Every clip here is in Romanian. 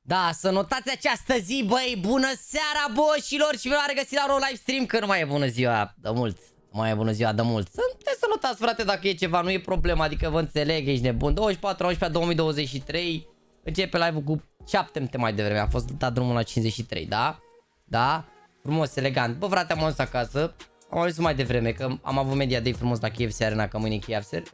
Da, să notați această zi, băi, bună seara, boșilor, și v-am regăsit la un live stream, că nu mai e bună ziua de mult, nu mai e bună ziua de mult. Să notați, frate, dacă e ceva, nu e problemă, adică vă înțeleg, ești nebun. 24/11/2023, începe live-ul cu 7 minute mai devreme, a fost dat drumul la 53, da? Da? Frumos, elegant. Bă, frate, am ajuns acasă, am ajuns mai devreme, că am avut media day frumos la KFC Arena, că mâine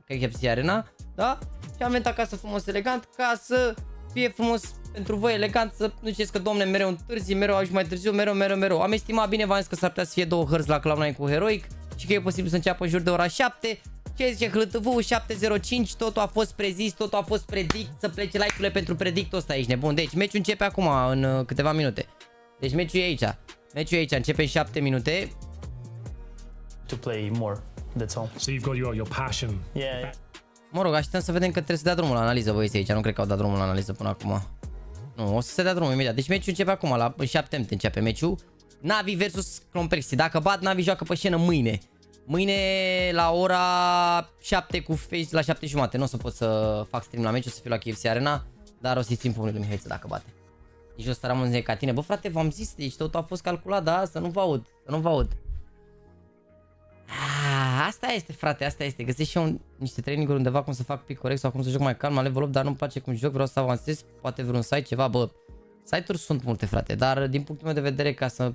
e KFC Arena, da? Și am venit acasă frumos, elegant, ca să fie frumos pentru voi, elegant, să nu ziceți că, domne, mereu întârzi, mereu ajungi mai târziu, mereu. Am estimat bine, v-am zis că s-ar putea să fie 2 hărți la Cloud9 cu Heroic și că e posibil să înceapă în jur de ora 7. Ce zice HLTV? 7:05, totul a fost prezis, totul a fost predict, să plece like-urile pentru predictul ăsta, ești nebun. Deci, meciul începe acum, în câteva minute. Deci, meciul e aici. Meciul e aici, începe în 7 minute. To play more, that's all. So you've got your passion. Yeah. Mă rog, așteptăm să vedem că trebuie să dea drumul la analiză, băieți, aici. Nu cred că au dat drumul la analiză până acum. Nu, o să se dea drumul imediat. Deci meciul începe acum, la 7 minute începe meciul. NaVi versus Complexi. Dacă bat, NaVi joacă pe scenă mâine. Mâine la ora 7 cu Face la 7:30. Nu o să pot să fac stream la meci, o să fiu la KFC Arena, dar o să-i stream pe unul lui Mihaiță dacă bate. Deci o să rămân ca tine. Bă, frate, v-am zis, deci totul a fost calculat, da? Să nu vă aud, să nu vă aud. Asta este, frate, asta este. Găsesc și eu niște training-uri undeva cum să fac pic corect sau cum să joc mai calm la level up, dar nu-mi place cum joc, vreau să avansez, poate vreun site, ceva, bă. Site-uri sunt multe, frate, dar din punctul meu de vedere, ca să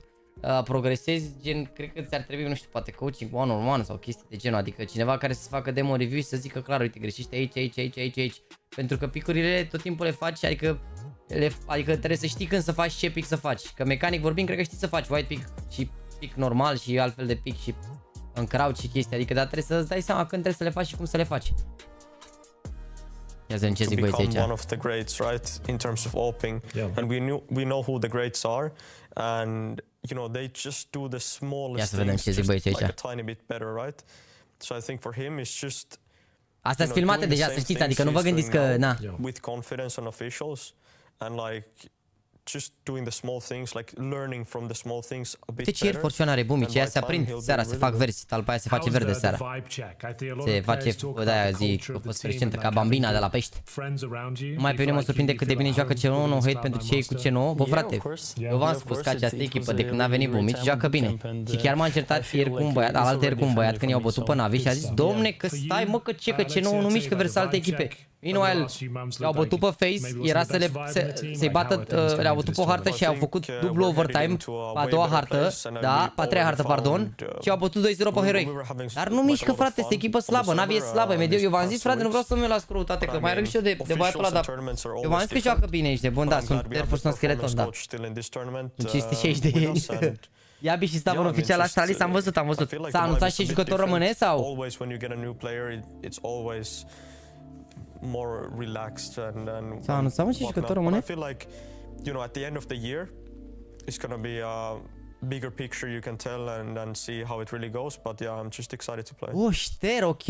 progresezi, gen, cred că ți-ar trebui, nu știu, poate coaching one-on-one sau chestii de genul, adică cineva care să facă demo review și să zică clar, uite, greșește aici. Pentru că picurile tot timpul le faci, adică trebuie să știi când să faci, ce pic să faci. Că mecanic vorbind, cred că știi să faci white pick și pic normal și altfel de pic și în crouch și chestii, adică dar trebuie să-ți dai seama când trebuie să le faci și cum să le faci. Ia să vedem ce zic băieții aici. One of the greats, right, in terms of opening, and we know who the greats are, and you know they just do the smallest things just like a tiny bit better, right? So I think for him it's just. Astea sunt filmate deja, să știți, adică nu vă gândiți că na. With confidence on officials and like just doing the small things, like learning from the small things a bit better. Ce cer forționare bumi, ce se aprind seara, se fac verzi, după aia se face verde seara. Se face, de-aia zic, că a fost prezentă ca bambina de la pește. Numai pe mine mă surprinde cât de bine joacă C9, no hate pentru cei cu C9. Bă, frate, eu v-am spus că această echipă, de când a venit Bumici, joacă bine. Și chiar m-a încertat ieri cu un băiat, alaltă cu un băiat, când i-au bătut pe NaVi și a zis, domne, că stai, mă, că C9 nu mișcă versus alte echipe. Meanwhile, le-au bătut pe face, era să-i bată, le-au bătut pe o hartă și au făcut dublu overtime pe a doua hartă, da, pe a treia hartă, pardon, și au bătut 2-0 pe Heroic. Dar nu mișcă, frate, este echipă slabă, NaVi e slabă, mediu. Eu v-am zis, frate, nu vreau să mă las cu răutate, că mai râg și eu de băiatul ăla, dar eu v-am zis că joacă bine, ești de bun, da, sunt Air Force un scheleton, da. 560 de ei. Iabi și Stavon oficial Astro A30, am văzut. S-a anunțat și jucător românesc sau? Always when you get a new player, it's always more relaxed and S-a anunțat și jucător românesc? I feel like, you know, at the end of the year, it's gonna be a bigger picture you can tell and see how it really goes. But yeah, I'm just excited to play. Oh, șter, ok.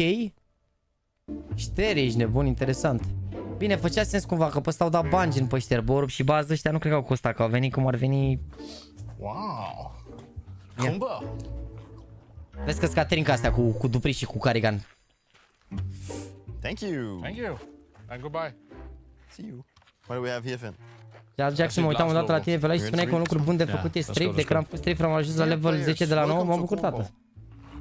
Șter, ești nebun, interesant. Bine, făcea sens cumva că pe ăsta au dat bani gen pe șter. Borup și bază ăștia nu cred că au costat, că au venit cum ar veni. Wow. Yeah. Combo. Vezi că-s Caterinca astea cu Dupri și cu Carigan. Thank you. Thank you. And goodbye. See you. What do we have here, Finn? Iar Jackson, mă uitam odată la tine pe live și spuneai că un lucru bun de făcut e strafe. De când am pus strafe am ajuns la level 10 de la 9, m-am bucurat, tată.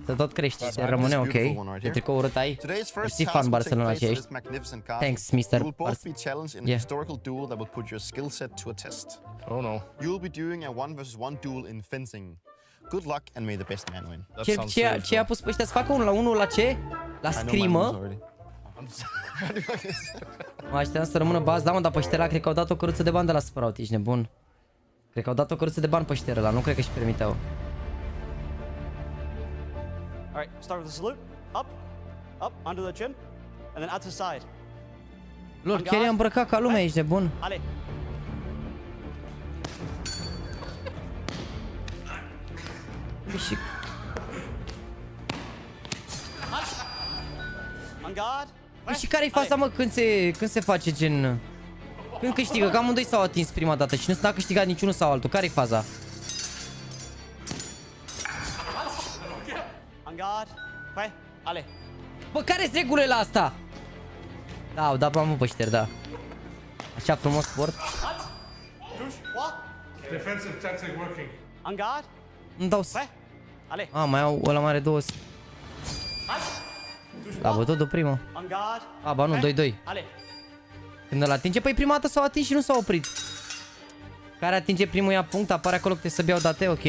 Să tot crești, să rămâne ok. E tricou urât ai. Mersi fan Barcelona ce ești. Thanks, Mr. You will both be challenged in a historical duel that will put your skill set to a test. Oh no. You will be doing a 1 versus 1 duel in fencing. Good luck and may the best man win. Ce a pus pe ăștia să facă 1 la 1 la ce? La scrimă? Mă așteptam să rămână bază, da mă, dar pe ștera cred că au dat o căruță de bani de la Superlight, ești nebun. Cred că au dat o căruță de bani pe ștera ăla, nu cred că își permiteau. Alright, start with the salute. Up, under the chin, and then out to side. Lord, chiar i-a îmbrăcat ca lumea, ești nebun. Ale. Și... On guard. Și care-i faza, mă, când se face gen... Când câștigă, că amândoi s-au atins prima dată și nu s-a câștigat niciunul sau altul, care-i faza? On guard. Vai, ale. Bă, care-s regulile la asta? Da, au dat bani pe șter, da. Așa frumos sport. Defensive tactic working. On guard. Nu dau să... Vai, ale. A, mai au, ăla mare 2. Da, bătut de primă. On guard. A, ba nu, 2-2. Ale. Când îl atinge, păi prima dată s-au atins și nu s-au oprit. Care atinge primul ia punct, apare acolo că trebuie să biau date, ok.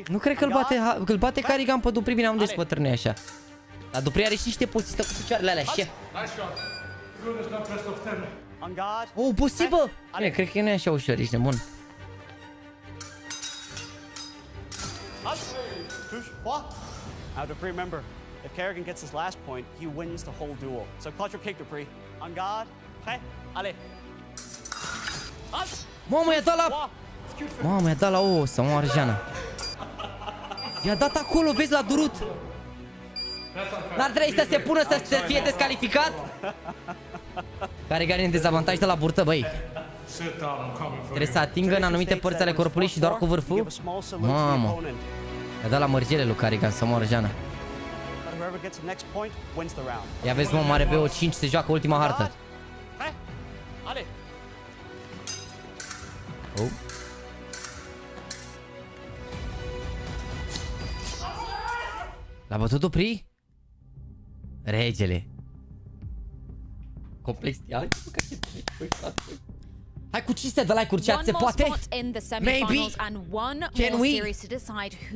Nu cred că îl bate Carigan pe Dupri, bine am des bătrâne așa. Dar Dupri are și niște poziții, stă cu picioarele alea, și oh, posibil! Bine, cred că nu e așa ușor, ești nebun. Now, Dupree, remember, if Kerrigan gets his last point, he wins the whole duel. So clutch your kick, Dupree. On guard. Hey, ale. Mamă, i-a dat la... Mamă, i-a dat la o, să moară Jana. I-a dat acolo, vezi, la durut. N-ar trebui să se pună să fie descalificat? Care are în dezavantaj de la burtă, băi. Trebuie să atingă în anumite părți ale corpului și doar cu vârful? Mamă. I-a dat la mărgele lui Carigan, să moară Jana. Ia vezi, mă, mare BO5 se joacă ultima hartă. Oh. L-a bătut Dupri? Regele. Complex. Hai cu 500 de like-uri, chat, se poate? Maybe? Can we?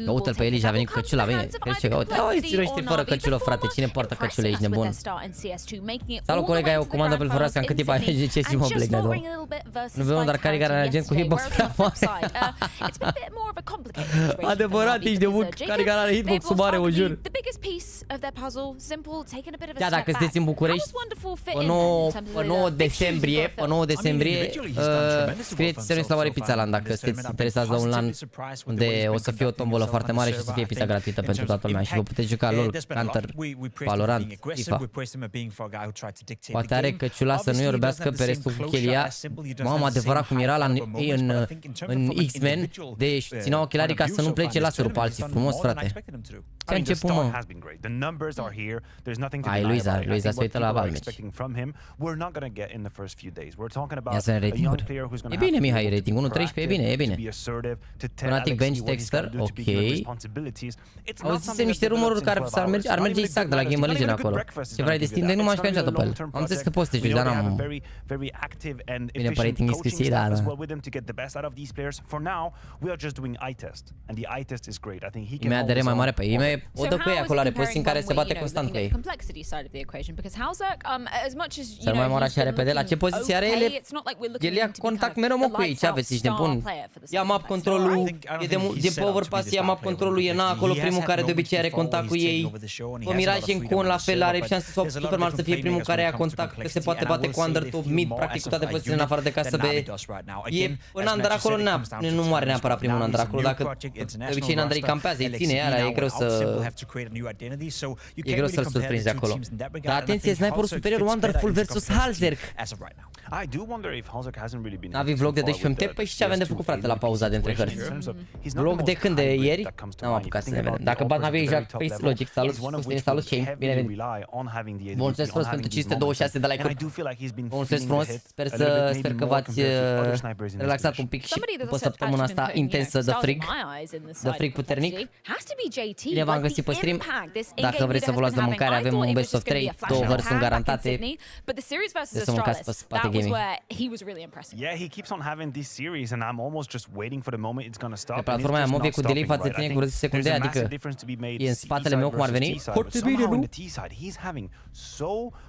Caută-l pe Elija, a venit cu căciula, bine. Crezi ce caută? Auzi, nu știi fără căciulă, frate, cine poartă căciulă, ești nebun? Salut, colega, eu comandă pe-l fără în cât timp ai de ce și mă plec, nebun. Nu vedem, dar care are agent cu hitbox prea mare. Adevărat, ești nebun, care are hitbox-ul mare, o jur. Da, dacă sunteți în București, pe 9 decembrie, scrieți să la Oare Pizza Land dacă sunteți interesați de un LAN unde o să fie o tombolă foarte mare și o să fie pizza gratuită pentru toată lumea și vă puteți juca LOL, Counter, Valorant, FIFA. Poate are căciula să nu iorbească pe restul cu chelia. Mamă, adevărat cum era în X-Men, de țineau ochelarii ca să nu plece laserul pe alții. Frumos, frate. Ce a început, mă? Ai, Luiza se uită la Valmeci. Ia să ne rating-uri. E bine, Mihai, rating 1.13, e bine, e bine. Fanatic Bench Texter, ok. Auzisem niște rumoruri care ar merge Isaac de la Game Legion acolo. Ce vrei de Steam Deck, nu m-am jucat niciodată pe el. Am înțeles că poți să te joci, dar n-am... Bine, pe rating discuții, da, da. Imea ADR mai mare pe ei, o dă cu ei acolo, are poziții în care se bate constant cu ei. Să nu mai moară așa repede, la ce poziție are el? El ia contact mereu mă cu ei, ce aveți, ești nebun? Ia map controlul, e de pe overpass, ia map controlul, e acolo primul care de obicei are contact cu ei. Pe Mirage în con la fel, are șanse Superlight să fie primul care ia contact, că se poate bate cu under top mid, practic cu toate pozițiile în afară de casă B. E în under acolo, nu moare neapărat primul under acolo, dacă de obicei în under îi campează, îi ține, iar e greu să-l surprinzi acolo. Dar atenție, sniperul superior Wonderful versus Halzerk. NaVi vlog de 12 MT, păi și ce avem de făcut, frate, la pauza de între hărți? Vlog de când? De ieri? N-am apucat să ne vedem. Dacă bat NaVi, exact, păi logic, salut, salut Shane, bine venit. Bun, mulțumesc frumos pentru 526 de like-uri. Bun, mulțumesc frumos, sper că v-ați relaxat un pic și după săptămâna asta intensă de frig puternic. Bine v-am găsit pe stream. Dacă vreți să vă luați de mâncare, avem un best of 3, 2 hărți sunt garantate. Vreți să mâncați pe spate gaming. Yeah, he keeps on having these series and I'm almost just waiting for the moment it's gonna stop. Pe platforma aia mă cu delay față de tine cu 10 secunde, adică e în spatele meu cum ar veni. Foarte bine, nu? He's having so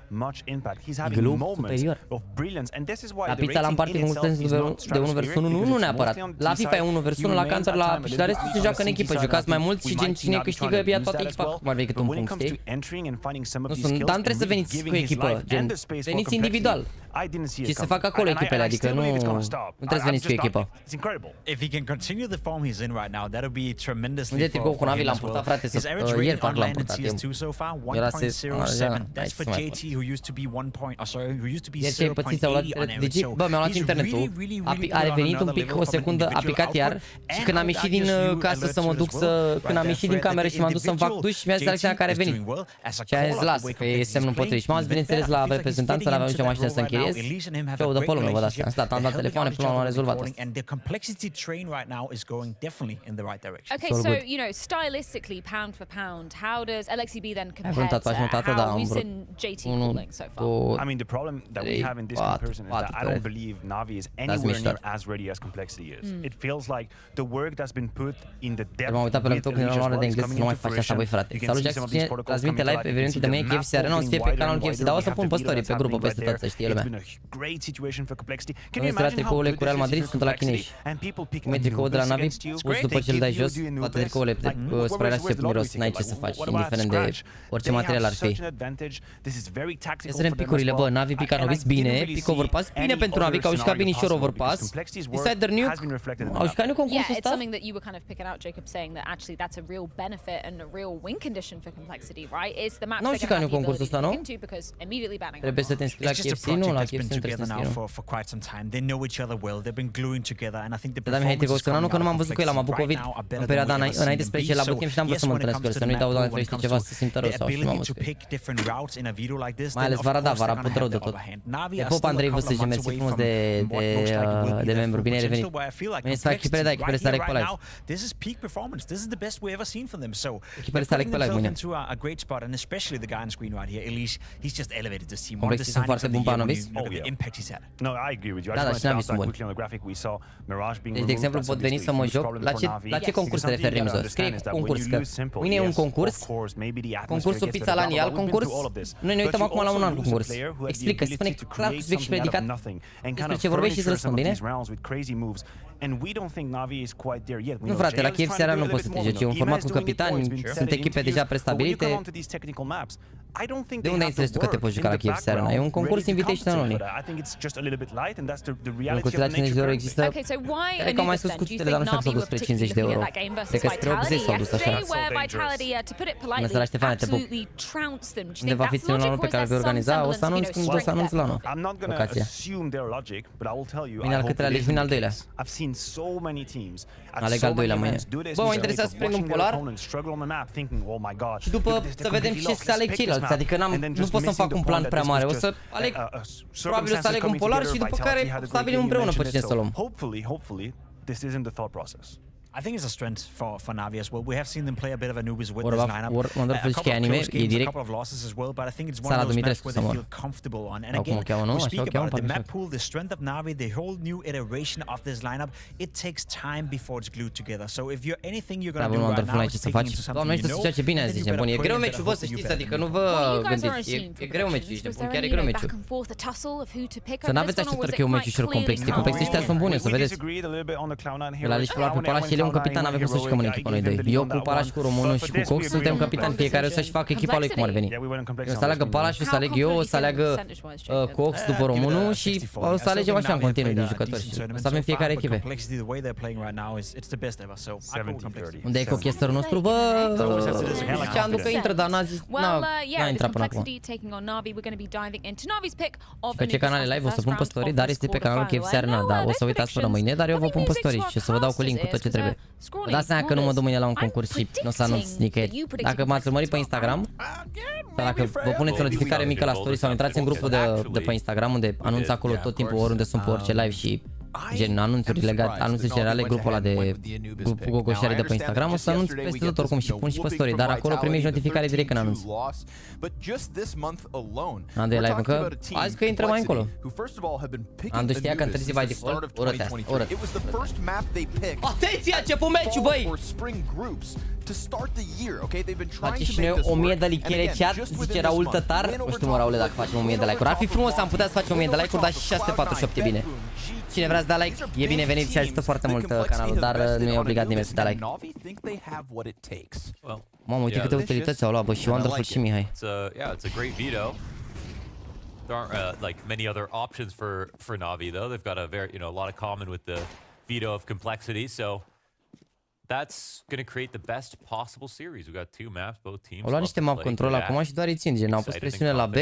much impact. He's having moments of brilliance and this is why the la parte de 1 vs 1 nu neapărat. La FIFA e 1 vs 1, la Counter la și la restul se joacă în echipă, jucați mai mult și cine câștigă ia toată echipa, cum ar veni cât un punct, știi? Nu sunt, dar nu trebuie să veniți cu echipă, gen, veniți individual. Și se fac acolo echipele, adică nu trebuie să veniți cu echipă. Uite cu NaVi l-am purtat, frate, ieri parcă l-am purtat. Era ieri ce-ai pățit, s-au luat, bă, mi-au luat internetul, a revenit un pic, o secundă, a picat iar și când am ieșit din casă să mă duc să, când am ieșit din cameră și m-am dus să-mi fac duș, mi-a zis Alexia care a venit. Și a zis, las, că e semnul potrivit. Și m-am zis, bineînțeles, la reprezentanță, l-aveam nicio mașină să închiriez. Și eu de pe lume, vă dați, am stat, am dat telefoane, până la urmă am rezolvat asta. Okay, so, you know, stylistically, pound for pound, how does LXCB then compare to how we've seen JT cooling so far? I mean, the problem that we have in this comparison is that I don't believe NaVi is anywhere near as ready as complexity is. It feels like the work that's been put in the depth M-am uitat pe laptop când eram la de engleză, nu mai faci asta, băi, frate. Salut, Jaxy, transmite live evenimentul de mâine KFC Arena, o să fie pe canalul KFC, dar o să pun pe story, pe grupă, peste tot, să știe lumea. Am la tricourile cu Real Madrid, sunt la chinești. Cum e tricoul de la NaVi, pus după ce îl dai jos, toate tricourile spre alea se miros, n-ai ce să faci, indiferent de orice material ar fi. Să vedem picurile, bă, NaVi pica novice, bine, pic overpass, bine pentru NaVi, că au jucat bine și overpass. Decider nuke, au jucat nu concursul ăsta? Something that you were kind of picking out, Jacob, saying that actually that's a real benefit and a real win condition for complexity, right? It's the maps they're going to have the ability to look into because immediately banning trebuie să te înscrii la KFC, nu? La KFC nu trebuie să te înscrii, for quite some time. They know each other well. They've been gluing together and I think the performance is coming out. Că nu m-am văzut cu el, am avut COVID în perioada înainte spre ce la bootcamp și n-am vrut să mă întâlnesc cu el, să nu-i dau, Doamne ferește, ceva să simtă rău sau și m-am văzut cu el. Mai ales vara, da, vara put rău de tot. Te pup, Andrei Vâsăge, mersi frumos de membru, bine ai revenit. Veni să fac echipele, da, echipele să pe live. This is peak performance. This is the best we've ever seen from them. So echipele să pe live mâine. Into a great spot and especially the guy on screen right here, Elise, he's just elevated this team. Complexii sunt foarte buni pe Anovis. The impact he's had. No, I agree with you. Da, da, și n-am bun. Deci, de exemplu, pot veni să mă joc. La ce concurs te referi, Rimzo? Scrie concurs, că mâine e un concurs. Concursul Pizza Lani e alt concurs. Noi ne uităm acum la un alt concurs. Explică, spune clar cu subiect și predicat despre ce vorbești și să răspund, bine? Nu, frate, la KFC Arena nu poți să te joci. E un format cu capitani, sunt echipe deja prestabilite. De unde ai înțeles tu că te poți juca la KFC Arena? E un concurs invitation only. Concursul la 50 de euro există. Cred că au mai sus cutitele, dar nu știu dacă s-au dus spre 50 de euro. Cred că spre 80 s-au dus așa. Bună seara, Ștefane, te pup. Unde va fi ținut la anul pe care îl vei organiza? O să anunț când o să anunț la anul. Locația. Mâine al câtelea legi, mâine al doilea. Aleg al doilea mâine. Bă, mă interesează să prind un polar și după să vedem ce să aleg ceilalți. Adică nu pot să-mi fac un plan prea mare. O să aleg, probabil o să aleg un polar și după care stabilim împreună pe cine să luăm. I think it's a strength for NaVi as well. We have seen them play a bit of Anubis with this lineup. A couple of close games, a couple of losses as well, but I think it's one of those maps where they feel comfortable on. And again, we speak about the map pool, the strength of NaVi, the whole new iteration of this lineup. It takes time before it's glued together. So if you're anything you're going to do right now is taking into something you know, then you better E greu meciul, vă, să știți, adică nu vă gândiți. E greu meciul, ești bun, chiar e greu meciul. Să n-aveți așteptări că e un meci ușor complex. Complexii ăștia sunt bune, să vedeți. La Lici cu Pala și el e un capitan, n-avem cum să jucăm în echipa noi doi. Eu cu Pala și cu Românul și cu Cox suntem capitani, fiecare o să-și facă echipa lui cum ar veni. O să aleagă Pala și o să aleg eu, o să aleagă Cox după Românul și o să alegem așa în continuu din jucători. O să avem fiecare echipe. Unde e cochesterul nostru? Bă, ziceam că intră, dar n-a intrat până acum. Pe ce canale live o să pun pe story, dar este pe canalul KFC Arena, da, o să uitați până mâine, dar eu vă pun pe story și o să vă dau cu link cu tot ce trebuie. Vă dați seama că nu mă duc mâine la un concurs și nu o să anunț nicăieri. Dacă m-ați urmărit pe Instagram, sau dacă vă puneți o notificare mică la story sau intrați în grupul de pe Instagram unde anunț acolo tot timpul oriunde sunt pe orice live și gen anunțuri legate, anunțuri generale, grupul ăla de grupul gogoșare de pe Instagram, o să anunț peste tot oricum și pun și pe story, dar acolo primești notificare direct când anunț. Andu e live încă? Azi că intră mai încolo. Andu știa că întârzi by default? Ură-te asta, ură-te. Atenție, a început meciul, băi! Face și noi 1000 de like-uri chat, zice Raul Tătar. Nu știu mă, Raule, dacă facem 1000 de like-uri. Ar fi frumos să am putea să facem 1000 de like-uri, dar și 648 e bine. Cine vrea să da like, e binevenit și ajută foarte mult canalul, dar nu e obligat nimeni să dea like. Mamă, uite câte utilități au luat, bă, și Wonderful și Mihai. Yeah, it's a great veto. There aren't like many other options for NaVi though. They've got a very, a lot of common with the veto of complexity, so that's going to create the best possible series. We've got two maps, both teams. Au luat niște map control acum și doar îi țin, gen, au pus presiune la B.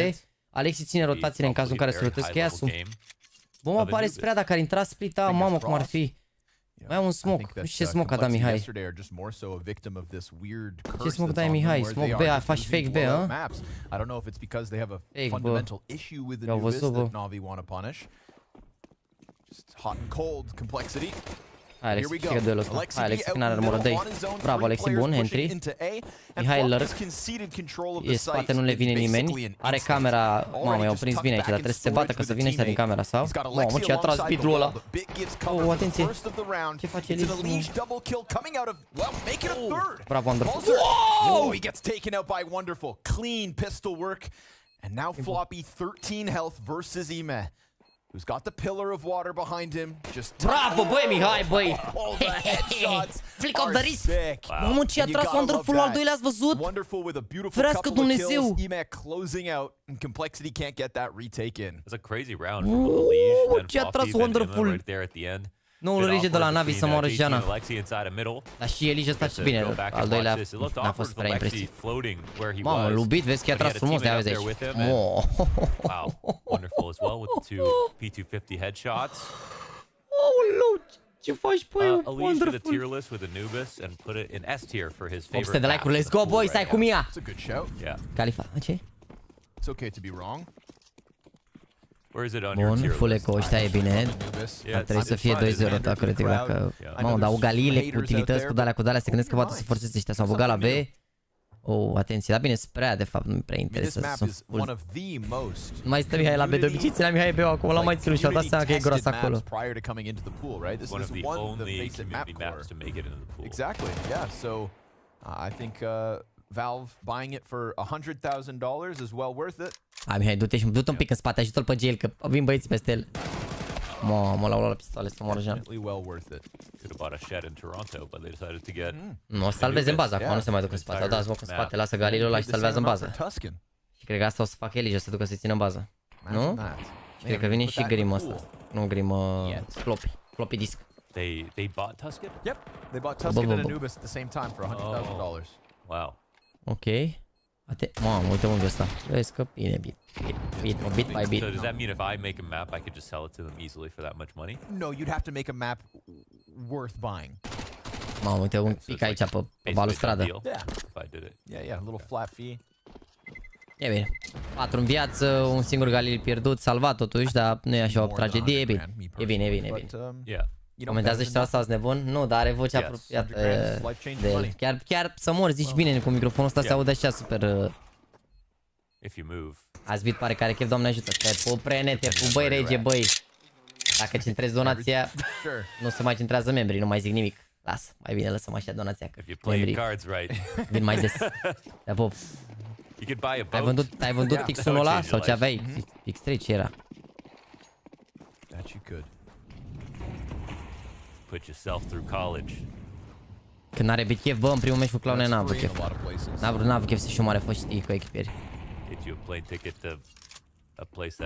Alexi ține rotațiile în cazul în care se rotesc ea sub. Bă, mă pare sprea dacă ar intra split, mamă, cum ar fi. Mai au un smoke. Nu știu ce smoke a dat Mihai. Ce smoke dai Mihai? Smoke B, faci fake B, hă? Fake, bă. I-au văzut, bă. Hai, Alexi, câștigă duelul ăsta. Hai, Alexi, finală numărul 2. Bravo, Alexi, bun, entry. Mihai lărg. E spate, nu le vine nimeni. Are camera, mamă, i-au prins bine aici, dar trebuie să se bată că să vină ăștia din camera, sau? Mamă, ce a tras speed-ul ăla. Oh, atenție. Ce face Elix? Bravo, Wonderful. Wow! He gets taken out by Wonderful. Clean pistol work. And now Floppy, 13 health versus Ime. Who's got the pillar of water behind him? Just bravo, băi, Mihai, băi! Flick of the wrist! Mamă, ce a tras Wonderful al doilea, ați văzut? Ferească Dumnezeu! Closing out and Complexity can't get that retake in. It's a crazy round for both the Liege and ce a tras Wonderful! Right there at the end. Noul Rige de la NaVi să moară Jana. Dar și Elise ăsta ce bine, al doilea n-a fost prea impresiv. Mamă, lubit, vezi că i-a tras frumos, de-aia vezi aici. Wow, wonderful as well with the two P250 headshots. Aoleu, ce faci, băi, Elise did a tier list with Anubis and put it in S tier for his favorite. 800 de like-uri, let's go, boys, stai cum ea. It's a good shout. Yeah. Califa, ce? It's okay to be wrong. Bun, full eco ăștia e bine. Ar trebui să fie 2-0, da, critic, dacă... Mamă, dar ugaliile cu utilități, cu dalea, se gândesc că poate să forțeze ăștia, s-au băgat la B. Oh, atenție, dar bine, sprea, de fapt, nu-mi prea interesează, sunt full. Mai stă Mihai la B, de obicei ținea Mihai B-ul acum, l-am mai ținut și au dat seama că e gros acolo. Exactly, yeah, so I think Valve buying it for $100,000 is well worth it. Hai, Mihai, du-te un pic în spate, ajută-l pe Jail, că vin băieții peste el. Mă, l-au luat la pistoale, să moară Jean. Nu, o să salveze în bază acum, nu se mai duc în spate. Au dat smoke în spate, lasă Galilul ăla și salvează în bază. Și cred că asta o să facă Elige, o să ducă să-i țină în bază. Nu? Și cred că vine și Grim ăsta. Nu Grim, floppy disk. They bought Tusken? Yep, they bought Tusken and Anubis at the same time for $100,000. Wow. Ok. Mamă, uite unde ăsta. Vezi că bine, bit by bit. So does that mean if I make a map, I could just sell it to them easily for that much money? No, you'd have to make a map worth buying. Mamă, uite un pic aici pe balustradă. Yeah, a little flat fee. E bine. 4 în viață, un singur Galil pierdut, salvat totuși, dar nu e așa o tragedie, e bine. E bine. Yeah. Comentează și ăsta nebun? Nu, dar are vocea apropiată de el. Chiar să mor, zici bine cu microfonul ăsta, se aude așa super... Ați văzut pare care chef, Doamne ajută. Te pup, Rene, te pup, băi, rege, băi. Dacă centrezi donația, nu se mai centrează membrii, nu mai zic nimic. Lasă, mai bine lăsăm așa donația, că membrii vin mai des. Te pup. Ai vândut X1 ăla? Sau ce aveai? X3 ce era? Când n-are bit chef, bă, în primul meci cu Clown n-a avut chef. N-a avut chef să-și omoare foștii cu echipieri.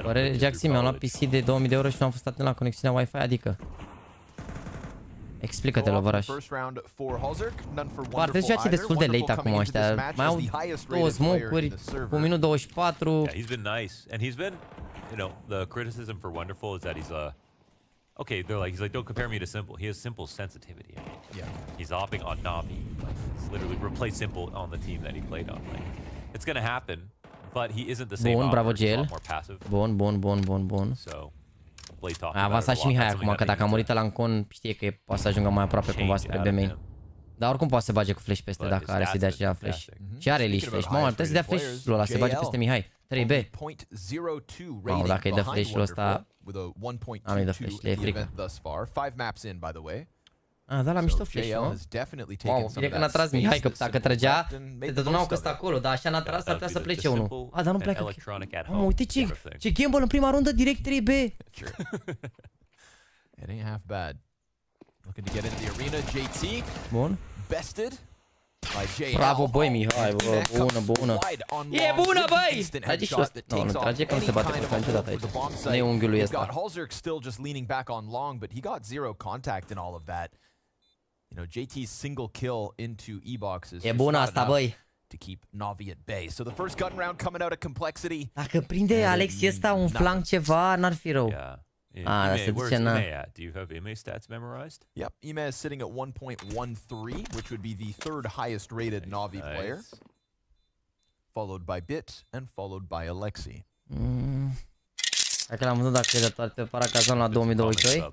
Oare Jaxy mi-am luat PC de 2000 de euro și nu am fost atent la conexiunea Wi-Fi, adică? Explică-te, Lovăraș. Ar trebui să destul de late acum ăștia. Mai au 2 smoke-uri, cu minut 24. Yeah, he's been nice. And he's been, the criticism for Wonderful is that he's okay, he's like, don't compare me to Simple. He has Simple's sensitivity. Yeah. He's opting on NaVi. He's literally replaced Simple on the team that he played on. Like, it's gonna happen, but he isn't the same. Bun, bravo, he's a GL. lot more passive. Bun. So, a avansat și Mihai acum, că dacă a murit la Ancon, știe că poate să ajungă mai aproape cumva spre B main. Dar oricum poate să bage cu flash peste dacă are să dea aceea flash. Și are leash flash. Mamă, ar putea să dea flash-ul ăla, să bage peste Mihai. 3B. Mamă, dacă îi dă flash-ul ăsta... Am îi dă flash, le e frică. Ah, da, la mișto flash-ul, nu? Mamă, bine că n-a tras Mihai, că dacă trăgea, te dădunau cu ăsta acolo, dar așa n-a tras, ar putea să plece unul. Ah, dar nu pleacă. Mamă, uite ce gamble în prima rundă, direct 3B. It ain't half bad. Looking to get into the arena, JT. Bun. Bested by JL. Bravo, băi, Mihai, bă, bună. E bună, băi! Trage și ăsta. Nu trage că nu se bate cu niciodată aici. Nu e unghiul lui ăsta. Halzerk still just leaning back on long, but he got zero contact in all of that. JT's single kill into E-boxes. E bună asta, băi. To keep NaVi at bay. So the first gun round coming out of Complexity. Dacă prinde Alexi ăsta un flank ceva, n-ar fi rău. Ah, dar se duce na. Do you have Ime stats memorized? Yep, Ime is sitting at 1.13, which would be the third highest rated NaVi player. Followed by Bit and followed by Alexi. Dacă l-am văzut, dacă e de toate paracazon la 2022,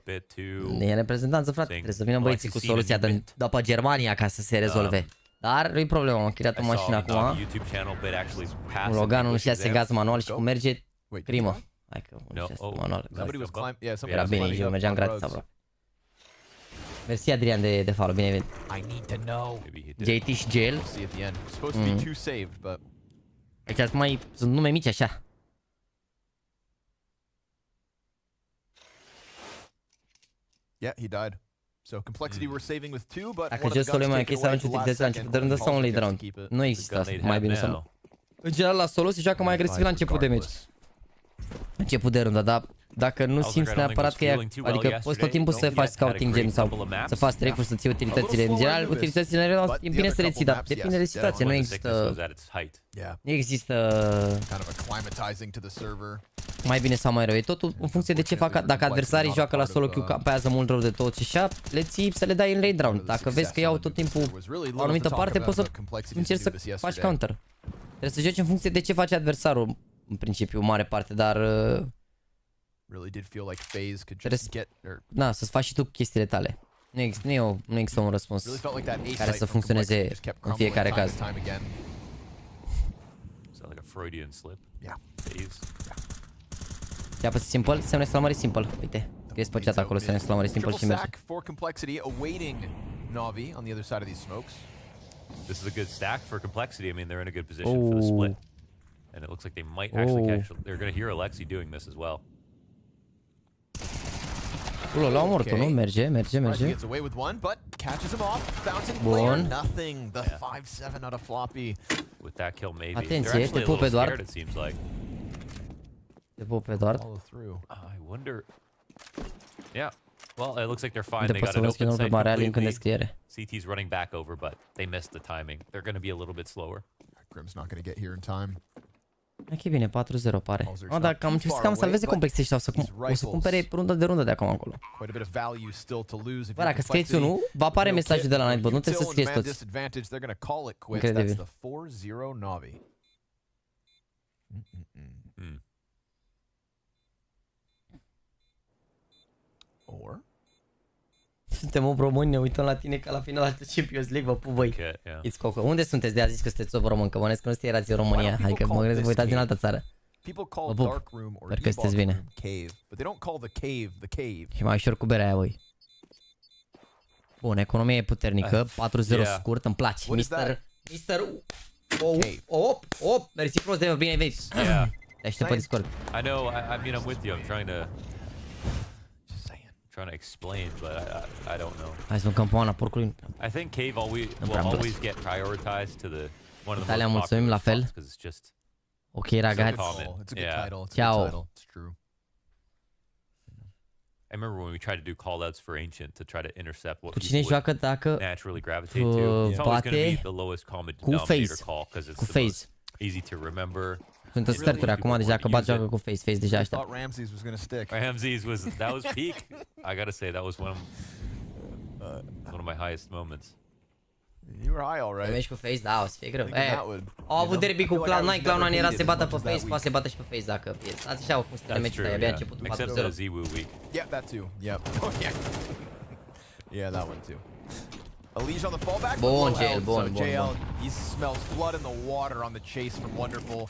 e reprezentanță, frate, trebuie să vină băieții cu soluția după Germania ca să se rezolve. Dar nu-i problemă, am chiriat o mașină acum. Loganul nu știa să se gaz manual și cum merge, crimă. Hai că nu știa să manual. Era bine, eu mergeam gratis aproape. Mersi, Adrian, de follow, bine venit. JT și Jail. Aici acum sunt nume mici așa. Yeah, he died. So Complexity were saving with 2, but dacă gestul e mai ok să arunci utilități la început de rândă sau un late round. Nu există asta, mai bine să nu. În general la solo se joacă mai agresiv la început de meci. Început de rândă, dar dacă nu simți neapărat că e, adică poți tot timpul să faci scouting gen sau să faci strafe-uri, să ții utilitățile. În general, utilitățile e bine să le ții, dar depinde de situație, nu există... Nu există... Mai bine sau mai rău, e totul în funcție de ce fac. Dacă adversarii joacă la solo queue, capează mult rău de tot și așa, le ții să le dai în late round. Dacă vezi că iau tot timpul o anumită parte, poți să încerci să faci counter. Trebuie să joci în funcție de ce face adversarul, în principiu, mare parte, dar... Da, să-ți faci și tu chestiile tale. Nu există un răspuns care să funcționeze în fiecare caz. Ia pe simple, semne exclamare simple. Uite, scrieți pe chat acolo semne exclamare simple și merge. This is a good stack for Complexity. I mean, they're in a good position for the split. And it looks like they might actually catch... They're going to hear Alexi doing this as well. L-a omorât, nu? Merge. Bun. Atenție, te pup, Eduard. Te pup, Eduard. I wonder... Yeah. Well, it looks like they're fine. They got an open site completely. CT's running back over, but they missed the timing. They're going to be a little bit slower. Grim's not going to get here in time. Ok, bine, 4-0 pare. Dar cam ce să salveze complexii ăștia, o să cumpere rundă de rundă de acum încolo. Bă, dacă scrieți unul, va apare mesajul de la Nightbot, nu trebuie să scrieți toți. Incredibil. suntem o români, ne uităm la tine ca la finala Champions League, vă pup voi. It's Coco. Unde sunteți de a zis că sunteți o român? Că mă că nu erați în România. Hai că mă gândesc să vă uitați din altă țară. Vă pup. Sper că sunteți bine. Și mai ușor cu berea aia, voi. Bun, economia e puternică, 4-0 scurt, îmi place. Mister... Op, mersi frumos de bine vei. Te aștept pe Discord. I know, I mean, I'm with you. I'm trying to explain, but I don't know. Hai să mâncăm poana porcului. I think cave will always get prioritized to the one of the most mulțumim la fel. because it's just Ok, ragazzi. Ciao. I remember when we tried to do call-outs for Ancient to try to intercept what Cine joacă dacă naturally gravitate to. It's always going to be the lowest common denominator call because it's the most easy to remember. Sunt în sferturi acum, deja că bat joacă cu face deja aștept. Ramses was peak. I gotta say that was one of my highest moments. You were high already. Mergi cu face, da, o să fie greu. Au avut derby cu Cloud9, Cloud9 era să bată pe face, poate să bată și pe face dacă pierzi. Azi așa cum stă meciul ăsta, abia început 4-0. Yeah, that too. Yep. Oh yeah. Yeah, that one too. Elise on the fallback. Bun, JL, bun. He smells blood in the water on the chase from Wonderful.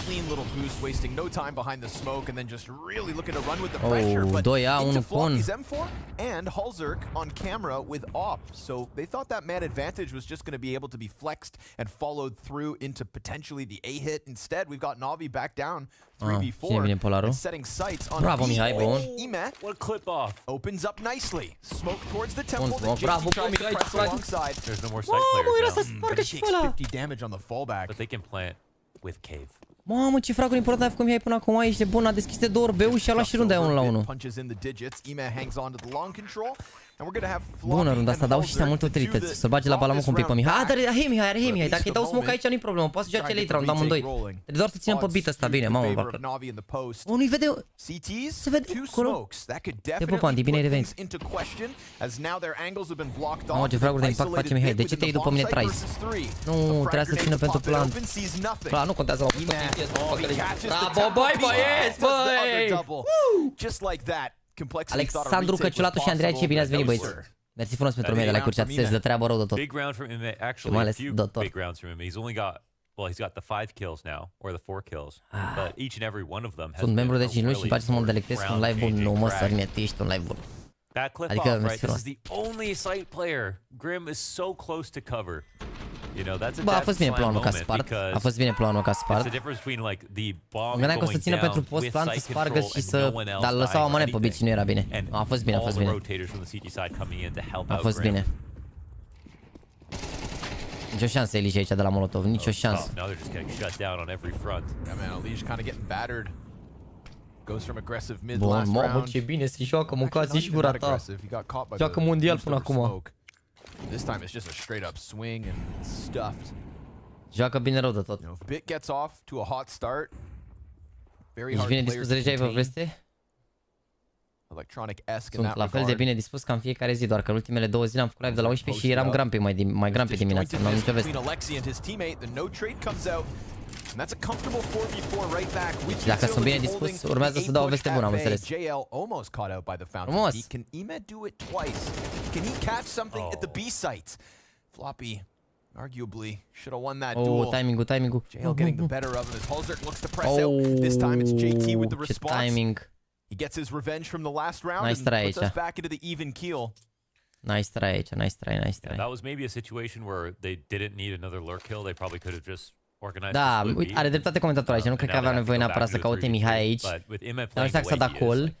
Clean little boost, wasting no time behind the smoke, and then just really looking to run with the pressure. But into Floppy's M4 and Halzerk on camera with AWP. So they thought that man advantage was just going to be able to be flexed and followed through into potentially the A hit. Instead, we've got NaVi back down 3v4 and setting sights on Bravo, Mihai, bun. Ime what clip off opens up nicely. Smoke towards the temple. Bravo, Mihai, alongside. There's no more side players now. But he takes 50 damage on the fallback. But they can plant with cave. Mamă, ce fraguri important ai făcut Mihai până acum, ești bun, a deschis de 2 ori B-ul și a luat și runda 1-1. Bună runda asta, dau și ăștia multe utilități. Să-l bage la balamut un pic pe Mihai. Are Mihai, dacă îi dau smoke aici nu-i problemă, poate să joace late round amândoi. Trebuie doar să ținem pe beat ăsta, bine, mamă, parcă. Nu-i vede, se vede acolo. Te pup, Andy, bine ai revenit. Mamă, ce fraguri de impact face Mihai, de ce te iei după mine Trice? Nu, trebuia să țină pentru plan. Plan, nu contează, mă pus pe bravo, băi, băieți, băi! Alexandru Căciulatu și Andreea, ce bine ați venit, băieți. Mersi frumos pentru mine de like-uri, chat, se dă treabă rău de tot. Big round from him, actually, a few big rounds from him. He's only got, well, he's got the 5 kills now, or the 4 kills, but each and every one of them has Sunt membru de 5 luni și îmi place să mă delectez cu un live bun. Nu mă, Sărine, tu ești un live bun. That clip off, right? This is the only site player. Grim is so close to cover. You know, that's a a fost bine planul ca spart. A fost bine planul ca spart. Mă gândeam că o să țină pentru post plan să spargă și să... Dar lăsau o mână pe bici, nu era bine. A fost bine, a fost bine. A fost bine. Nicio șansă, Elige, aici de la Molotov. Nicio șansă. Bun, mamă, ce bine se joacă, mâncați și gura ta. Joacă mondial până acum. This time it's just a straight up swing and stuffed. Joacă bine rău de tot. Bit gets off to a hot start. Very hard. Ești bine dispus de pe veste? Sunt la fel de bine dispus ca în fiecare zi, doar că în ultimele 2 zile am făcut live de la 11 și eram grampi mai grampi dimineața, nu am nicio veste. Și dacă sunt bine dispus, urmează să dau o veste bună, am înțeles. Frumos! Arguably should have won that duel. Timing-ul. JL getting the better of him as Halzerk looks to press out. This time it's JT with the response. Timing. He gets his revenge from the last round and puts us back into the even keel. Nice try aici, nice try. Yeah, that was maybe a situation where they didn't need another lure kill. They probably could have just organized. Da, are dreptate comentatorul aici. Nu cred că avea nevoie neapărat să caute Mihai aici. Dar nu știu dacă s-a dat call.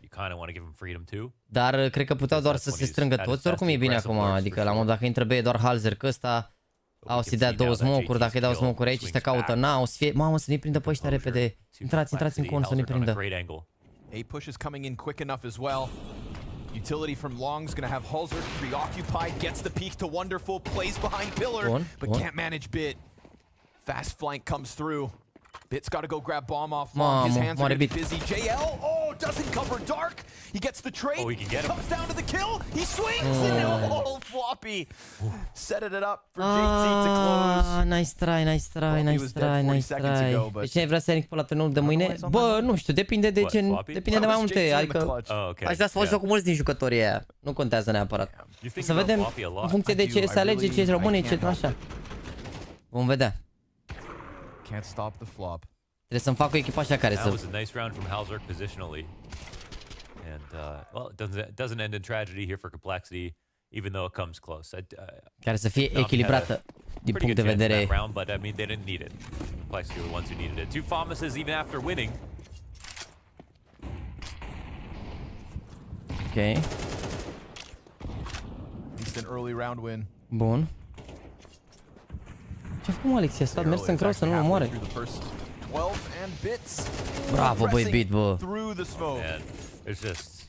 Dar cred că puteau doar să se strângă toți. Oricum e bine acum, adică la mod dacă intră B doar Halzerk ăsta. Au să-i dea 2 smoke-uri, dacă îi dau smoke-uri aici, ăștia caută, o să fie... Mamă, să ne prindă pe ăștia repede. Intrați în con, să ne prindă. A push is coming in quick enough as well. Utility from Long's gonna have Halzerk preoccupied, gets the peek to Wonderful, plays behind Pillar, but can't manage Bit. Fast flank comes through. Bit's gotta go grab bomb off Long, his hands are busy. JL, oh, doesn't cover dark. He gets the trade. Oh, he can get him. Comes down to the kill. He swings. And Floppy set it up for JT to close. Nice try, nice try, nice try, nice try. Deci cine vrea să ridic pe la turneul de mâine? Bă, nu știu, depinde de ce, depinde de mai multe. Adică aș vrea să fac joc cu mulți din jucătorii aia. Nu contează neapărat. Să vedem în funcție de ce se alege, ce rămâne, ce așa. Vom vedea. Can't stop the flop. Trebuie să-mi fac o echipă așa care That was să... a nice round from Halzerk positionally. And, well, it doesn't end in tragedy here for Complexity, even though it comes close. Care să fie echilibrată din punct de vedere... round, but I mean, they didn't need it. Complexity were the ones who needed it. Two Famuses even after winning. Ok. Just an early round win. Bun. Ce făcut, Alex? I-a stat mers în crowd să nu mă moare. Bravo, băi, beat, bă. There's just...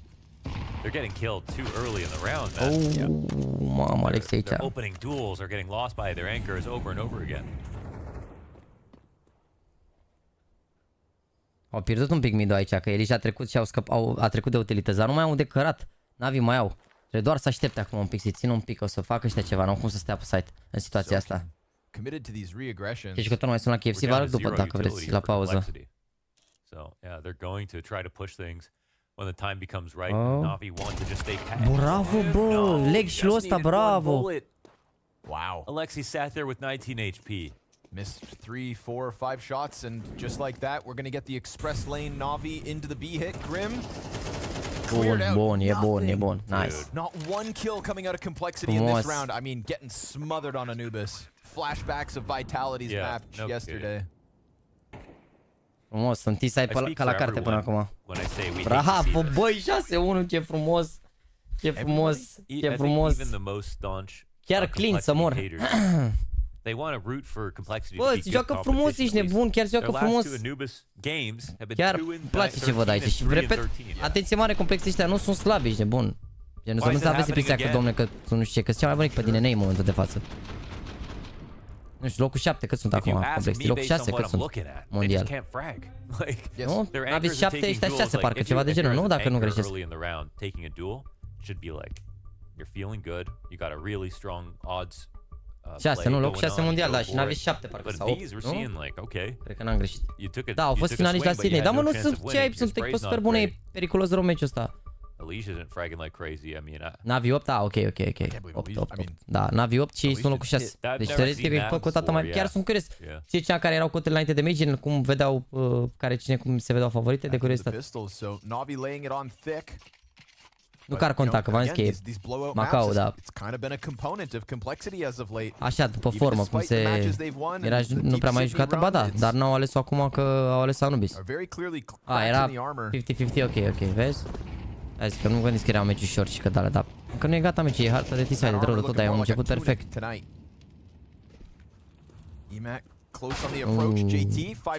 They're getting killed too early in the round, man. Oh, mamă, Alex aici. Their opening duels are getting lost by their anchors over and over again. Au pierdut un pic mid-ul aici, că el a trecut și a trecut de utilități, dar nu mai au de cărat. NaVi mai au. Trebuie doar să aștepte acum un pic, să țină un pic, o să facă ăștia ceva, n-au cum să stea pe site în situația asta. Și jucătorul mai sună KFC, vă arăt după dacă vreți, la pauză. So, yeah, they're going to try to push things when the time becomes right. NaVi want to just stay pat. Bravo, bro! Leg și ăsta, bravo! Wow. Alexi sat there with 19 HP. Missed 3, 4, 5 shots, and just like that, we're going to get the express lane NaVi into the B hit. Grim. Bun, e bun, e bun. Nice. Not one kill coming out of Complexity in this round. I mean, getting smothered on Anubis. Flashbacks of Vitality's match yesterday. Frumos, sunt T-side ca la carte până acum. Bravo, băi, 6-1, ce frumos. Ce frumos, ce frumos. Chiar clean să mor. Bă, se joacă frumos, ești nebun, chiar se joacă frumos. Chiar îmi place ce văd aici. Și repet, atenție mare, complexii ăștia nu sunt slabi, ești nebun. Nu să aveți impresia că, domne, că nu știu ce, că sunt cea mai bunic pe din NA în momentul de față. Nu știu, locul 7 cât sunt acum, complexii, locul 6 cât sunt mondial. Nu? Aveți 7, ăștia 6 parcă, ceva de genul, nu? Dacă nu greșesc. Șase, nu? Locul 6 mondial, da, și n-aveți 7 parcă, sau 8, nu? Cred că n-am greșit. Da, au fost finaliști la Sydney, da, mă, nu sunt, ce ai, sunt echipă super bună, e periculos rău meciul ăsta. NaVi 8, da, ok. 8. Da, NaVi 8 și sunt locul 6. Deci trebuie să fie cotată mai... Chiar sunt curios. Știi cea care erau cotele înainte de meci, cum vedeau, cum se vedeau favorite, de curiozitate. Nu că ar conta, că v-am zis că e Macau, da. Așa, după formă, cum se... Era nu prea mai jucată, ba da, dar n-au ales-o acum că au ales Anubis. Era 50-50, ok, vezi? Hai zic că nu gândiți că era un meci ușor și că dale, dar încă nu e gata meciul, e harta de T-side de drău de tot, dar e un început perfect.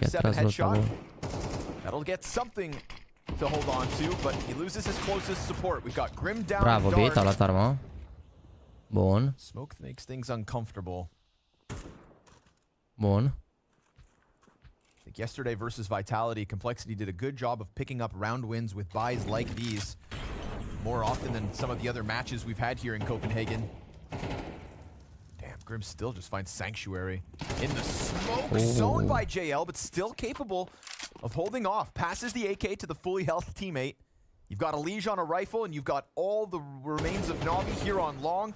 Ce-a tras ăsta, bă? To hold on to, but he loses his closest support. We've got Grim down. Bravo, beat, a luat arma. Bun. Smoke makes things uncomfortable. Bun. I think yesterday versus Vitality, Complexity did a good job of picking up round wins with buys like these more often than some of the other matches we've had here in Copenhagen. Damn, Grim still just finds Sanctuary in the smoke zone by JL, but still capable of holding off. Passes the AK to the fully health teammate. You've got a Liege on a rifle, and you've got all the remains of NaVi here on long.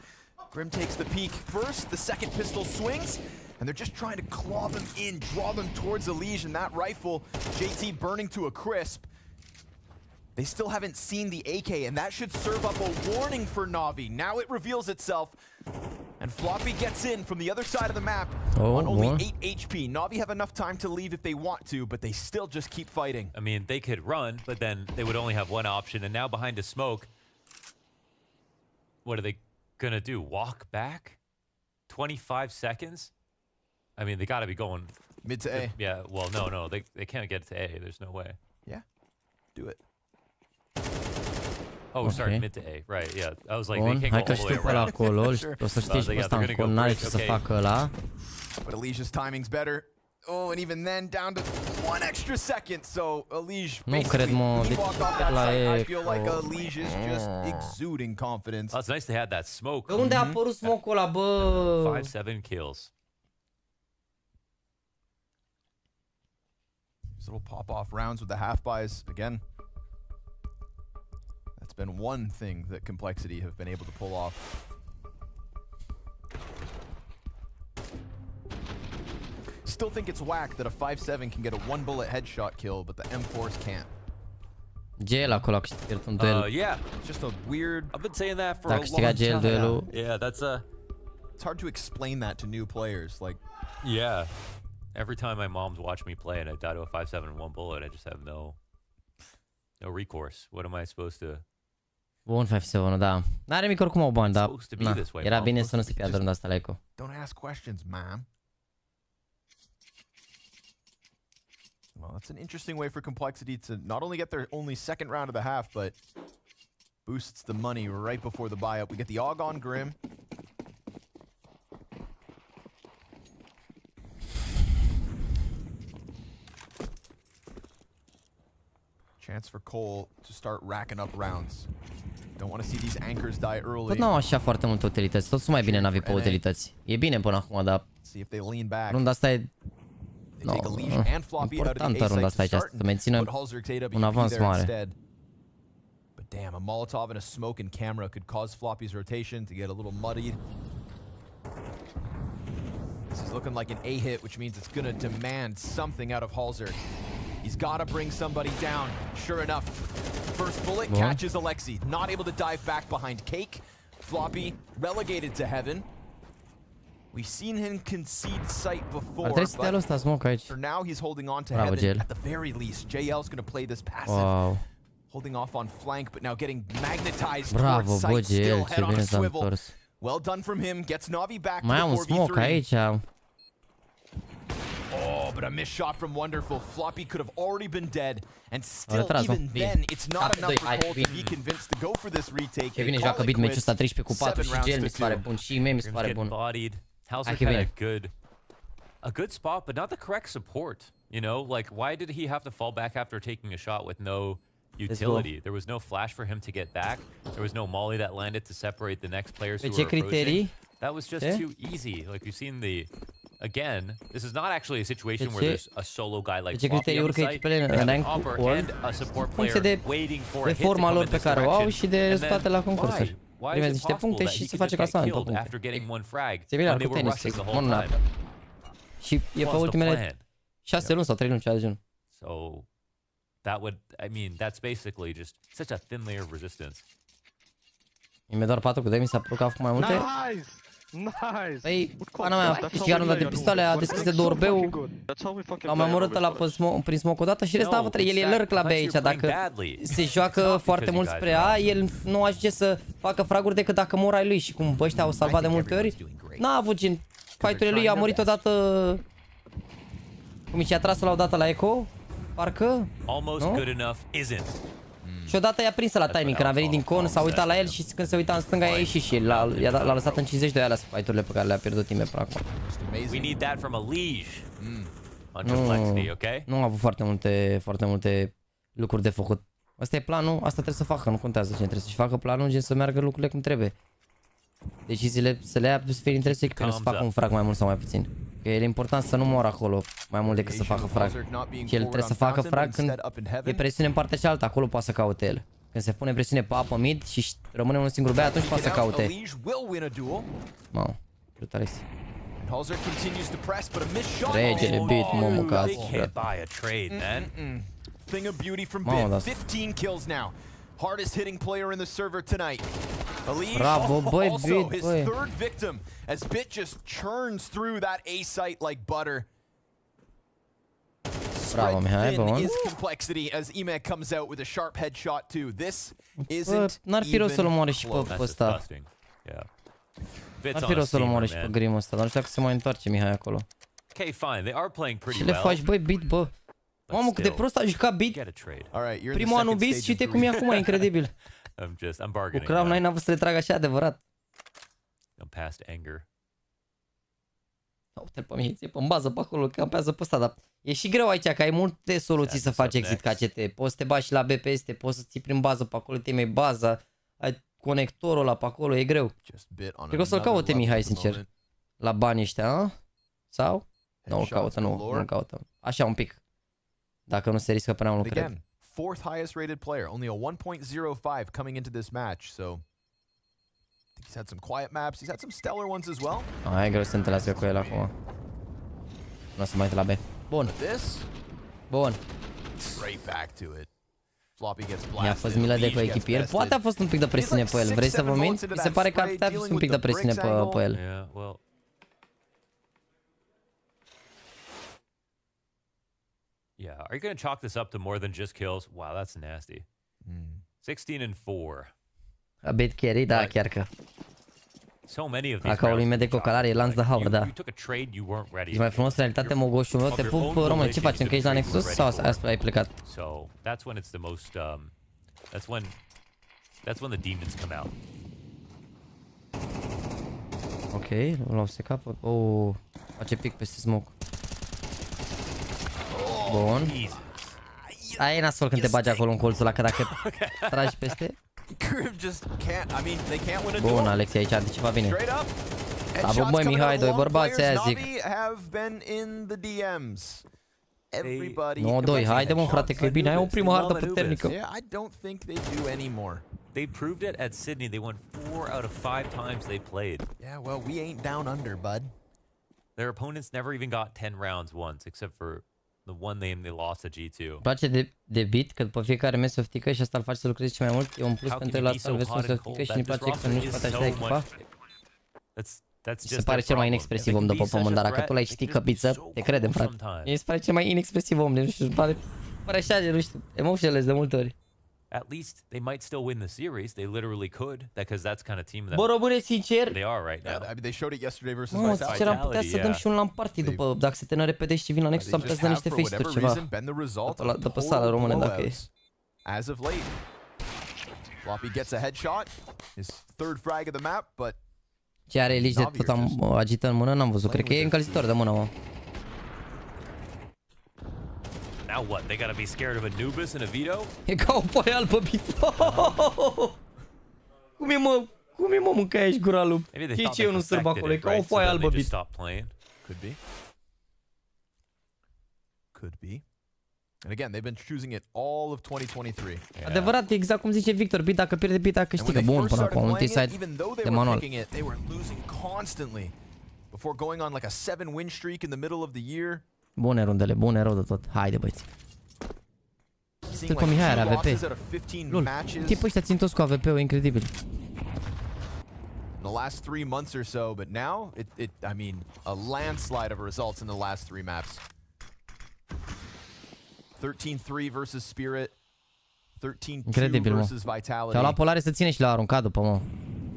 Grim takes the peek first. The second pistol swings, and they're just trying to claw them in, draw them towards the Liege, and that rifle, JT burning to a crisp. They still haven't seen the AK, and that should serve up a warning for NaVi. Now it reveals itself. And Floppy gets in from the other side of the map on only 8 HP. NaVi have enough time to leave if they want to, but they still just keep fighting. I mean, they could run, but then they would only have one option. And now behind a smoke, what are they going to do? Walk back? 25 seconds? I mean, they got to be going... Mid to A. Yeah, well, no, they can't get to A. There's no way. Yeah, do it. Oh, sorry, mid to A, right, yeah. I was like, they can't hai go că all the way știu pe la acolo, o să știi și pe ăsta încolo, n-are ce să facă ăla. But Alicia's timing's better. Oh, and even then down to 1 extra second. So Elige Nu cred, mă, deci la I feel like Elige is just exuding confidence. Oh, it's nice they had that smoke. De unde a apărut smoke-ul ăla, bă? 5-7 kills. These little pop-off rounds with the half buys again. That's been one thing that Complexity have been able to pull off. Still think it's whack that a 5-7 can get a 1-bullet headshot kill, but the M4s can't. GL acolo a câștigat un duel. Yeah, it's just a weird. I've been saying that for a long time. Duelul. Yeah, that's a. It's hard to explain that to new players. Like, yeah, every time my mom's watched me play and I die to a 5-7 and 1 bullet, I just have no recourse. What am I supposed to? Bun, 5-7, da. N-are nimic oricum au bani, dar era bine să nu se piardă runda asta la Eco. Don't ask questions, ma'am. Well, that's an interesting way for Complexity to not only get their only second round of the half, but boosts the money right before the buy-up. We get the AUG on Grim. Chance for Cole to start racking up rounds. Don't want to see these anchors die early. Tot n-au așa foarte multe utilități. Tot sunt mai bine NaVi pe utilități. E bine până acum, dar runda asta e importantă, runda asta aici, să mențină un avans mare. But damn, a Molotov and a smoke and camera could cause Floppy's rotation to get a little muddied. This is looking like an A hit, which means it's gonna demand something out of Halzer. He's gotta bring somebody down. Sure enough, first bullet catches Alexi. Not able to dive back behind Cake. Floppy relegated to heaven. We've seen him concede sight before, but for now he's holding on to heaven. At the very least, JL's gonna play this passive. Holding off on flank, but now getting magnetized towards sight. Still head on a swivel. Well done from him. Gets NaVi back to the 4v3. Oh, but a missed shot from Wonderful. Floppy could have already been dead. And still, even then, it's not enough for Cole to be convinced to go for this retake. Kevin joacă bit meciul ăsta 13 cu 4 și Gel mi se pare bun și Ime mi se pare bun. Halzer had a good spot, but not the correct support. You know, like why did he have to fall back after taking a shot with no utility? There was no flash for him to get back. There was no molly that landed to separate the next players who were approaching. That was just too easy. Like we've seen the. Again, this is not actually a situation where there's a solo guy like Floppy on the site. We have an upper and a support player waiting for a hit to come in this direction. And why is it possible that he could just get killed after getting one frag when they were rushing the whole time? Și e pe ultimele 6 luni sau 3 luni, ceva de genul. So that would, I mean, that's basically just such a thin layer of resistance. Mi-e doar 4 cu 2, mi s-a părut că a făcut mai multe. Nice! Păi, pana mea, a câștigat runda de pistoale, a deschis de 2 orbeu, l-am mai omorât ăla prin smoke odată și restul avă 3. El e lurk la B aici, dacă se joacă foarte mult spre A, el nu ajunge să facă fraguri decât dacă mor ai lui și cum ăștia au salvat de multe ori, n-a avut gen fight-urile lui, a murit odată, cum și-a tras la odată la Echo, parcă, nu? Și odată i-a prins la timing, când a venit din con, s-a uitat la el și când se uita în stânga i-a ieșit și l-a lăsat în 52 alea fight-urile pe care le-a pierdut timp până acum. We need that from Elige. On Complexity, okay? Nu a avut foarte multe lucruri de făcut. Asta e planul, asta trebuie să facă, nu contează cine trebuie să-și facă planul, gen să meargă lucrurile cum trebuie. Deciziile să le ia să fie interesul echipei, să facă un frag mai mult sau mai puțin. Că e important să nu moară acolo mai mult decât să facă frag. Și el trebuie să facă frag când e presiune în partea cealaltă, acolo poate să caute el. Când se pune presiune pe apă mid și rămâne un singur bea, atunci poate să caute. Mamă, brutal este. Regele beat, mă măcați. Thing of beauty from Bit. 15 kills now. Hardest hitting player in the server tonight. Elige also his third victim as Bit just churns through that A site like butter. Bravo, Mihai, bun. Is Complexity as Ime comes out with a sharp headshot too. This isn't n-ar fi rost să-l omoare și pe ăsta. N-ar fi rost să-l omoare și pe Grim ăsta, dar nu știu dacă se mai întoarce Mihai acolo. Și le faci, băi, Bit, bă. Mamă, cât de prost a jucat Bit. Primul anul bis și uite cum e acum, e incredibil. Cu Crown 9 n-a vrut să le tragă așa, adevărat. I'm past anger. Uite-l pe mine, ție pe bază pe acolo, campează pe ăsta, dar e și greu aici, că ai multe soluții să faci exit KCT. Poți să te bagi și la BPST, poți să ții prin bază pe acolo, te mai baza, ai conectorul ăla pe acolo, e greu. Cred că o să-l caute Mihai, sincer, la banii ăștia, a? Sau? Nu-l caută, nu-l caută. Așa un pic. Dacă nu se riscă până nu cred. Fourth highest rated player, only a 1.05 coming into this match, so I think he's had some quiet maps, he's had some stellar ones as well. E greu să se întâlnească cu el acum. Nu o să mai uite la B. Bun. Bun. Straight back to it. Floppy gets I-a blasted. fost milă de coechipier. Poate a fost un pic de presiune pe el. Vrei să vă mint? Mi se pare că ar putea fi un pic de presiune pe el. Yeah, well. Yeah, are you going to chalk this up to more than just kills? Wow, that's nasty. 16-4. A bit carry, da, chiar că. So many of these. Dacă o de cocalare, e lanț de haur, da. You took a trade you weren't ready. E mai frumos realitate, mogoșul meu. Te pup, român, ce faci? Încă ești la Nexus sau ai plecat? So, that's when it's the most that's when the demons come out. Ok, nu l-au se capă. Oh, face pic peste smoke. Bun. Aia e nasol când te bagi acolo în colțul ăla, că dacă tragi peste. Bun, Alexi aici, de ceva bine. Da, băi, Mihai, doi bărbați, aia zic. 9-2, haide mă frate că e bine, ai o primă hartă puternică. They proved it at Sydney. They won 4 out of 5 times they played. Yeah, well, we ain't down under, bud. Their opponents never even got 10 rounds once, except for the one they lost at G2. Îmi place de beat, că după fiecare meci softică și asta îl face să lucrezi și mai mult. E un plus pentru el la asta, îl vezi cum softică și îmi place că nu-și poate ajuta echipa. Se pare cel mai inexpresiv om de pe pământ, dar dacă tu l-ai citit căpiță, te credem, frate. Mi se pare cel mai inexpresiv om, nu știu, pare așa, nu știu, emotionless de multe ori. At least they might still win the series. They literally could, because that's kind of team that Bă, române, sincer, they are right now. I mean, they showed it yesterday versus mă, sincer, am putea să dăm și un LAN party după, dacă se termină repede și vin la Nexus, am putea să dăm niște face-uri, ceva. De pe sală, române, dacă e. As of late, Floppy gets a headshot, his third frag of the map, but Ce are Elige de tot agită în mână, n-am văzut, cred că e încălzitor de mână, mă. Now what? They gotta be scared of Anubis and a Vito? E ca o foaie albă, Vito. Cum e mă mâncai aici gura lui? Ce eu nu sârb acolo, e ca o foaie albă, Vito. Could be. Could be. And again, they've been choosing it all of 2023. Adevărat, exact cum zice Victor, beat dacă pierde, beat dacă câștigă. Bun, până acum, multi-side de manual. They were losing constantly before going on like a 7-win streak in the middle of the year. Bune rundele, bune rău de tot. Haide, băieți. Știu că Mihai are AWP. Lul, tipul ăștia țin toți cu AWP-ul, incredibil. In the last 3 months or so, but now I mean, a landslide of results in the last 3 maps. 13-3 versus Spirit, 13-2 versus Vitality. Și-au luat polare să ține și l-au aruncat după, mă.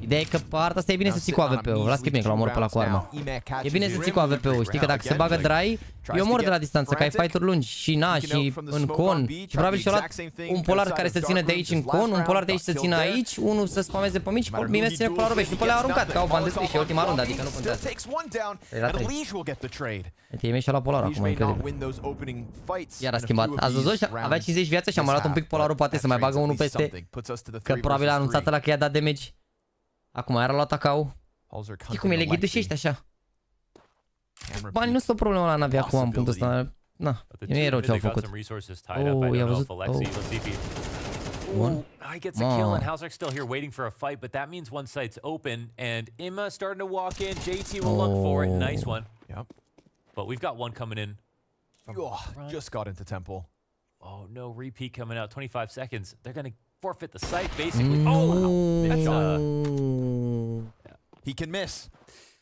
Ideea e că pe arta asta e bine să ții cu AWP-ul. Las că e bine că l-au omor pe la cu arma. E bine să ții cu AWP-ul, știi că dacă se bagă dry, e omor de la distanță, că ai fight-uri lungi și na, și în con. Și probabil și-au luat un polar care să țină de aici în con, un polar de aici să țină aici, unul să spameze pe mici și pe mine să ține cu polarul B. Și după le-au aruncat, că au bandetri și ultima rundă, adică nu contează. Uite, e și-a luat polarul acum, incredibil. Iar a schimbat. Ați văzut? Avea 50 viață și am luat un pic polarul, poate să mai bagă unul peste, că probabil a anunțat ăla că i-a dat damage. Acum era luat acau. Știi cum e leghitul și ești așa. Banii nu sunt o problemă la NaVi acum în punctul ăsta. Na, nu e rău ce au făcut. Oh, i-a văzut. Bun. He gets a kill and Halzar's still here waiting for a fight, but that means one site's open and Imma starting to walk in. JT will look for it. Nice one. Yep. But we've got one coming in. Just got into Temple. Oh no, repeat coming out. 25 seconds. They're gonna forfeit the site basically. That's he can miss.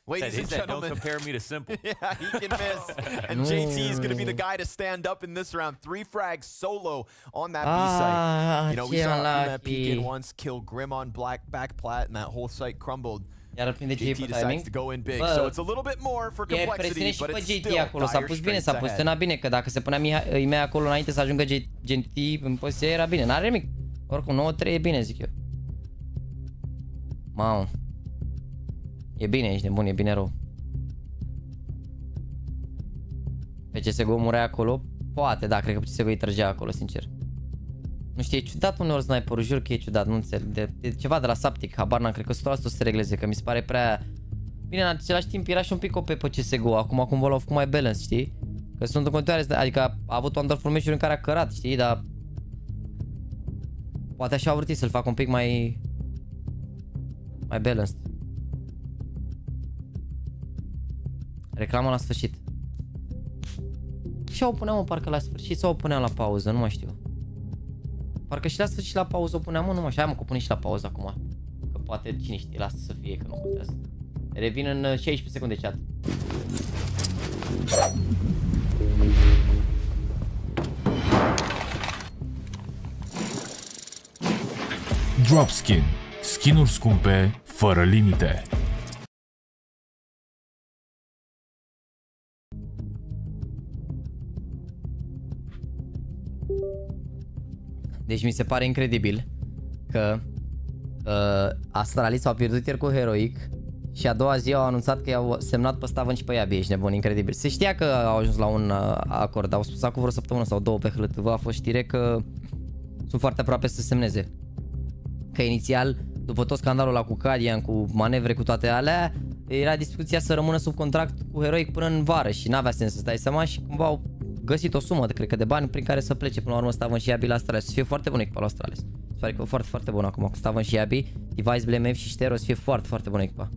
Ladies and gentlemen, don't compare me to Simple. Yeah, he can miss. And JT is going to be the guy to stand up in this round. 3 frags solo on that B site. You know, we saw him peek in once, kill Grim on back plat, and that whole site crumbled. JT decides to go in big, so it's a little bit more for complexity, but it's still acolo. S-a pus bine, s-a poziționat bine, că dacă se punea Mihai acolo înainte să ajungă JT în poziție, era bine. N-are nimic. Oricum, 9-3 e bine, zic eu. Mamă. E bine, ești nebun, e bine rău. Pe CSGO murea acolo? Poate, da, cred că pe CSGO îi trăgea acolo, sincer. Nu știu, e ciudat uneori sniperul, jur că e ciudat, nu înțeleg. De ceva de la Saptic, habar n-am, cred că 100% o să se regleze, că mi se pare prea... Bine, în același timp era și un pic OP pe CSGO, acum cumva l-au făcut mai balance, știi? Că sunt în continuare, adică a avut wonderful match-uri în care a cărat, știi, dar... Poate așa au vrut să-l facă un pic mai balanced. Reclamă la sfârșit. Și o puneam, parcă la sfârșit sau o puneam la pauză, nu mai știu. Parcă și la sfârșit la pauză o puneam, nu mai știu, hai mă, că o pune și la pauză acum. Că poate, cine știe, lasă să fie, că nu contează. Revin în 16 secunde chat. Dropskin. Skin-uri scumpe, fără limite. Deci mi se pare incredibil că Astralis s-au pierdut ieri cu Heroic și a doua zi au anunțat că i-au semnat pe Stavan și pe Iabi, ești nebun, incredibil. Se știa că au ajuns la un acord, au spus acum vreo săptămână sau două pe HLTV, a fost știre că sunt foarte aproape să semneze. Că inițial, după tot scandalul ăla cu Cadian, cu manevre, cu toate alea, era discuția să rămână sub contract cu Heroic până în vară și n-avea sens să dai seama și cumva au găsit o sumă, cred că de bani prin care să plece până la urmă Stavan și Iabi la Astralis. Să fie foarte bună echipa la Astralis. Se pare că e foarte, foarte bună acum cu Stavan și Iabi, Device, BLMF și Ștero, să fie foarte, foarte bună echipa.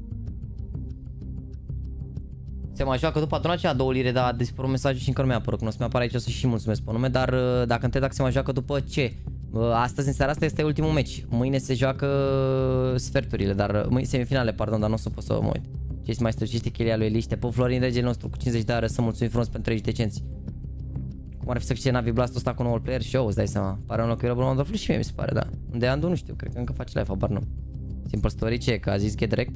Se mai joacă după adunat cea 2 lire, dar a dispărut mesajul și încă nu mi-a apărut. Nu o să mi-apare aici, o să și mulțumesc pe nume, dar dacă întreb dacă se mai joacă după ce? Astăzi, în seara asta, este ultimul meci. Mâine se joacă sferturile, dar semifinale, pardon, dar nu o să pot să mă uit. Ce mai străjește chelia lui Eliște? Pe Florin, regele nostru, cu 50 de are, să mulțumim frumos pentru 30 decenți. Cum ar fi să câștige NaVi Blast-ul ăsta cu noul player show, îți dai seama. Pare un locuire bun, dar și mie mi se pare, da. Unde Andu, nu știu, cred că încă face live, habar nu. Simple Story, ce? Că a zis că e direct?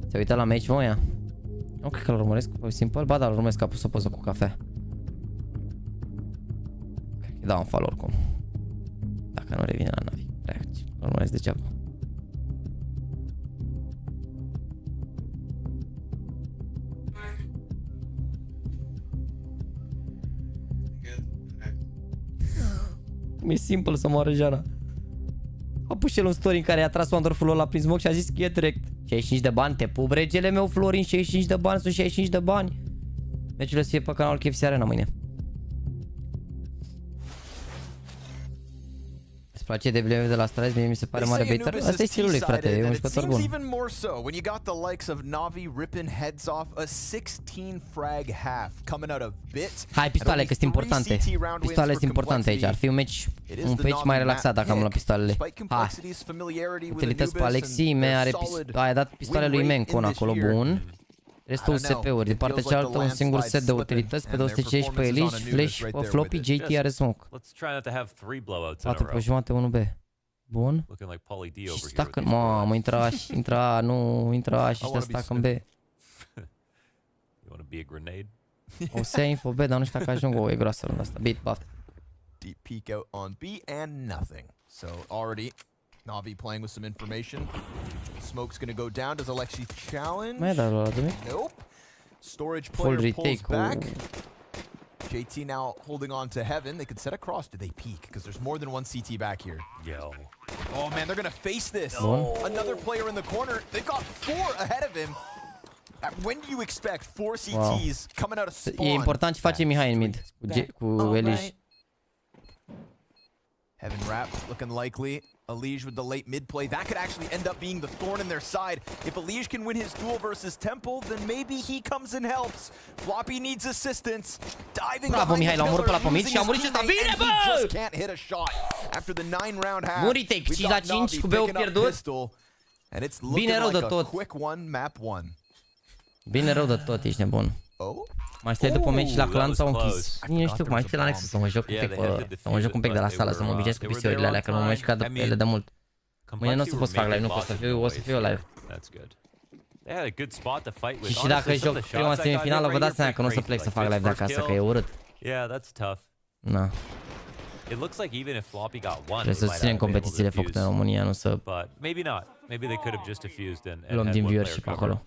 Se uită la meci, mă, ea? Nu cred că îl urmăresc pe Simple, ba da, îl urmăresc, că a pus o poză cu cafea. Cred că da un follow oricum. Dacă nu revine la NaVi, îl urmăresc degeaba. Cum e simplu să moară Jana. A pus el un story în care a tras Wonderful-ul la prin smoke și a zis că e direct. 65 de bani, te pup, regele meu Florin, 65 de bani, sunt 65 de bani. Meciul să fie pe canalul KFC Arena mâine. Îți place de BLM de la Astralis? Mie mi se pare mare baiter. Asta e stilul lui, frate, e un jucător bun. Hai, pistoale, că sunt importante. Pistoale sunt importante aici, ar fi un meci mai relaxat dacă am luat pistoalele. Hai. Utilități pe Alexi, ai dat pistoale lui Mencon acolo, bun. Restul USP-uri, de partea cealaltă un singur set de utilități pe 215 pe Elish, Flash, pe Floppy, JT are smoke. 4 pe jumate, 1B. Bun. Și stack în... Mamă, intra și ăsta stack în B. O să ia info B, dar nu știu dacă ajung, e groasă runda asta. Beat buff. Deep peek out on B and nothing. So already NaVi playing with some information. Smoke's gonna go down. Does Alexi challenge? Nope. Storage player pulls back. JT now holding on to heaven. They could set across. Do they peek? Because there's more than one CT back here. Yo. Oh man, they're gonna face this. Another player in the corner. They've got 4 ahead of him. When do you expect 4 CTs coming out of spawn? E important ce face Mihai în mid cu Elish. Heaven wrap looking likely. Elige with the late mid play. That could actually end up being the thorn in their side. If Elige can win his duel versus Temple, then maybe he comes and helps. Floppy needs assistance. Diving Bravo, Mihai, l-a omorât pe la pomit și a murit ăsta. Bine, bă! Just can't hit a shot. After the 9-round half. Muritec, 5 la 5 cu B-ul pierdut. And it's looking like a quick one, map 1. Bine rău de tot, ești nebun. Mai stai după meci la clan sau închis? Nu știu, mai stai la Nexus să mă joc un pic, să mă joc un pic de la sală, să mă obișnuiesc cu PC-urile alea, că nu mă mai jucat de pe ele de mult. Mâine nu o să pot să fac live, nu pot să fiu, o să fiu live. Și dacă joc prima semifinală, vă dați seama că nu o să plec să fac live de acasă, că e urât. Na. Trebuie să susținem competițiile făcute în România, nu să luăm din viewership acolo.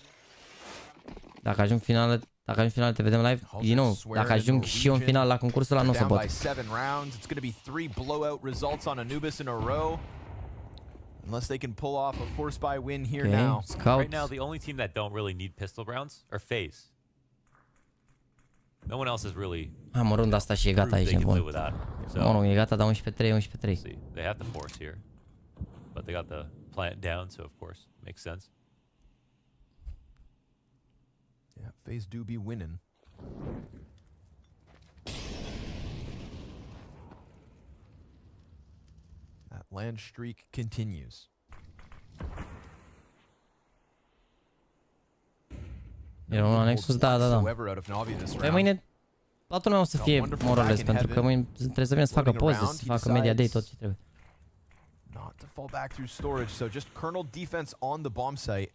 Dacă ajung finală, Dacă în final te vedem live, din nou, dacă ajung și eu în final la concursul ăla, nu o să pot. Unless they can pull off a force buy win here Okay, now. scout. Right now, the only team that don't really need pistol rounds are FaZe. No one else is really. Am runda asta și e gata aici, nebun. Nu, e gata, dar 11-3, 11-3. They have the force here, but they got the plant down, so of course makes sense. Yeah, FaZe do be winning. That land streak continues. E un Nexus, da. Păi mâine toată lumea o să fie morales, pentru că mâine trebuie să vină să facă poze, să facă media day, tot ce trebuie. Not to fall back through storage, so just kernel defense on the bomb site.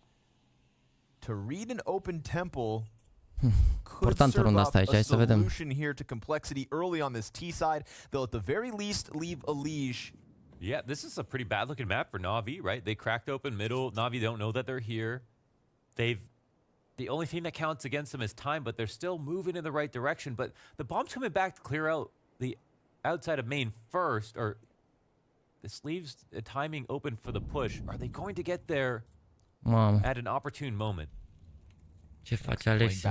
To read an open temple could serve up a solution here to complexity early on this T side. They'll at the very least leave a leash. Yeah, this is a pretty bad looking map for NaVi, right? They cracked open middle. NaVi don't know that they're here. The only thing that counts against them is time, but they're still moving in the right direction. But the bomb's coming back to clear out the outside of main first, or this leaves a timing open for the push. Are they going to get there at an opportune moment? Ce face Alex?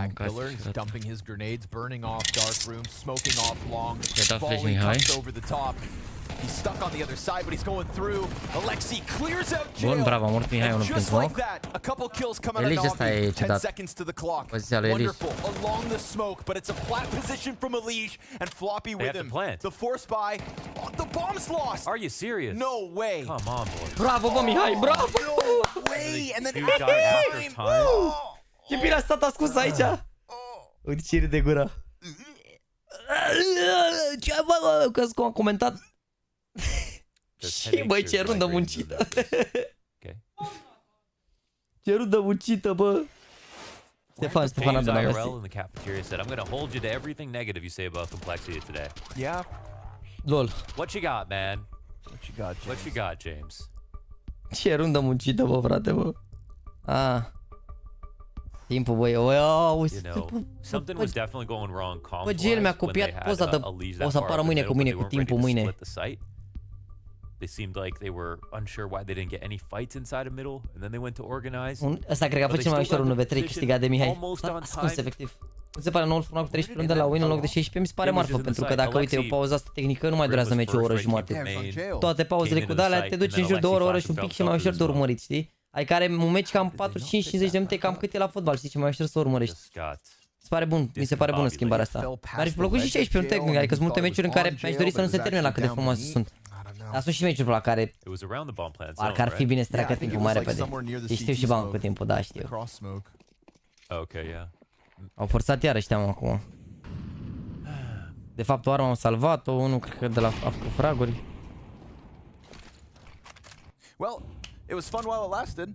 Dumping his grenades, burning off dark rooms, smoking off long. Volley comes over the top. He's stuck on the other side, but he's going through. Alexi clears out jail. Bun, bravo, mort Mihai, unul prin smoke. A couple kills come out of NaVi. 10 seconds to the clock. Wonderful along the smoke, but it's a flat position from Elish and Floppy with him. The force buy. The bomb's lost. Are you serious? No way. Come on, boy. Bravo, bă, Mihai, bravo! No way. And then after time. Ce bine a stat ascuns aici. Uite ce râde de gură. Ce bă, că a comentat. Și băi, ce rundă muncită. Ce rundă muncită, bă. Stefan Adana, IRL in the cafeteria said, I'm going to hold you to everything negative you say about complexity today. Yeah. Lol. What you got, man? What you got, James? Ce rundă muncită, bă, frate, bă. Timpul, băi, something was definitely going wrong. Bă, Gel mi-a copiat poza de... O să apară mâine cu mine, cu timpul mâine. They seemed like they were unsure why they didn't get any fights inside of middle, and then they went to organize. Asta cred că a fost cel mai ușor 1v3 câștigat de Mihai. Ascuns, efectiv. Mi se pare noul format cu 13 runde la win în loc de 16, mi se pare marfă, pentru că dacă, uite, o pauză asta tehnică nu mai durează meciul o oră jumate. Toate pauzele cu de-alea te duci în jur de o oră și un pic și mai ușor de urmărit, știi? Adică are un meci cam 45-50 de minute, cam cât e la fotbal, știi, ce mai ușor să urmărești. Mi se pare bun, mi se pare bună schimbarea asta. Mi-ar fi plăcut și 16 minute, adică sunt multe meciuri în care mi-aș dori să nu se termine la cât de frumoase sunt. Dar sunt și meciuri la care parcă ar fi bine să treacă timpul mai repede. Deci știu și bani cu timpul, da, știu. Au forțat iar ăștia acum. De fapt, o armă am salvat-o, unul cred că de la a făcut fraguri. Well, it was fun while it lasted.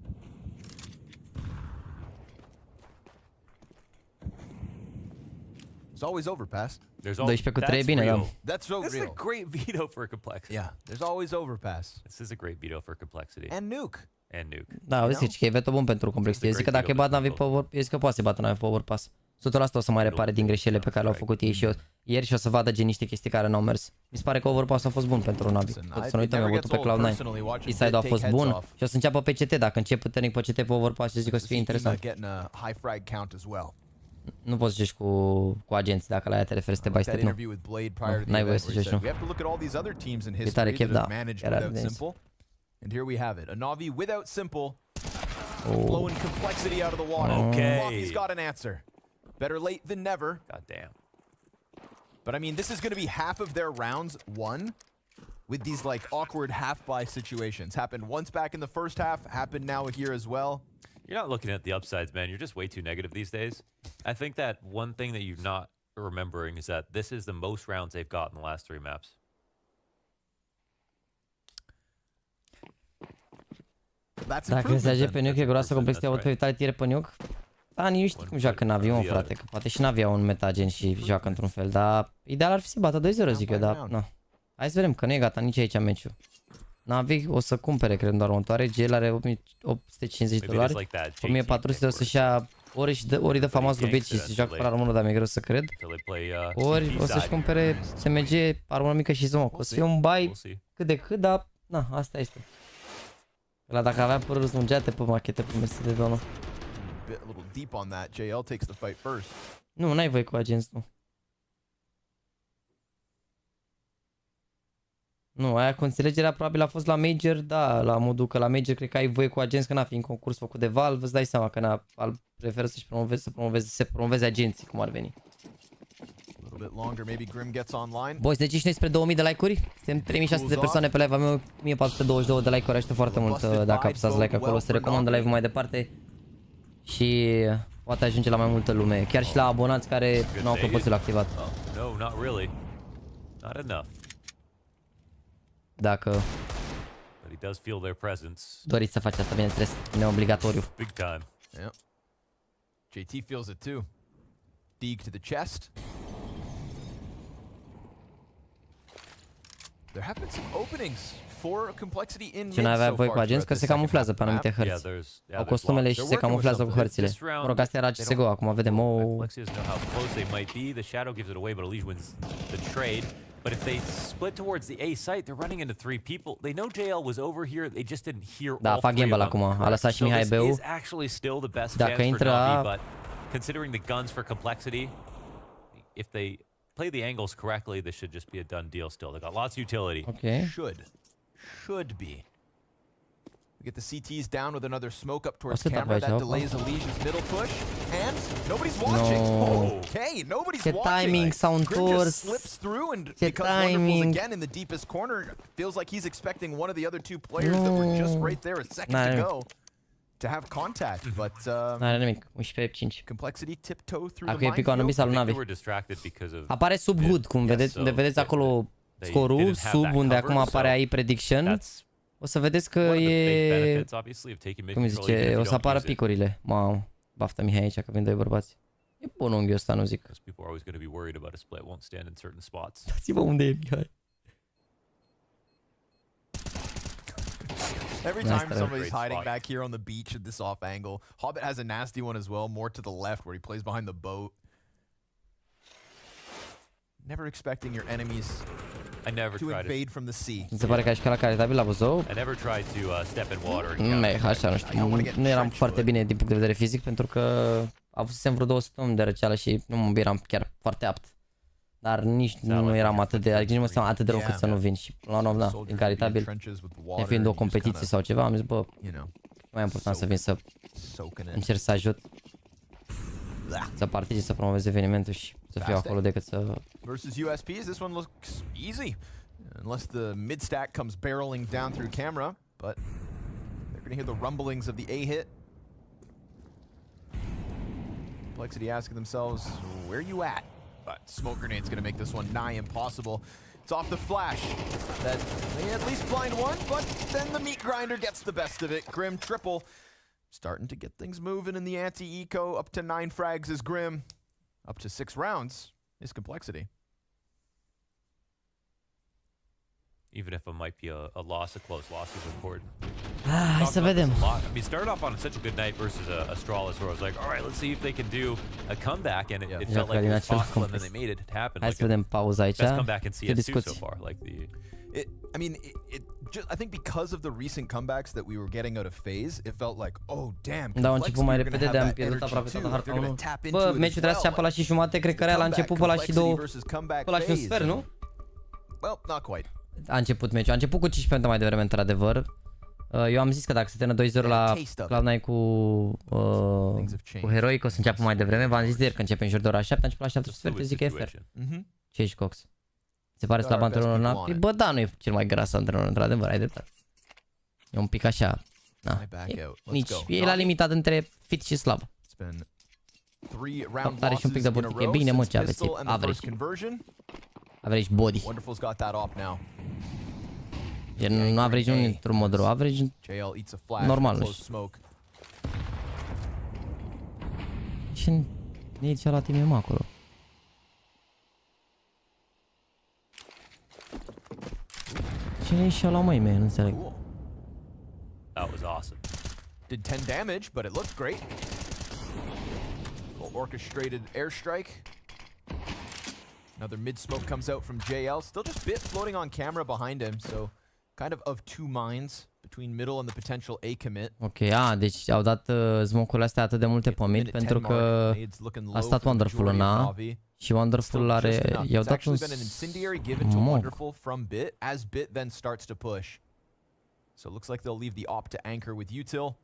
It's always overpass. 12 cu 3 bine, da. That's so real. This is a great veto for complexity. Yeah, there's always overpass. This is a great veto for complexity. And nuke. Da, o zici că e veto bun pentru complexity. Eu zic că dacă e bat NaVi pe over, eu zic că poate să bată NaVi pe overpass. 100% o să mai repare din greșelile pe care le-au făcut ei și eu ieri și o să vadă gen niște chestii care n-au mers. Mi se pare că overpass a fost bun pentru NaVi. Să nu uităm, eu am bătut pe Cloud9. Eastside a fost bun și o să înceapă pe CT. Dacă încep puternic pe CT pe overpass, eu zic că o să fie interesant. Nu poți să joci cu agenți, dacă la aia te referi step by step, nu. N-ai voie să joci, nu. E tare chef, da. Chiar ar de And here we have it. A NaVi without simple. Blowing complexity out of the water. Floppy's got an answer. Better late than never. God damn. But I mean, this is going to be half of their rounds won with these like awkward half-buy situations. Happened once back in the first half, happened now here as well. You're not looking at the upsides, man. You're just way too negative these days. I think that one thing that you're not remembering is that this is the most rounds they've got in the last 3 maps. Dacă se ajunge pe nuke, e groasă complexitatea, avut pe vitality pe nuke. Da, nici nu știu cum joacă NaVi, mă, frate, că poate și NaVi au un metagen și joacă într-un fel, dar ideal ar fi să bată 2-0, zic eu, dar nu. Hai să vedem, că nu e gata nici aici meciul. NaVi o să cumpere, cred, în doar următoare, GL are $850, 1400 o să-și ia ori dă famas lui Beci și se joacă fără armură, dar mi-e greu să cred. Ori o să-și cumpere SMG, armură mică și smoke. O să fie un buy cât de cât, dar na, asta este. La dacă avea părul slungete pe machete pe mesă de donă. Nu, n-ai voie cu agenți, nu. Nu, aia cu înțelegerea probabil a fost la Major, da, la modul că la Major cred că ai voie cu agenți, că n-a fi în concurs făcut de Valve, îți dai seama că preferă să-și promoveze agenții, cum ar veni. Boys, deci și noi spre 2000 de like-uri, suntem 3600 de persoane pe live, am 1422 de like-uri, ajută foarte mult dacă apăsați like acolo, se recomandă live-ul mai departe și poate ajunge la mai multă lume, chiar și la abonați care nu au propozițul activat. Dacă doriți să faceți asta, bineînțeles, neobligatoriu. JT feels it too. Dig to the chest. There have been some openings for complexity in mid. Ce n-avea voie cu agenți că se camuflează pe anumite hărți. Au costumele și se camuflează cu hărțile. Mă rog, asta era CSGO, acum vedem o... But if they split towards the A site, they're running into 3 people. They know JL was over here. They just didn't hear all fac gamble acum. A lăsat și Mihai Beu. Dacă intră, but considering the guns for complexity, if they play the angles correctly, this should just be a done deal still. They got lots of utility. Okay. Should be. We get the CTs down with another smoke up towards camera. That delays Elysian's middle push. And nobody's watching. Okay, nobody's watching. Ce timing s-au întors. Slips through and because Wonderful's again in the deepest corner, feels like he's expecting one of the other 2 players that were just right there a second to go to have contact, but n-are nimic. 11-5. Complexity tiptoe through the minefield. Al NaVi. Apare sub HUD, cum vedeți, unde vedeți acolo scorul, sub unde acum apare AI prediction. O să vedeți că e... Cum zice, o să apară picurile. Mamă, baftă Mihai aici că vin 2 bărbați. E bun unghiul ăsta, nu zic. Dați-vă unde e Mihai. Every time somebody's hiding back here on the beach at this off angle. Hobbit has a nasty one as well, more to the left where he plays behind the boat. Never expecting your enemies to invade from the sea. Se pare că aș cala caritabil la Buzău. Așa, nu știu. Nu eram foarte bine din punct de vedere fizic pentru că avusesem vreo 2 săptămâni de răceală și nu eram chiar foarte apt. Dar nici nu eram atât de, adică nici nu mă atât de rău cât să nu vin și la urmă, da, din caritabil, nefiind o competiție sau ceva, am zis, bă, mai important să vin să încerc să ajut, să particip, să promovez evenimentul și să fiu acolo decât să... Versus USPs, this one looks easy, unless the mid stack comes barreling down through camera, but they're gonna hear the rumblings of the A hit. Complexity asking themselves, where you at? But smoke grenade's gonna make this one nigh impossible. It's off the flash. That may at least blind one, but then the meat grinder gets the best of it. Grim triple. Starting to get things moving in the anti-eco. Up to 9 frags is Grim. Up to 6 rounds is Complexity. Even if it might be a loss, a close loss is important. Hai să vedem. I mean, started off on such a good night versus Astralis where I was like, all right, let's see if they can do a comeback, and it felt like it was possible, and then they made it happen. Hai să vedem pauza aici. Best comeback in CS2 so far. Like I mean, I think because of the recent comebacks that we were getting out of FaZe, it felt like, oh damn. Da, a început mai repede, de am pierdut aproape toată harta 1. Bă, meciul trebuia să înceapă pe la și jumate, cred că Real a început pe la și 2, pe la și un sfert, nu? Well, not quite. A început meciul, a început cu 15 minute mai devreme, într-adevăr. Eu am zis că dacă se termină 2-0 la Cloud9 cu Heroic, o să înceapă mai devreme. V-am zis de ieri că începe în jur de ora 7, a început la 7 sferte, zic că e fair. Ce ești, Cox? Se pare slab antrenorul NaVi? Bă, da, nu e cel mai gras antrenor, într-adevăr, ai dreptate. E un pic așa, na, e la limitat între fit și slab. Are și un pic de bunic, e bine, mă, ce aveți, e average. Average body. E nu average nu într-un mod rău, average normal, nu știu. Ce e cea la tine, mă, acolo? Cine e și ăla, măi, man, nu înțeleg. That was awesome. Did 10 damage, but it looked great. orchestrated airstrike. Another mid smoke comes out from JL. Still just Bit floating on camera behind him, so kind of two minds between middle and the potential A commit. Ok, deci au dat smoke-urile astea atât de multe pe mid pentru că a stat Wonderful în A și Wonderful i-au dat un smoke. From Bit as Bit then starts to push. So it looks like they'll leave the op to anchor with util.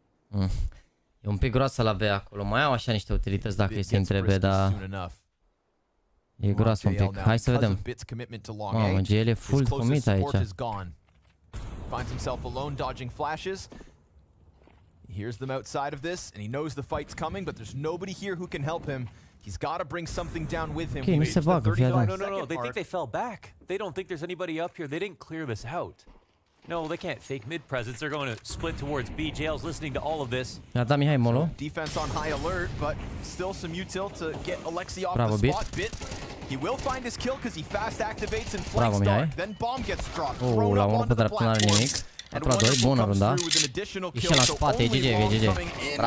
E un pic groasă la B acolo. Mai au așa niște utilități dacă îi se întrebe, dar e groasă un pic. Hai să vedem. Mamă, GL e full commit aici. Finds himself alone, dodging flashes. He hears them outside of this, and he knows the fight's coming, but there's nobody here who can help him. He's got to bring something down with him. Okay, nu se bagă, fii atent. No. They think they fell back. They don't think there's anybody up here. They didn't clear this out. No, they can't fake mid presence. They're going to split towards B. JL's listening to all of this. Da, Mihai Molo. Defense on high alert, but still some util to get Alexi off the spot. Bit. He will find his kill because he fast activates and flanks dark. Then bomb gets dropped. Thrown up onto the platform. And Wonderful comes through with an additional kill. So only long coming in.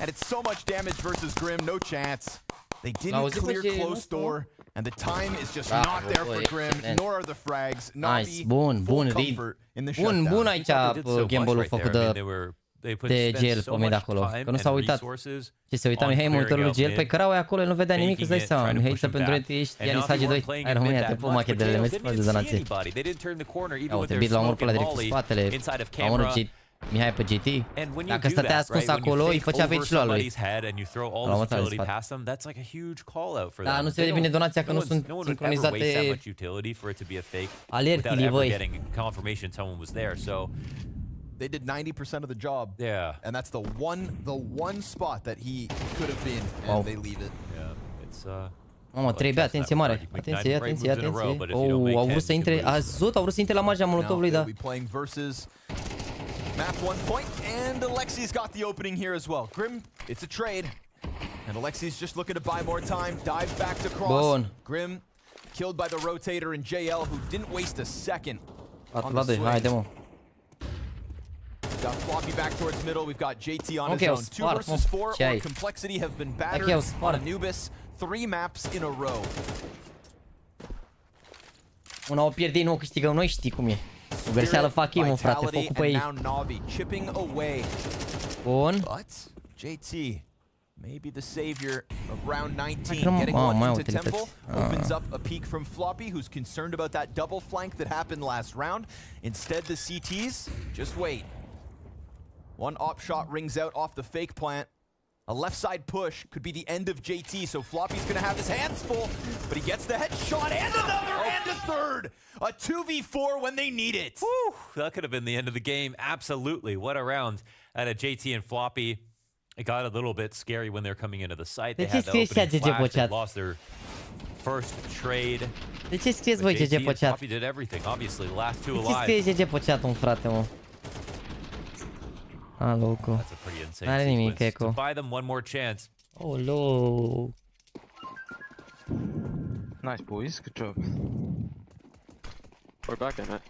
And it's so much damage versus Grim. No chance. They didn't clear close door. And the time is just not there for Grim, nor are the frags. Nice, bun read. Bun aici gamble-ul făcut de GL pe mid acolo. Că nu s-a uitat. Ce se uita Mihai în monitorul lui GL? Păi cărau acolo, el nu vedea nimic, îți dai seama. Mihai să pentru el ești Ianis HG2. Hai România, te pun machetele, mersi pe de donație. Ia uite, bit la omor pe ăla direct cu spatele. La omorul Mihai pe GT. Dacă stătea ascuns acolo, îi făcea vecilul lui. La următoare de spate. Da, nu se vede bine donația că nu sunt sincronizate alertile, voi. They did 90% of the job. Yeah. And that's the one spot that he could have been, and they leave it. Yeah. It's Mamă, 3B, atenție mare. Atenție. Au vrut să intre, au vrut să intre la marginea molotovului, da. Map 1 point, and Alexi's got the opening here as well. Grim, it's a trade. And Alexi's just looking to buy more time, dives back to cross. Grim killed by the rotator and JL, who didn't waste a second on the swing. Haide, mă. Got Floppy back towards middle. We've got JT on his own. 2 versus 4 or Complexity have been battered on Anubis 3 maps in a row. Una o pierdem, nu o câștigăm noi, știi cum e. O greșeală fac ei, mă, frate, focul pe ei. Bun. But JT maybe the savior of round 19, getting one into Temple, opens up a peek from Floppy, who's concerned about that double flank that happened last round. Instead, the CTs just wait. One op shot rings out off the fake plant. A left side push could be the end of JT, so Floppy's gonna have his hands full, but he gets the headshot and another and a third! A 2v4 when they need it! Whew, that could have been the end of the game, absolutely. What a round out of JT and Floppy. It got a little bit scary when they're coming into the site. They had the opening flash, they lost their first trade. De ce scrieți voi GG pe chat? Floppy did everything, obviously, the last two alive. De ce scrieți GG pe chat, frate, mă? Aloco. N-are nimic, Eco. To buy them one more chance. Oh, no. Nice, boys. Good job. We're back in it.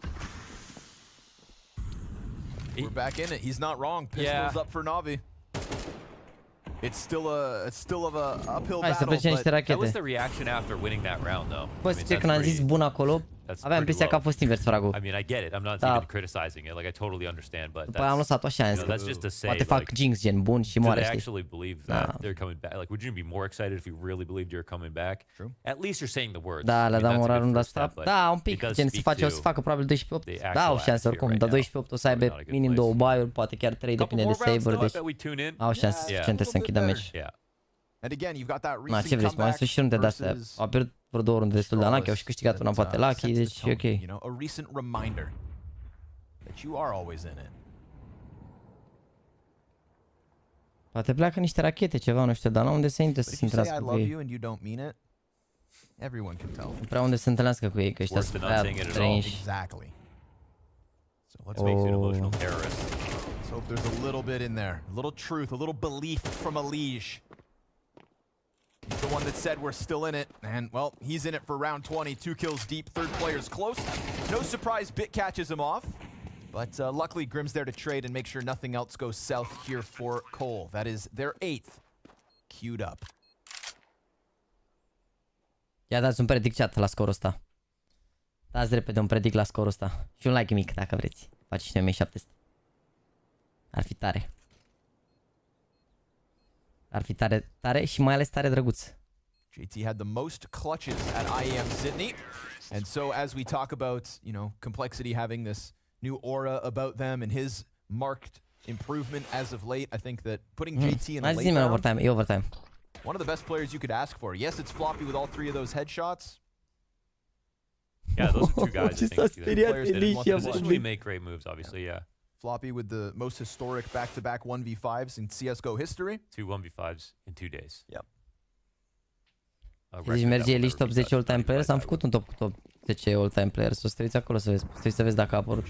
We're back in it. He's not wrong. Pistol's up for NaVi. It's still of a uphill battle, but that was the reaction after winning that round, though. Poți zice când am zis bun acolo, aveam impresia că a fost invers fragul. I mean, I get it. I'm not even criticizing it. Like, I totally understand, but după aia am lăsat-o așa, that's just to say, poate fac jinx gen bun și moare, știi? actually believe that they're coming back? Like, would you be more excited if you really believed you're coming back? True. At least you're saying the words. Da, le-a dat moralul la stop. Da, un pic, gen o să facă probabil 12-8. Da, au șanse oricum, dar 12-8 o să aibă minim 2 buy-uri, poate chiar 3, depinde de saber, deci au șanse suficiente să închidă meci. And again, you've got that recent ce vrei, mai sunt și runde de-astea. Au pierdut vreo 2 runde destul de lucky, au și câștigat una poate lucky, deci e ok. You know, a recent reminder that you are always in it. Poate pleacă niște rachete, ceva, nu știu, dar nu unde se intre să se întâlnească cu ei. Nu prea unde se întâlnească cu ei, că ăștia sunt prea strange. Exactly. So let's make you an emotional terrorist. Let's hope there's a little bit in there, a little truth, a little belief from Elige. He's the one that said we're still in it, and well, he's in it for round 20. 2 kills deep, third player's close. No surprise, Bit catches him off, but luckily Grim's there to trade and make sure nothing else goes south here for Cole. That is their 8th queued up. Ia dați un predict chat la scorul ăsta. Dați repede un predict la scorul ăsta. Și un like mic dacă vreți. Faceți și noi 700. Ar fi tare. Ar fi tare, tare și mai ales tare drăguț. JT had the most clutches at IEM Sydney. And so as we talk about, you know, Complexity having this new aura about them and his marked improvement as of late, I think that putting JT in the late round, overtime. one of the best players you could ask for. Yes, it's floppy with all three of those headshots. Yeah, those are two guys I think players that positionally make great moves, obviously, yeah. Floppy with the most historic back-to-back 1v5s in CSGO history. 2 1v5s in 2 days. Yep. Deci merge Elish top 10 all-time players. Am făcut un top 10 all-time players. O să te uiți acolo să vezi dacă a apărut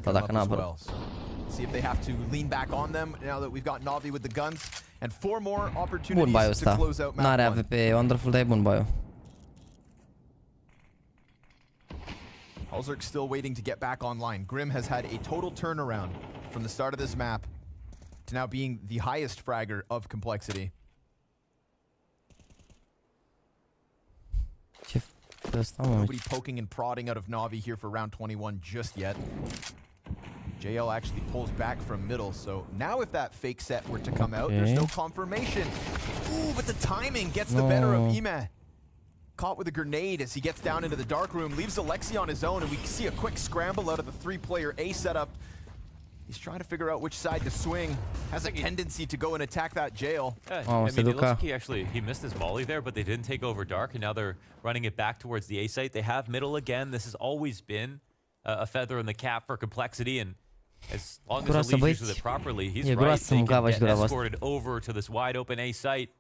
sau dacă n-a apărut. See if they have to lean back on them now that we've got NaVi with the guns and 4 more opportunities to close out map 1. N-are AWP Wonderful, dar e bun bio. Halzerk still waiting to get back online. Grim has had a total turnaround from the start of this map to now being the highest fragger of Complexity. Nobody poking and prodding out of NaVi here for round 21 just yet. JL actually pulls back from middle, so now if that fake set were to come out, there's no confirmation. Ooh, but the timing gets the better of Ime. Caught with a grenade as he gets down into the dark room, leaves Alexi on his own, and we see a quick scramble out of the 3-player A setup. He's trying to figure out which side to swing. Has a tendency to go and attack that jail. Yeah, I mean, it looks like he missed his molly there, but they didn't take over dark, and now they're running it back towards the A site. They have middle again. This has always been a feather in the cap for Complexity, and as long as Elise uses it properly, he's right. They can get escorted over to this wide open A site.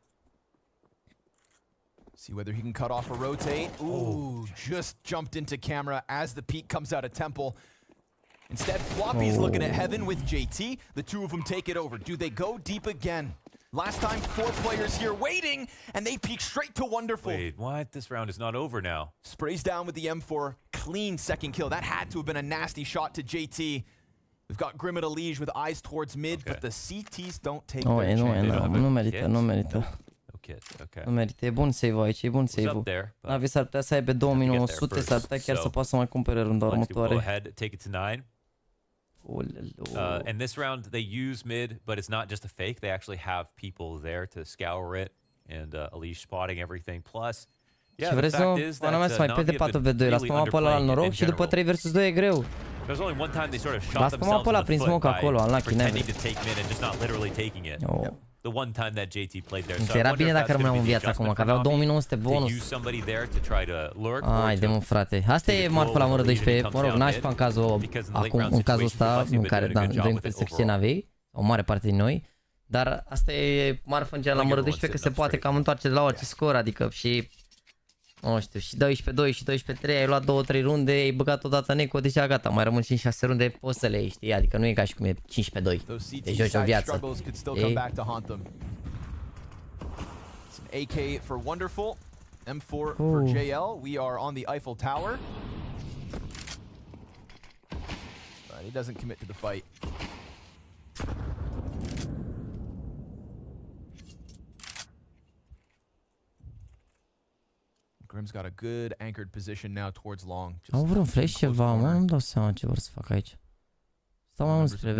See whether he can cut off a rotate. Ooh, just jumped into camera as the peek comes out of Temple. Instead, Floppy's looking at Heaven with JT. The two of them take it over. Do they go deep again? Last time, 4 players here waiting, and they peek straight to Wonderful. Wait, what? This round is not over now. Sprays down with the M4. Clean second kill. That had to have been a nasty shot to JT. We've got Grim at a liege with eyes towards mid, but the CTs don't take their chance. Nu merită, nu merită. Okay. Nu merită, e bun save-ul aici, e bun save-ul. NaVi s-ar putea să aibă 2900, s-ar putea chiar să poată să mai cumpere runda următoare. Go ahead, take it to 9. And this round they use mid, but it's not just a fake. They actually have people there to scour it, and Elish spotting everything. Plus, yeah, the fact is that NaVi have been really underplaying in general. După 3 vs 2 e greu. There's only one time they sort of shot themselves in the foot by pretending to take mid and just not literally taking it. The one time that JT played there. So era bine dacă rămâneau în viață acum, că aveau 2900 bonus. Hai de mă, frate. Asta e marfa la mără 12. Mă rog, nașpa în cazul acum, în cazul ăsta în care vrem să fie NaVi, o mare parte din noi. Dar asta e marfa în general la mără 12, că se poate cam întoarce de la orice scor, adică și nu știu, și 12-2 și 12-3, ai luat 2-3 runde, ai băgat odată neco, deja gata, mai rămân 5-6 runde, poți să le iei, știi? Adică nu e ca și cum e 15-2, te joci o viață. AK for Wonderful, M4 for JL. We are on the Eiffel Tower. But he doesn't commit to the fight. Grim's got a good anchored position now towards long. Au vreun flash ceva, mă, nu-mi dau seama ce vor să fac aici. Stau mai mult spre B.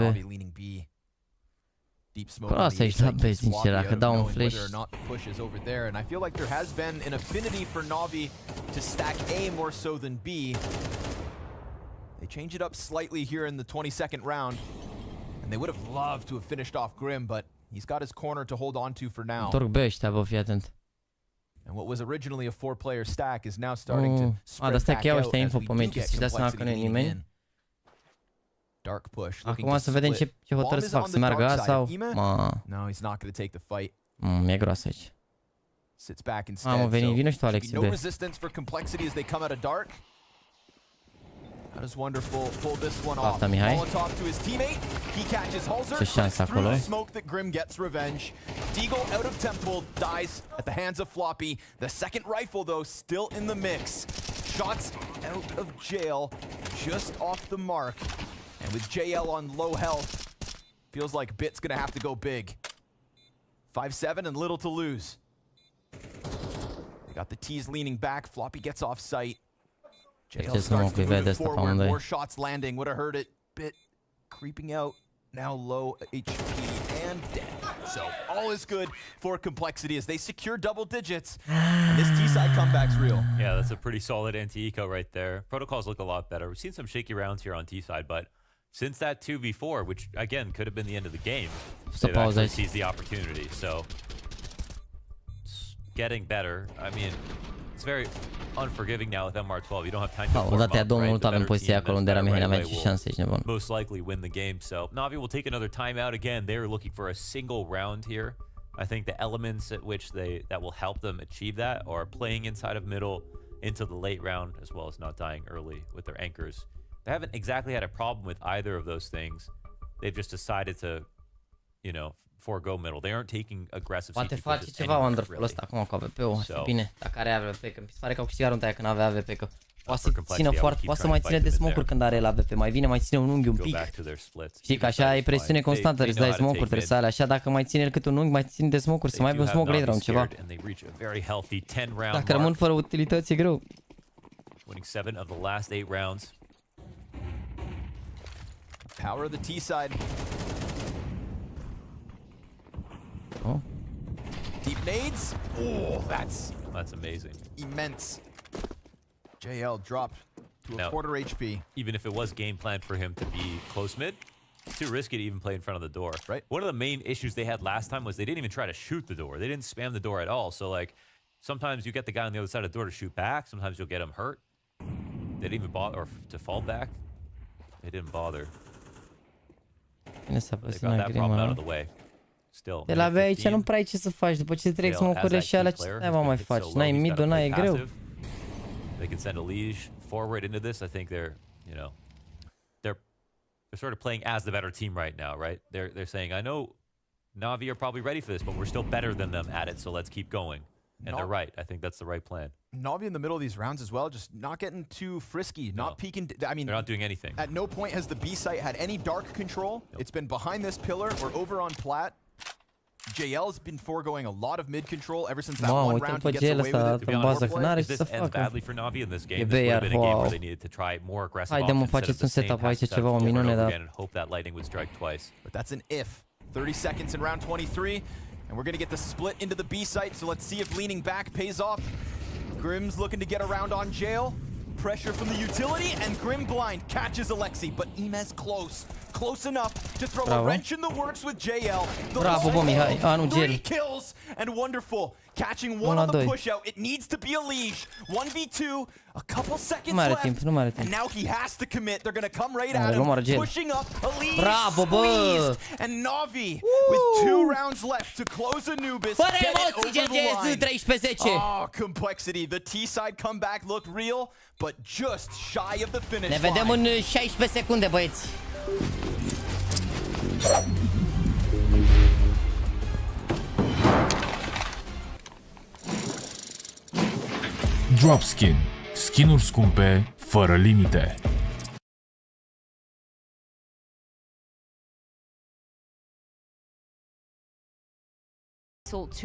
Asta ești la B, sincer, dacă dau un flash. And I feel like there has been an affinity for NaVi to stack A more so than B. They change it up slightly here in the 22nd round. And they would have loved to have finished off Grim, but he's got his corner to hold on to for now. Întorc B ăștia, bă, fii atent. And what was originally a 4-player stack is now starting to spread back out as we do get Complexity in. Dark push. Acum să vedem ce hotărăsc să fac, să meargă A sau... No, he's not going to take the fight. E groasă aici. Sits back instead. Vino și tu, Alex, no resistance for Complexity as they come out of dark. That is Wonderful. Pull this one off. Molotov to his teammate. He catches Halzer. Through the smoke that Grim gets revenge. Deagle out of Temple dies at the hands of Floppy. The second rifle though still in the mix. Shots out of jail, just off the mark. And with JL on low health, feels like Bit's gonna have to go big. 5-7 and little to lose. got the T's leaning back. Floppy gets off site. JL Ce starts to move asta pe forward. amândoi. More shots landing. Would have heard it. Bit creeping out. Now low HP and dead. So all is good for Complexity as they secure double digits. And this T-side comeback's real. Yeah, that's a pretty solid anti-eco right there. Protocols look a lot better. We've seen some shaky rounds here on T-side, but since that 2v4, which again could have been the end of the game, they've actually seized the opportunity. So it's getting better. I mean, it's very unforgiving now with MR12. You don't have time to form up, right? The better team that's will most likely win the game. So NaVi will take another timeout again. They're looking for a single round here. I think the elements at which that will help them achieve that are playing inside of middle into the late round, as well as not dying early with their anchors. They haven't exactly had a problem with either of those things. They've just decided to, you know, forego middle. They aren't taking aggressive. Poate face ceva wonderful ăsta acum cu AWP-ul. Ar fi bine dacă are AWP, că mi se pare că au câștigat runda aia când avea AWP, că poate să țină foarte, poate să mai ține de smoke-uri când are el AWP, mai vine, mai ține un unghi un pic. Știi că așa e presiune constantă, îți dai smoke-uri, trebuie să ale, așa dacă mai ține el cât un unghi, mai ține de smoke-uri, să mai aibă un smoke late round ceva. Dacă rămân fără utilități e greu. Winning 7 of the last 8 rounds. Power of the T-side. Oh. Deep nades. Oh, that's amazing. Immense. JL dropped to a quarter HP. Even if it was game planned for him to be close mid, it's too risky to even play in front of the door. Right. One of the main issues they had last time was they didn't even try to shoot the door. They didn't spam the door at all. So like sometimes you get the guy on the other side of the door to shoot back. Sometimes you'll get him hurt. They didn't even bother, or to fall back. They didn't bother. They got that problem out of the way. Still. De la aici nu prea ai ce să faci, după ce treci smoke-urile și alea, ce mai mai faci? N-ai mid-ul, n-ai, e greu. They can send a Liege forward into this. I think they're, you know, they're sort of playing as the better team right now, right? They're saying, I know NaVi are probably ready for this, but we're still better than them at it, so let's keep going. And they're right. I think that's the right plan. NaVi in the middle of these rounds as well, just not getting too frisky, not peeking. I mean, they're not doing anything. At no point has the B site had any dark control. Nope. It's been behind this pillar or over on plat. JL's been foregoing a lot of mid control ever since that one round he gets away with it. To be honest, this ends badly for NaVi in this game. This would have been a game where they needed to try more aggressive offense instead of the same passive setup over and over again and hope that lightning would strike twice. But that's an if. 30 seconds in round 23, and we're going to get the split into the B site, so let's see if leaning back pays off. Grim's looking to get around on Jail. Pressure from the utility, and Grim blind catches Alexi, but Imez close enough to throw a wrench in the works with JL. Bravo, bă, Mihai. Nu, 3 kills, and wonderful. Catching one on the push out. It needs to be a Liege. 1v2, a couple seconds left. And now he has to commit. They're going to come right at him. Pushing up, a Liege squeezed. And NaVi, with 2 rounds left to close Anubis, get it over the line. Oh, Complexity. The T-side comeback looked real, but just shy of the finish line. Ne vedem în 16 secunde, băieți. Dropskin. Skin-uri scumpe, fără limite.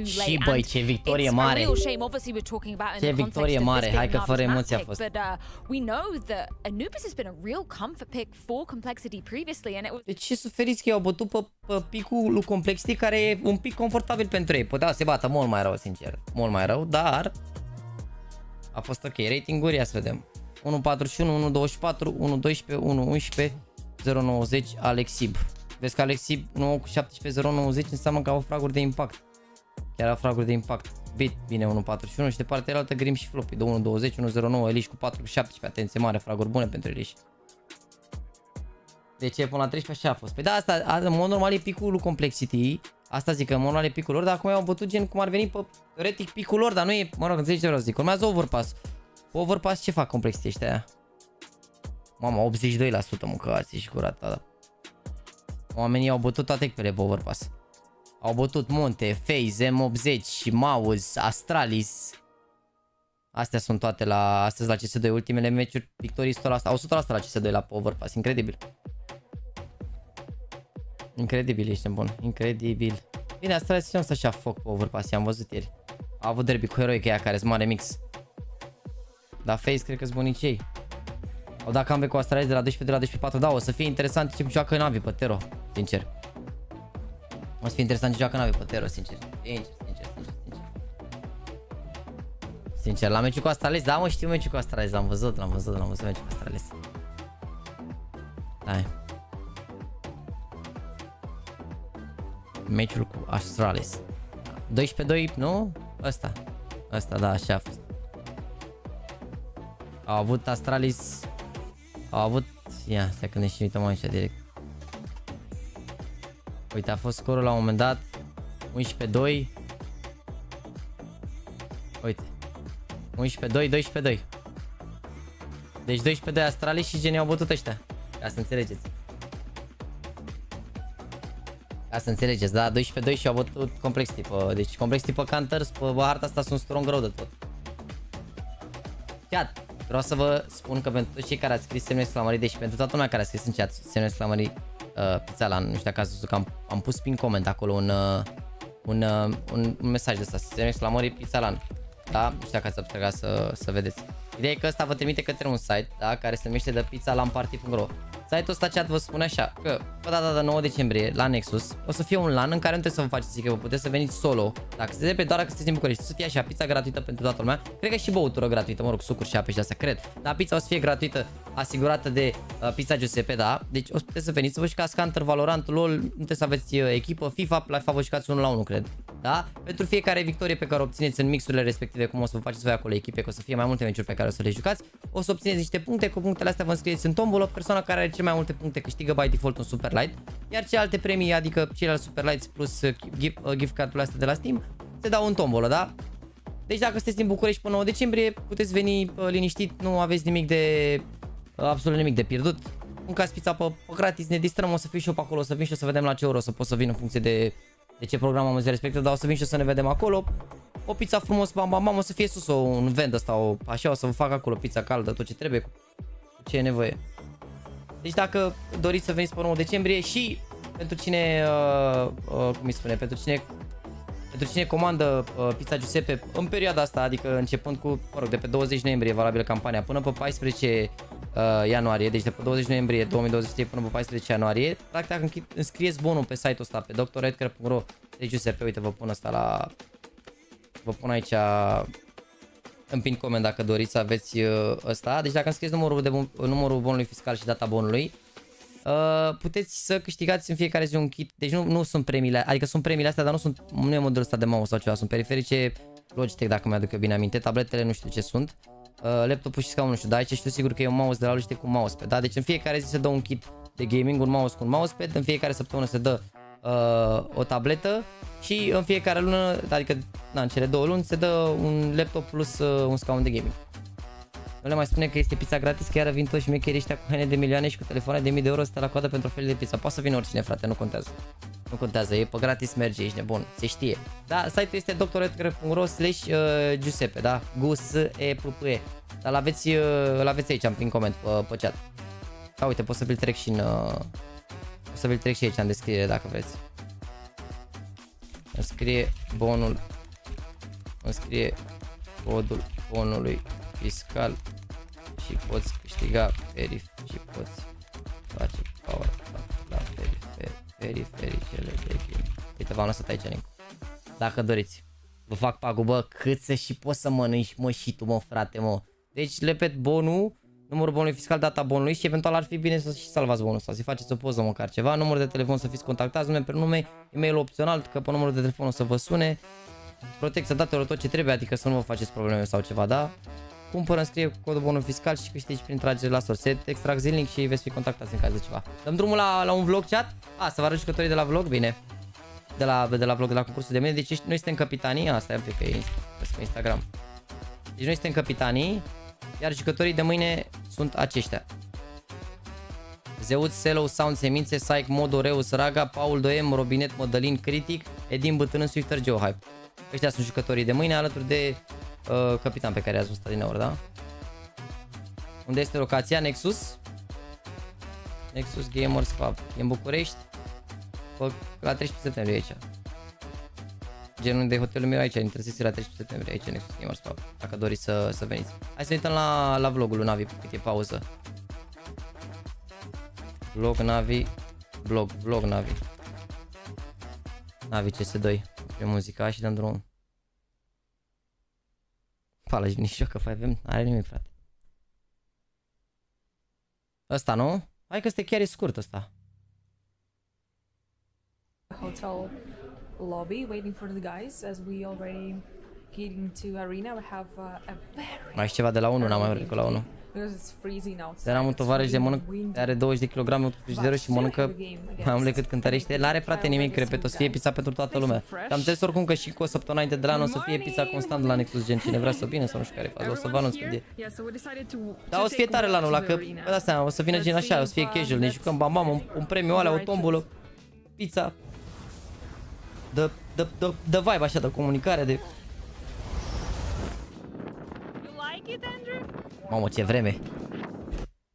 Și băi, ce victorie mare! Ce victorie mare! Hai că fără emoție a fost. Deci ce suferiți că i-au bătut pe picul lui Complexity, care e un pic confortabil pentru ei. Puteau să se bată mult mai rău, sincer. Mult mai rău, dar a fost ok. Ratinguri, ia să vedem. 1.41, 1.24, 1.12, 1.11, 0.90 Alexib. Vezi că Alexib 9.17, 0.90 înseamnă că au fraguri de impact. Chiar au fraguri de impact. Bit, bine, 1.41 și de partea altă Grim și Floppy. De 1.20, 1.09, Elish cu 4.17. Atenție mare, fraguri bune pentru Elish. Deci până la 13 așa a fost. Păi da, asta, în mod normal e picul lui Complexity. Asta zic că în mod normal e picul lor, dar acum i-au bătut gen cum ar veni pe teoretic picul lor, dar nu e, mă rog, înțelegi ce vreau să zic. Urmează overpass. Overpass ce fac Complexity ăștia aia? Mama, 82% mâncați și curata, da. Oamenii au bătut toate echipele pe overpass. Au bătut Monte, FaZe, M80, Mouse, Astralis. Astea sunt toate la astăzi la CS2, ultimele meciuri, victorii 100%, au 100% la CS2 la overpass, incredibil. Incredibil, ești bun, incredibil. Bine, Astralis ce am să așa foc pe overpass, i-am văzut ieri. A avut derby cu Heroic ăia care sunt mare mix. Dar Face cred că-s bunicei. Au dat comeback cu Astralis de la 12 4. Da, o să fie interesant ce joacă NaVi pe Tero, sincer. O să fie interesant ce joacă NaVi pe Tero, sincer. Sincer, la meciul cu Astralis, da mă, știu meciul cu Astralis, l-am văzut meciul cu Astralis. Hai. Meciul cu Astralis. 12-2, nu? Ăsta, da, așa a fost. Au avut Astralis. Au avut... Ia, stai că ne și uităm aici direct. Uite, a fost scorul la un moment dat 11-2. Uite 11-2, 12-2. Deci 12-2 Astralis și genii au bătut ăștia. Ca să înțelegeți. Da, 12-2 și au bătut Complexity. Deci Complexity pe Counters, pe harta asta sunt strong rău de tot. Chat, vreau să vă spun că pentru toți cei care ați scris semne exclamării, deci pentru toată lumea care a scris în chat semne exclamării Pizza, nu știu dacă ați văzut că am pus pin comment acolo un mesaj de ăsta, semne exclamării Pizza. Da? Nu știu dacă ați observat să vedeți. Ideea e că ăsta vă trimite către un site, da? Care se numește thePizzaLanParty.ro. Site-ul ăsta, chat, vă spune așa că pe data de 9 decembrie la Nexus o să fie un LAN în care nu trebuie să vă faceți, că vă puteți să veniți solo. Dacă sunteți pe doar dacă sunteți din București, să fie așa, pizza gratuită pentru toată lumea. Cred că și băutură gratuită, mă rog, sucuri și ape și astea, cred. Dar pizza o să fie gratuită, asigurată de Pizza Giuseppe, da? Deci o să puteți să veniți să vă jucați Counter, Valorant, LOL, nu trebuie să aveți echipă, FIFA, la FIFA vă jucați 1 la 1, cred. Da? Pentru fiecare victorie pe care o obțineți în mixurile respective, cum o să vă faceți voi acolo echipe, că o să fie mai multe meciuri pe care o să le jucați, o să obțineți niște puncte, cu punctele astea vă înscrieți în tombola, persoana care are cele mai multe puncte câștigă by default un Superlight, iar celelalte premii, adică ceilalți Superlights plus gift card-urile astea de la Steam, se dau în tombolă, da? Deci dacă sunteți din București până 9 decembrie, puteți veni liniștit, nu aveți nimic de... absolut nimic de pierdut. Mâncați pizza pe gratis, ne distrăm, o să fiu și eu pe acolo, o să vin și o să vedem la ce oră o să pot să vin în funcție de ce program am respectiv, dar o să vin și o să ne vedem acolo. O pizza frumos, bam, bam, bam, o să fie sus un vend ăsta, așa, o să vă fac acolo pizza caldă, tot ce trebuie, cu ce e nevoie. Deci dacă doriți să veniți pe 9 decembrie și pentru cine, cum îi spune, pentru cine comandă Pizza Giuseppe în perioada asta, adică începând cu, mă rog, de pe 20 noiembrie valabilă campania până pe 14 ianuarie, deci de pe 20 noiembrie 2023 până pe 14 ianuarie, practic dacă înscrieți bonul pe site-ul ăsta, pe drredcare.ro, deci Giuseppe, uite, vă pun ăsta la... Vă pun aici în pin comment dacă doriți să aveți ăsta. Deci dacă înscrieți numărul bonului fiscal și data bonului, puteți să câștigați în fiecare zi un kit. Deci nu sunt premiile, adică sunt premiile astea, dar nu e modelul ăsta de mouse sau ceva, sunt periferice Logitech, dacă mi-aduc eu bine aminte, tabletele nu știu ce sunt, laptopul și scaunul nu știu, dar aici știu sigur că e un mouse de la Logitech cu Mousepad, da? Deci în fiecare zi se dă un kit de gaming, un mouse cu un Mousepad, în fiecare săptămână se dă o tabletă și în fiecare lună, adică în cele 2 luni se dă un laptop plus un scaun de gaming. Nu le mai spune că este pizza gratis, chiar vin toți șmecherii ăștia cu haine de milioane și cu telefoane de 1000 de euro, stă la coadă pentru felul de pizza. Poate să vină oricine, frate, nu contează. Nu contează, e pe gratis, merge, ești nebun, se știe. Da, site-ul este drredcare.ro/Giuseppe, da? GUSEPPE. Dar îl aveți aici, prin coment pe chat. Da, uite, pot să vi-l trec și în... O să vi-l trec și aici în descriere dacă vreți. Îmi scrie bonul. Îmi scrie codul bonului fiscal și poți câștiga și poți face power la perifericele de game. Uite, v-am lăsat aici link. Dacă doriți. Vă fac pagubă cât să și poți să mănânci, mă, și tu, mă, frate, mă. Deci, repet, bonul, numărul bonului fiscal, data bonului și eventual ar fi bine să și salvați bonul sau să-i faceți o poză măcar ceva, număr de telefon să fiți contactați, nume, prenume, e-mail opțional, că pe numărul de telefon o să vă sune, protecția datelor, tot ce trebuie, adică să nu vă faceți probleme sau ceva, da? Cumpără, înscrie codul bonul fiscal și câștigi prin tragere la sort. Se extrag zilnic și veți fi contactați în caz de ceva. Dăm drumul la un vlog, chat? Să vă arăt jucătorii de la vlog, bine. De la vlog, de la concursul de mine. Deci noi suntem capitanii, asta e un pic că e Instagram. Deci noi suntem capitanii, iar jucătorii de mâine sunt aceștia. Zeuț, Selo, Sound, Semințe, Psych, Modo, Reus, Raga, Paul 2M, Robinet, Mădălin, Critic, Edin, Bătân, Swifter, Geohype. Ăștia sunt jucătorii de mâine alături de capitan pe care ați văzut din aur, da? Unde este locația? Nexus? Nexus Gamers Club. E în București? La 13 septembrie aici. genul de hotelul meu aici, intersecție la 13 septembrie, aici în Expo Stau, dacă doriți să veniți. Hai să uităm la vlogul lui NaVi, cât e pauză. Vlog NaVi, vlog NaVi. NaVi CS2, pe muzica și dăm drumul. Pala, nici joacă 5M, are nimic, frate. Ăsta, nu? Hai că este chiar e scurt ăsta. Hotel lobby waiting for the guys as we already getting to arena. We have a very Mai și ceva de la 1, n-am mai urcat la 1. because it's freezing outside. Eram un tovarăș de mănânc, are 20 de kg în frigiderul și mănâncă mai mult decât cântărește. L-are, frate, nimic, repet, o să fie pizza pentru toată lumea. Am înțeles oricum că și cu o săptămână înainte de la anul o să fie pizza constant la Nexus, gen cine vrea să vină sau nu știu care e faza, o să vă anunț când e. Dar o să fie tare la anul, că vă dați seama, o să vină gen așa, o să fie casual, ne jucăm bam bam, un premiu alea, o tombolă, pizza. The vibe așa, de comunicare, de... Mamă, ce vreme!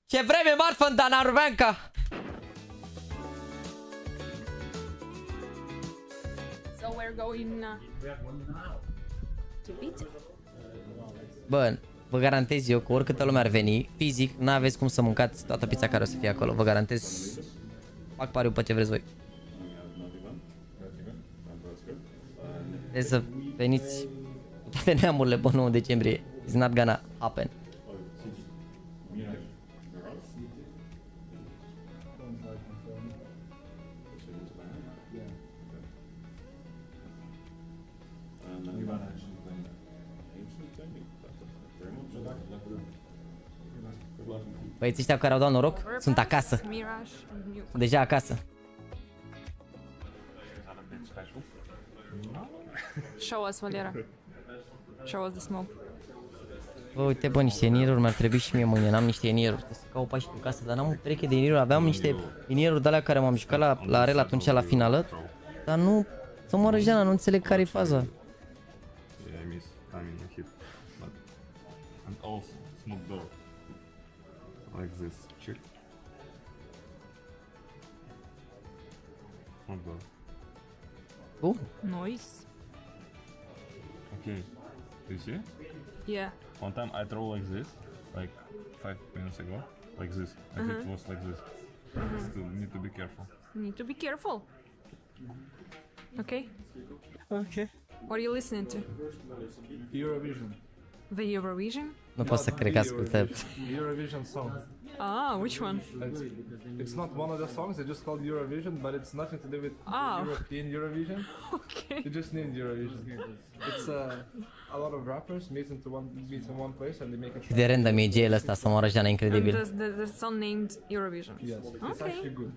Ce vreme, marfă în Danarvenca! So we're going to beat. Bă, vă garantez eu că oricâtă lume ar veni, fizic, n-aveți cum să mâncați toată pizza care o să fie acolo. Vă garantez. Fac pariu pe ce vreți voi. Trebuie să veniți cu toate neamurile pe 9 decembrie. It's not gonna happen. Băieții ăștia care au dat noroc sunt acasă. Sunt deja acasă. Show us, Valera. Show us the smoke. Bă, uite, bă, niște inieruri mi-ar trebui și mie mâine. N-am niște inieruri. Trebuie să caut pași pe casă, dar n-am o pereche de inieruri. Aveam niște inieruri de alea care m-am jucat la rel atunci la finală. Dar nu, să mă răjeana, nu înțeleg care e faza. Like this, check. Smoke door. Oh. Nice. Okay. You see? Yeah. One time I throw like this, like 5 minutes ago, like this. I think it was like this. Still need to be careful. Need to be careful. Okay. Okay. What are you listening to? Eurovision. The Eurovision? Nu pot să cred că ascultă. Eurovision song. Ah, which one? It's not one of the songs, it's just called Eurovision, but it's nothing to do with European Eurovision. Okay. They just named Eurovision. It's a lot of rappers meet in one place and they make a Cât de random e GL ăsta, să mă răjeana, incredibil. The song named Eurovision. Yes, it's actually good.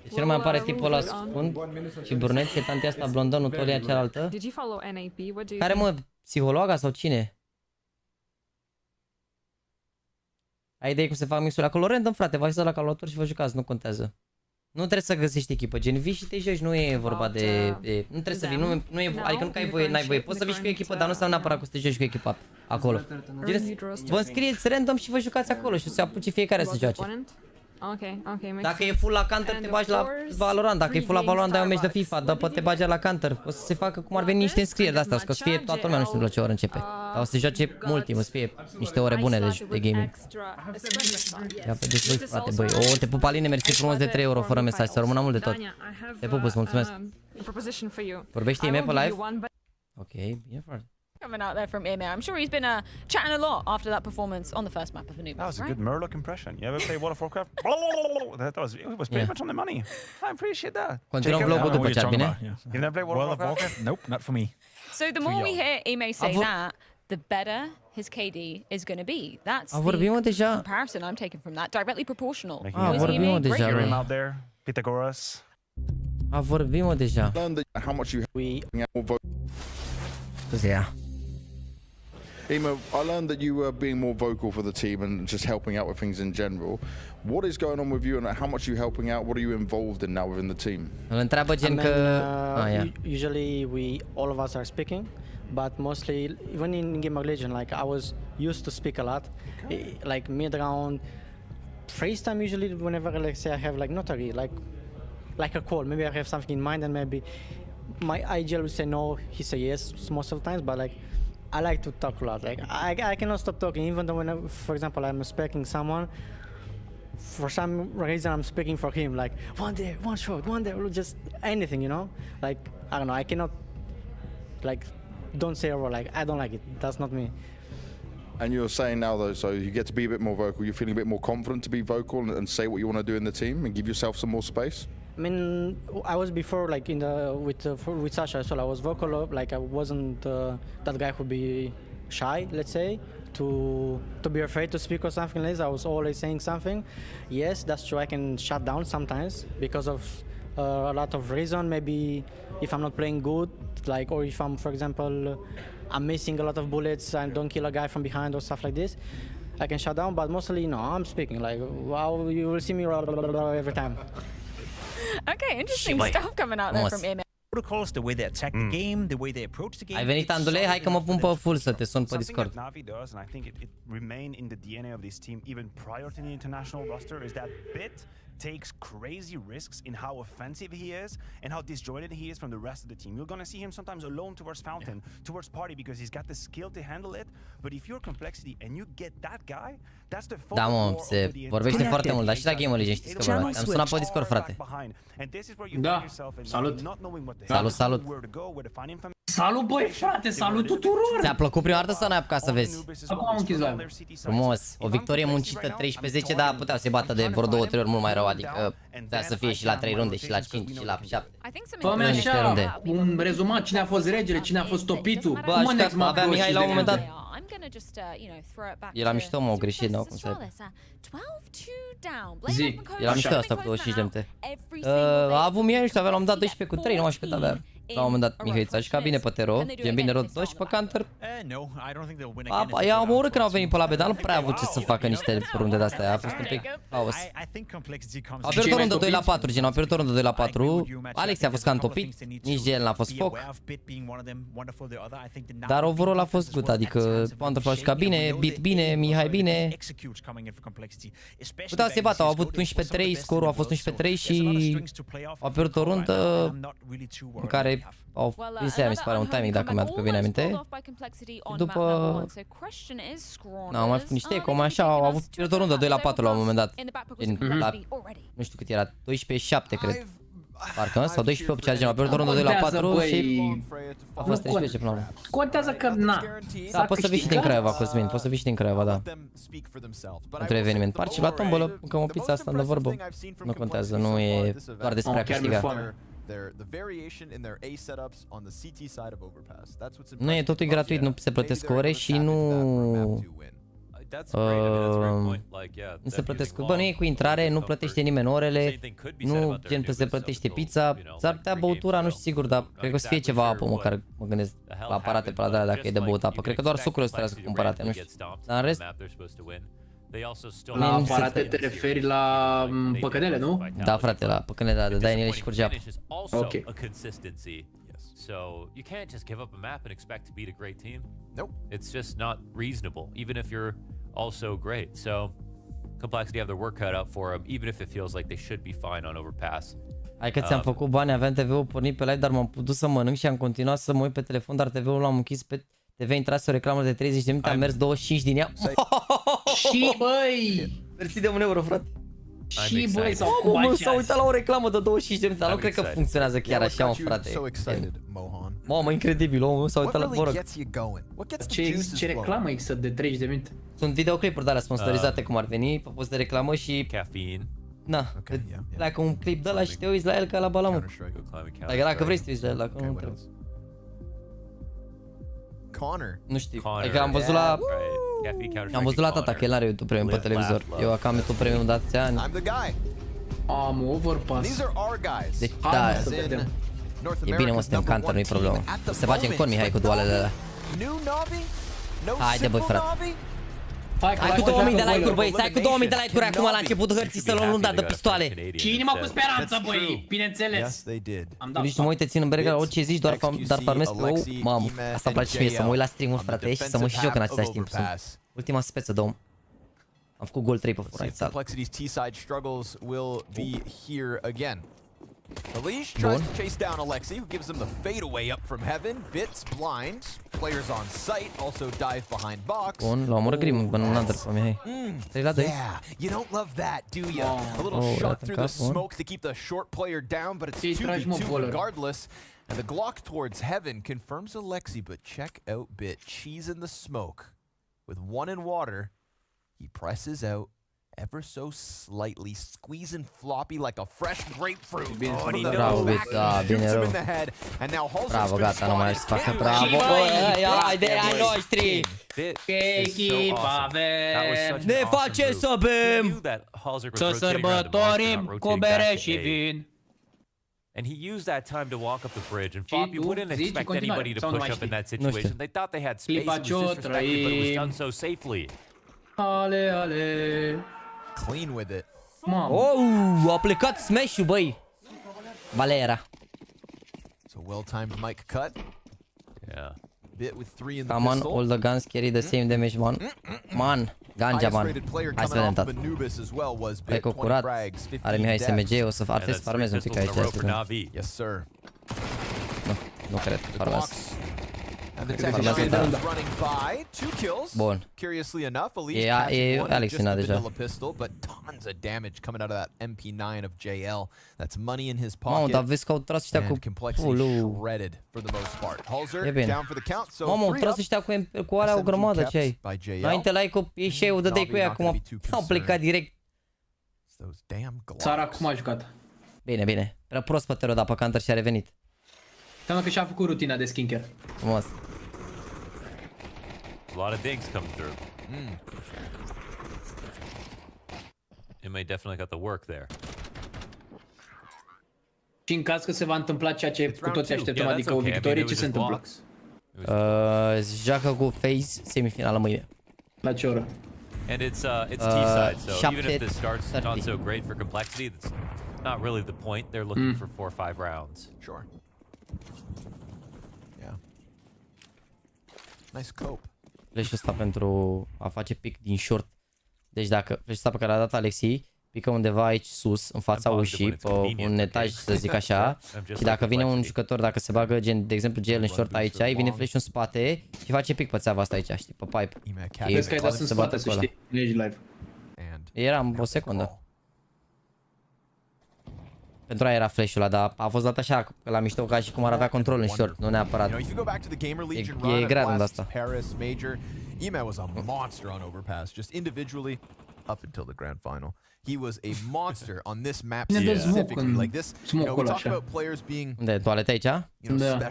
Deci nu mai apare tipul ăla scund și brunet, și tantea asta blondă, nu tolia cealaltă. Did you follow NAP? What do you Care, mă, psihologa sau cine? Ai idee cum se fac mixurile acolo? Random, frate, vă la calculator și vă jucați, nu contează. Nu trebuie să găsești echipă, gen vii și te joci, nu e vorba de nu trebuie să vii, nu e, adică nu că ai voie, n-ai voie, poți să vii și cu echipa, dar nu înseamnă neapărat că să te joci cu echipa acolo. Gen, vă înscrieți random și vă jucați acolo și o să apuce fiecare să joace. Dacă e full la counter, te bagi la Valorant, dacă e full la Valorant, dai un meci de FIFA, după te bagi la counter. O să se facă cum ar veni niște înscrieri de astea, o să fie toată lumea, nu știu la ce oră începe. Dar o să se joace mult timp, o să fie niște ore bune de gaming. Ia pe deci voi, frate, băi. O, te pup Aline, mersi frumos de 3 euro fără mesaj, să rămână mult de tot. Te pup, îți mulțumesc. Vorbește IME pe live? Ok, bine, frate. Coming out there from Emir. I'm sure he's been chatting a lot after that performance on the first map of Anubis. That was a good Murloc impression. You ever play World of Warcraft? It was pretty much on the money. I appreciate that. Continuăm vlogul după chat, bine? You never play World of Warcraft? Nope, not for me. So the more we hear Ime say that, the better his KD is going to be. That's the comparison I'm taking from that. Directly proportional. Vorbim deja. Hear him out there, Pythagoras. Vorbim deja. How much you Yeah. Ema, I learned that you were being more vocal for the team and just helping out with things in general. What is going on with you and how much are you helping out? What are you involved in now within the team? Îl întreabă gen că... Usually all of us are speaking, but mostly even in Game of Legion, like I was used to speak a lot, like mid-round, phrase time usually whenever, like say I have like notary, like a call, maybe I have something in mind and maybe my IGL will say no, he say yes most of the times, but like I like to talk a lot. Like I cannot stop talking, even though when, for example, I'm speaking someone. For some reason, I'm speaking for him. Like one day, one shot, one day, just anything, you know. Like I don't know. I cannot like don't say a word. Like I don't like it. That's not me. And you're saying now though, so you get to be a bit more vocal. You're feeling a bit more confident to be vocal and say what you want to do in the team and give yourself some more space. I mean, I was before like in the with Sasha as well. I was vocal. Like I wasn't that guy who'd be shy, let's say, to be afraid to speak or something like this. I was always saying something. Yes, that's true. I can shut down sometimes because of a lot of reason. Maybe if I'm not playing good, like, or if I'm, for example, I'm missing a lot of bullets and don't kill a guy from behind or stuff like this, I can shut down. But mostly, no, I'm speaking. Like, wow, you will see me every time. Okay, interesting stuff coming out there from Emil. Protocols, the way they attack the game, the way they approach the game. Ai venit, Andule? Hai că mă pun pe full să te sun pe Discord. Something that NaVi does, and I think it remained in the DNA of this team even prior to the international roster, is that Bit takes crazy risks in how offensive he is and how disjointed he is from the rest of the team. You're gonna see him sometimes alone towards Fountain, towards Party, because he's got the skill to handle it. But if you're Complexity and you get that guy, that's the focus. Da, mă, se vorbește foarte mult, dar și la Game Legend știți că bă, am sunat pe Discord, frate. Da, salut. Salut, salut. Salut, băi, frate, salut tuturor! Ți-a plăcut prima dată sau n-ai apucat să vezi? Acum am închis live. Frumos. O victorie muncită 13-10, dar putea să-i bată de vreo 2-3 ori mult mai rău, adică putea să fie și la 3 runde, și la 5, și la 7. Păi așa, un rezumat, cine a fost regele, cine a fost topitul. Bă, așa avea Mihai la un moment dat. Era mișto, mă, o greșit, nu, cum să zi. Era mișto asta cu 25 de minute. A avut Mihai, nu știu, avea la un moment dat 12 cu 3, nu mai știu cât avea. La un moment dat Mihăița a jucat bine pe Tero, gen bine rot 2 și pe Counter. Ea am omorât când au venit pe la B, dar nu prea a avut ce să facă niște runde de-astea, a fost un pic haos. A pierdut o rundă 2 la 4, gen, a pierdut o rundă 2 la 4. Alex a fost cam topit, nici el n-a fost foc. Dar overall a fost good, adică Wonderful a jucat bine, Beat bine, Mihai bine. Puteau să-i bată, au avut 11-3, scorul a fost 11-3 și a pierdut o rundă în care au prins ea, mi se pare, un timing, dacă mi-aduc bine aminte. După... N-am mai făcut niște eco, mai așa, au avut pierdut o rundă 2 la 4 la un moment dat. Nu știu cât era, 12-7 cred. Parcă, sau 12-8, ceea ce a pierdut o rundă 2 la 4 și a fost 13 până la urmă. Contează că na. Da, poți să vii și din Craiova, Cosmin, poți să vii și din Craiova, da. Într-un eveniment. Parci la tombolă, încă o pizza asta de vorbă. Nu contează, nu e doar despre a câștiga. Nu e totul gratuit, nu se plătesc ore și nu se plătesc, bă, nu e cu intrare, nu plătește nimeni orele, nu gen se plătește pizza, s-ar putea băutura, nu știu sigur, dar cred că o să fie ceva apă, măcar mă gândesc la aparate pe la de dacă e de băut apă, cred că doar sucurile o să trebuiască cumpărate, nu știu, dar în rest... La aparate te referi la păcănele, nu? Da, frate, la păcănele, da, dai în ele și curge apă. Ok. So you can't just give up a map and expect to beat a great team. Nope. It's just not reasonable, even if you're also great. So Complexity have their work cut out for them, even if it feels like they should be fine on Overpass. Hai că ți-am făcut bani, aveam TV-ul pornit pe live, dar m-am putut să mănânc și am continuat să mă uit pe telefon, dar TV-ul l-am închis pe TV, intrase o reclamă de 30 de minute, am mers 25 din ea. Și băi! Mersi de 1 euro, frate. Și băi, s-a uitat la o reclamă de 25 de minute, dar nu cred că funcționează chiar așa, mă, frate. Mamă, incredibil, omul s-a uitat la, mă rog. Ce reclamă există de 30 de minute? Sunt videoclipuri de alea sponsorizate, cum ar veni, pe post de reclamă și... Caffeine. Na, pleacă un clip de ăla și te uiți la el ca la balamut. Dacă vrei să te uiți la el, dacă nu trebuie. Nu știu, adică am văzut la... Am văzut la tata că el are YouTube Premium pe televizor. Eu cam YouTube Premium de atâția ani. Am overpass. Deci, da, e bine, mă, suntem Counter, nu-i problemă. O să se bage în con, Mihai, cu dualele alea. Haide, băi, frate. Hai cu 2000 de like-uri, băieți, hai cu 2000 de like-uri acum la începutul hărții să luăm lunda de pistoale. Și inima cu speranță, băi, bineînțeles. Nici nu mă uite, țin în berega, orice zici, doar farmez pe ou. Mamă, asta îmi place mie, să mă uit la stream-uri, frate, și să mă și joc în același timp. Ultima speță, două. Am făcut gol 3 pe Fortnite, sal. Elish tries to chase down Alexi, who gives him the fadeaway up from heaven. Bits blind. Players on site also dive behind box. Bun, l-am grim, bă, nu n-am pe mine, hai. 3 la 2. Yeah, you don't love that, do you? A little shot through the smoke to keep the short player down, but it's 2v2 regardless. And the Glock towards heaven confirms Alexi, but check out Bit. Cheese in the smoke. With one in water, he presses out ever so slightly, squeezing floppy like a fresh grapefruit. Bravo, Bit, da, bine rău. Bravo, gata, nu mai să facă bravo. Haide, ai noștri! Echipa avem! Ne face să bem! Să sărbătorim cu bere și vin! And he used that time to walk up the bridge, and Floppy wouldn't expect anybody to push up in that situation. They thought they had space, it was disrespected, but it was done so safely. Ale, ale! Clean with it. Oh, a plecat smash-ul, băi! Valera. So well-timed mic cut. Yeah. Bit with 3 in the Come on, pistol. all the guns carry the same damage, man. Man, ganja, man. Hai să vedem, tata. Hai cu curat. Are Mihai SMG, o să ar trebui să farmez un pic aici. Yes, sir. Nu cred că farmez. Bun. E Alexina deja. Mamă, dar vezi că au tras ăștia cu pulul. E bine. Mamă, au tras ăștia cu alea o grămadă, ce ai? Înainte like-ul, ei și eu dădeai cu ea, acum au plecat direct. Țara cum a jucat? Bine, bine. Prea prost pe Tero, dar pe Counter și-a revenit. Înseamnă că și-a făcut rutina de skincare. Frumos. A lot of digs come through. It may definitely got the work there. Și în caz că se va întâmpla ceea ce cu toți așteptăm, adică o victorie, ce se întâmplă? Joacă cu FaZe semifinală mâine. La ce oră? And it's T-side, so even if this starts not so great for complexity, that's not really the point. They're looking for 4 or 5 rounds. Sure. Yeah. Nice cope. Flash-ul ăsta pentru a face pick din short. Deci dacă flash-ul ăsta pe care l-a dat Alexi, pică undeva aici sus, în fața ușii, pe un etaj, să zic așa. Și dacă vine un jucător, dacă se bagă, gen, de exemplu, GL în short aici, îi vine flash-ul în spate și face pick pe țeava asta aici, știi, pe pipe. Vezi că ai dat în spate, să știi, nu ești live. Eram o secundă. Pentru aia era flash-ul ăla, dar a fost dat așa, la mișto, ca și cum ar avea control în short, nu neapărat. E grea rând asta. Ime was a monster on Overpass, just individually up until the grand final. He was a monster on this map specifically. Like this, we talk about players being Unde, toalete aici?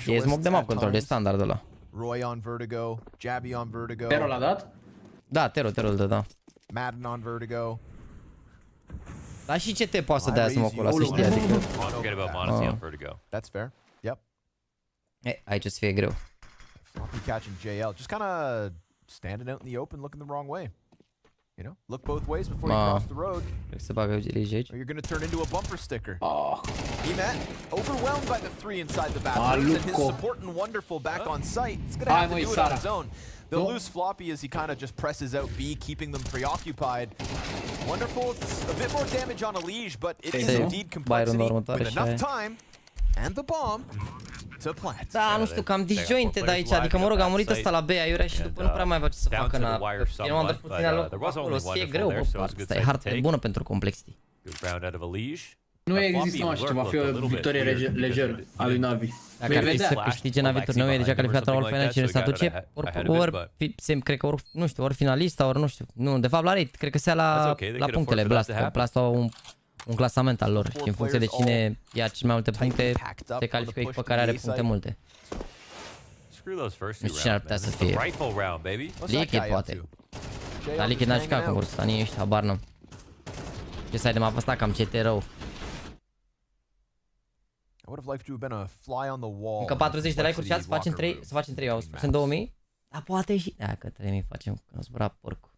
E smoke de map control, de standardul ăla. Roy on Vertigo, Jabby on Vertigo. Tero l-a dat? Da, Tero îl dă, da. Madden on Vertigo. Dar și ce te poate să dea smoke-ul ăla, să știi, adică... Forget about Modesty on Vertigo. That's fair. Yep. Aici o să fie greu. Floppy catching JL, just kind of standing out in the open, looking the wrong way. You know, look both ways before you cross the road. Se bagă aici. Or you're going to turn into a bumper sticker. Emet, overwhelmed by the 3 inside the bathrooms and his support and wonderful back on site. It's going to have to do it on his own. They'll lose Floppy as he kind of just presses out B, keeping them preoccupied. Wonderful, it's a bit more damage on Elige, but it is indeed complexity with enough time and the bomb to plant. Da, nu știu, cam disjointed aici, adică mă rog, a murit ăsta la B, aiurea și după nu prea mai avea ce să facă în A. Eu m-am dat puțin la loc acolo, o să fie greu, bă, asta e hartă bună pentru complexity. Nu există, nu știu, va fi o victorie lejeră a lui NaVi. Dacă ar fi să câștige NaVi turneul, e deja calificat la All Final și se aduce, cred că nu știu, ori finalista, ori nu știu, nu, de fapt la rate, cred că se ia la punctele Blast, că Blast au un clasament al lor și în funcție de cine ia cel mai multe puncte, se califică echipa care are puncte multe. Nu știu cine ar putea să fie. Liquid poate. Dar Liquid n-a jucat concursul ăsta, nici ăștia, habar n-am. Ce să ai de mapa asta, cam ce te rău. Încă 40 de like-uri și să facem 3, au spus în 2000? Dar poate și... Da, că 3000 facem, că nu zbura porcul.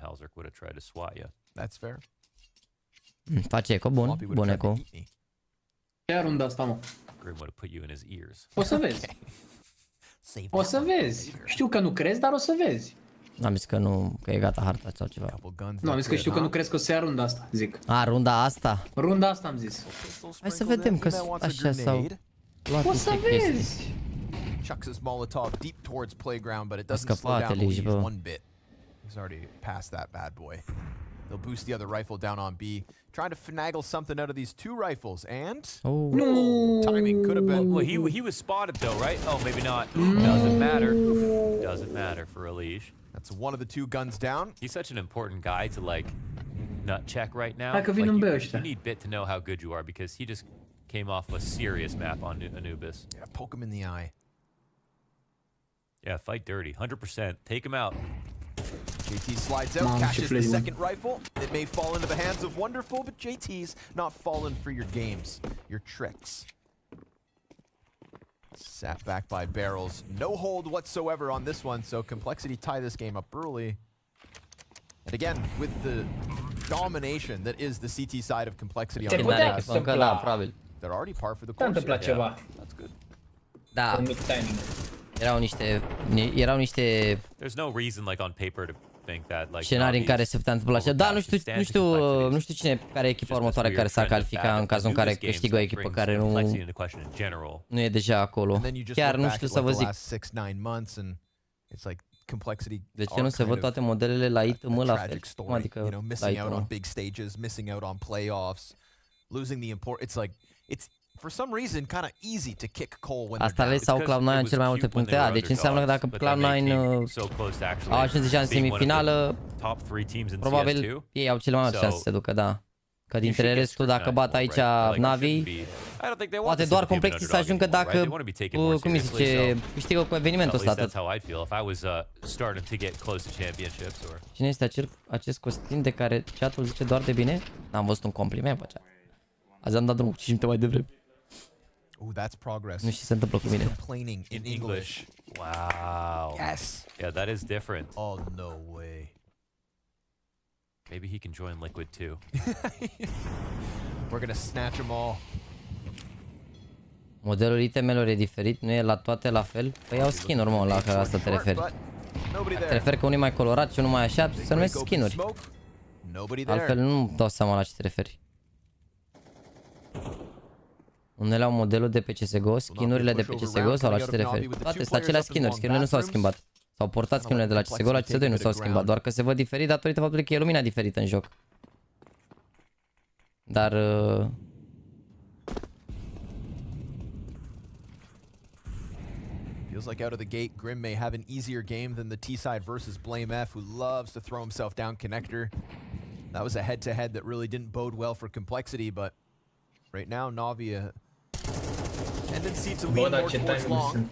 Halzerk would have tried to swat you. That's fair. Face eco, bun eco. Ce runda asta, mă? Grim would have put you in his ears. O să vezi. O să vezi. Știu că nu crezi, dar o să vezi. Am zis că nu, că e gata harta sau ceva. Nu, am zis că știu că nu crezi că o să ia runda asta, zic. A, runda asta? Runda asta am zis. Hai să vedem că așa sau... O să vezi! Chucks his Molotov deep towards playground, but it doesn't slow down Luigi one bit. He's already past that bad boy. They'll boost the other rifle down on B, trying to finagle something out of these two rifles, and no timing could have been. Well, he was spotted though, right? Oh, maybe not. Doesn't matter. Doesn't matter for Elige. That's one of the two guns down. He's such an important guy to like nut check right now. Hai că vin în B ăștia. You need Bit to know how good you are because he just came off a serious map on Anubis. Yeah, poke him in the eye. Yeah, fight dirty, 100%. Take him out. JT slides out, catches the second rifle. It may fall into the hands of Wonderful, but JT's not falling for your games, your tricks. Sat back by barrels. No hold whatsoever on this one, so Complexity tie this game up early. And again, with the domination that is the CT side of Complexity on the gas, they're already par for the course. That's good. Da. Erau niște There's no reason like on paper to think that like scenarii în care se putea întâmpla așa. Da, nu știu cine care e echipa următoare care s-ar califica în cazul în care câștigă o echipă care nu e deja acolo. Chiar nu știu să vă zic. De ce nu se văd toate modelele la ITM la fel? Adică la ITM. For some reason, kind of easy to kick Cole when Asta le sau Cloud9 în cel mai multe puncte A. Deci înseamnă că dacă Cloud9 au ajuns deja în semifinală, probabil ei au cele mai mari șanse să se ducă, da. Că dintre restul, dacă bat aici NaVi, poate doar Complexity să ajungă dacă, cum îi zice, câștigă cu evenimentul ăsta atât. Cine este acest costin de care chat-ul zice doar de bine? N-am văzut un compliment pe chat. Azi am dat drumul 5 minute mai devreme. Ooh, that's progress. Nu știu ce se întâmplă cu mine. Complaining in English. Wow. Yes. Yeah, that is different. Oh, no way. Maybe he can join Liquid too. We're gonna snatch them all. Modelul itemelor e diferit, nu e la toate la fel. Păi au skin-uri, mă, la care asta te referi. Te referi că unul e mai colorat și unul mai așa, se numesc skin-uri. Altfel nu dau seama la ce te referi. Unele au modelul de pe CSGO, skin-urile de pe CSGO sau la ce te referi? Toate sunt acelea skin-uri, skin-urile nu s-au schimbat. S-au portat skin-urile de la CSGO la CS2 nu s-au schimbat, doar că se văd diferit datorită faptului că e lumina diferită în joc. Dar... Feels like out of the gate, Grim may have an easier game than the T-side versus Blame F, who loves to throw himself down connector. That was a head-to-head that really didn't bode well for Complexity, but right now, NaVi a tendency to lean more towards long.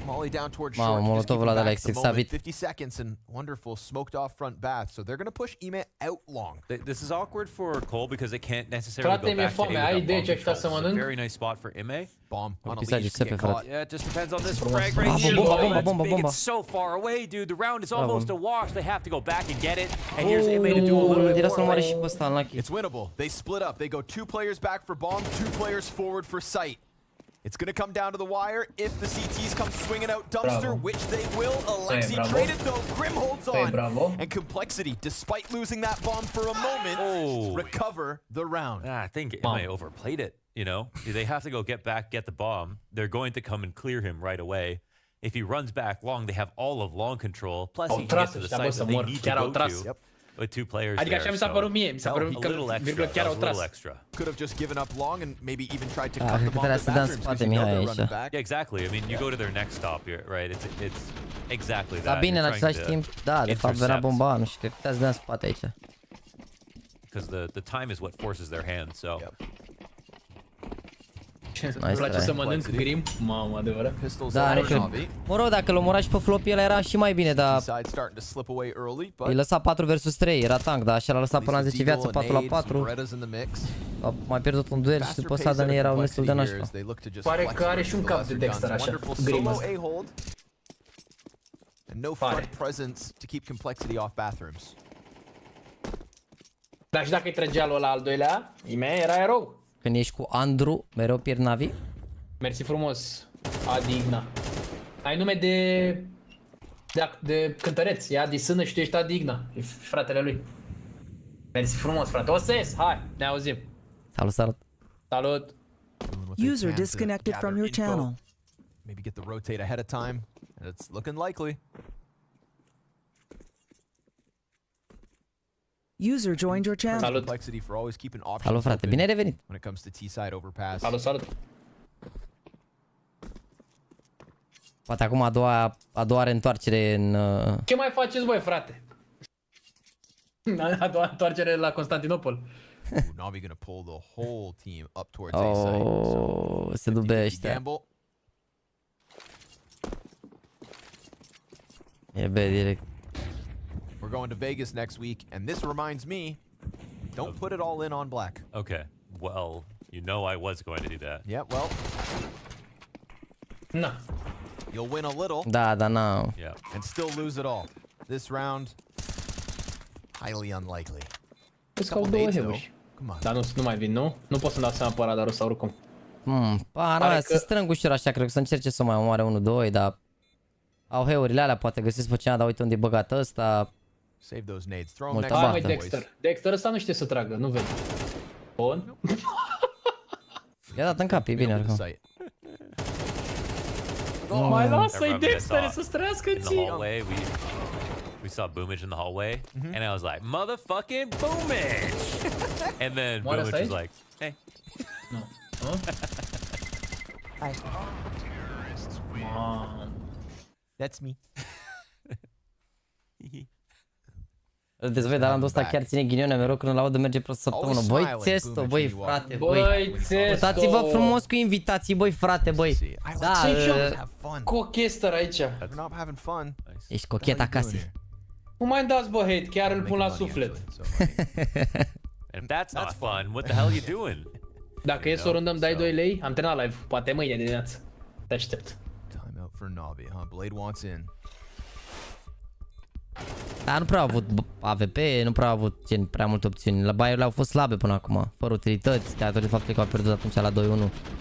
Molly down towards short. Just keeping back the moment. 50 seconds and Wonderful smoked off front bath, so they're going to push Ime out long. This is awkward for Cole because they can't necessarily go back to A without bomb control. It's a very nice spot for Ime. Bomb on a lead to get caught. Yeah, it just depends on this frag right here. It's so far away, dude. The round is almost a wash. They have to go back and get it. And here's Ime to do a little bit more. It's winnable. They split up. They go 2 players back for bomb, 2 players forward for sight. It's going to come down to the wire if the CTs come swinging out dumpster, which they will. Alexi traded though. Grim holds on. And Complexity, despite losing that bomb for a moment, recover the round. I think MA overplayed it, you know? They have to go get the bomb. They're going to come and clear him right away. If he runs back long, they have all of long control. Plus he gets to the site that they need to go to. With 2 players adică așa mi s-a părut mie, mi s-a părut că virgulă chiar au tras. Could have just given up long and maybe even tried to cut the bomb in the bathrooms because you know they're running back. Yeah, exactly. I mean, you go to their next stop here, right? It's exactly that. Da, bine, în același timp, da, de fapt venea bomba, nu știu, cred că puteați dea în spate aici. Because the time is what forces their hand, so. Îmi place să mănânc Grim, mamă, adevărat. Da, nu cred. Mă rog, dacă îl omora și pe floppy ăla era și mai bine, dar îi lăsa 4 vs 3, era tank, dar așa l-a lăsat până la 10 viață, 4-4. A mai pierdut un duel și după Sadani erau destul de nașpa. Pare că are și un cap de Dexter așa, Grim ăsta. Dar și dacă îi trăgea lui ăla al doilea, Ime era erou. Când ești cu Andrew, mereu pierd NaVi. Mersi frumos, Adigna. Ai nume de De cântăreț, ia disână și tu ești Adigna. E fratele lui. Mersi frumos, frate. O să ies, hai, ne auzim. Salut, salut. Salut. User disconnected from your channel. Maybe get the rotate ahead of time. And it's looking likely. User joined your channel. Salut. Complexity for always keeping options Salut, frate, open bine ai revenit. when it comes to T-side overpass. Salut, salut. Poate acum a doua reîntoarcere în... Ce mai faceți voi, frate? A doua întoarcere la Constantinopol. NaVi gonna pull the whole team up towards A site. Se duble ăștia. E bine, direct. We're going to Vegas next week, and this reminds me, don't put it all in on black. Okay. Well, you know I was going to do that. Yeah, well. No. You'll win a little. Da, no. Yeah. And still lose it all. This round, highly unlikely. Îți cau două heavuri. Dar nu mai vin, nu? Nu pot să-mi dau seama pe radarul sau oricum. Pana, se strâng ușor așa, cred că să încerce să mai omoare 1-2, dar... Au heurile alea, poate găsesc pe cineva, dar uite unde e băgat ăsta. Save those nades. Throw Multă them next Hai, baftă. Dexter. Dexter ăsta nu știe să tragă, nu vede. Bun. I-a dat în cap, e bine acum. Mai lasă-i Everyone Dexter saw să străiască in the ție. hallway, we saw Boomage in the hallway, and I was like, motherfucking Boomage! And then Moare Boomage asta was aici? like, hey. Nu. That's me. Deci, voi, dar anul ăsta chiar ține ghinioane mereu când îl audă merge pe o săptămână. Băi, Țesto, băi, frate, băi. Uitați-vă frumos cu invitații, băi, frate, băi. Da, Cochester aici. ești cochet acasă. Nu mai dați, bă, hate, chiar îl pun la suflet. If that's not fun, what the hell are you doing? Dacă e să o rândăm, dai 2 lei, am terminat live, poate mâine dimineață. Te aștept. Time out for NaVi, huh? Blade wants in. Dar nu prea au avut AWP, nu prea au avut gen prea multe opțiuni. La Bayern au fost slabe până acum, fără utilități, datorită faptului că au pierdut atunci la 2-1,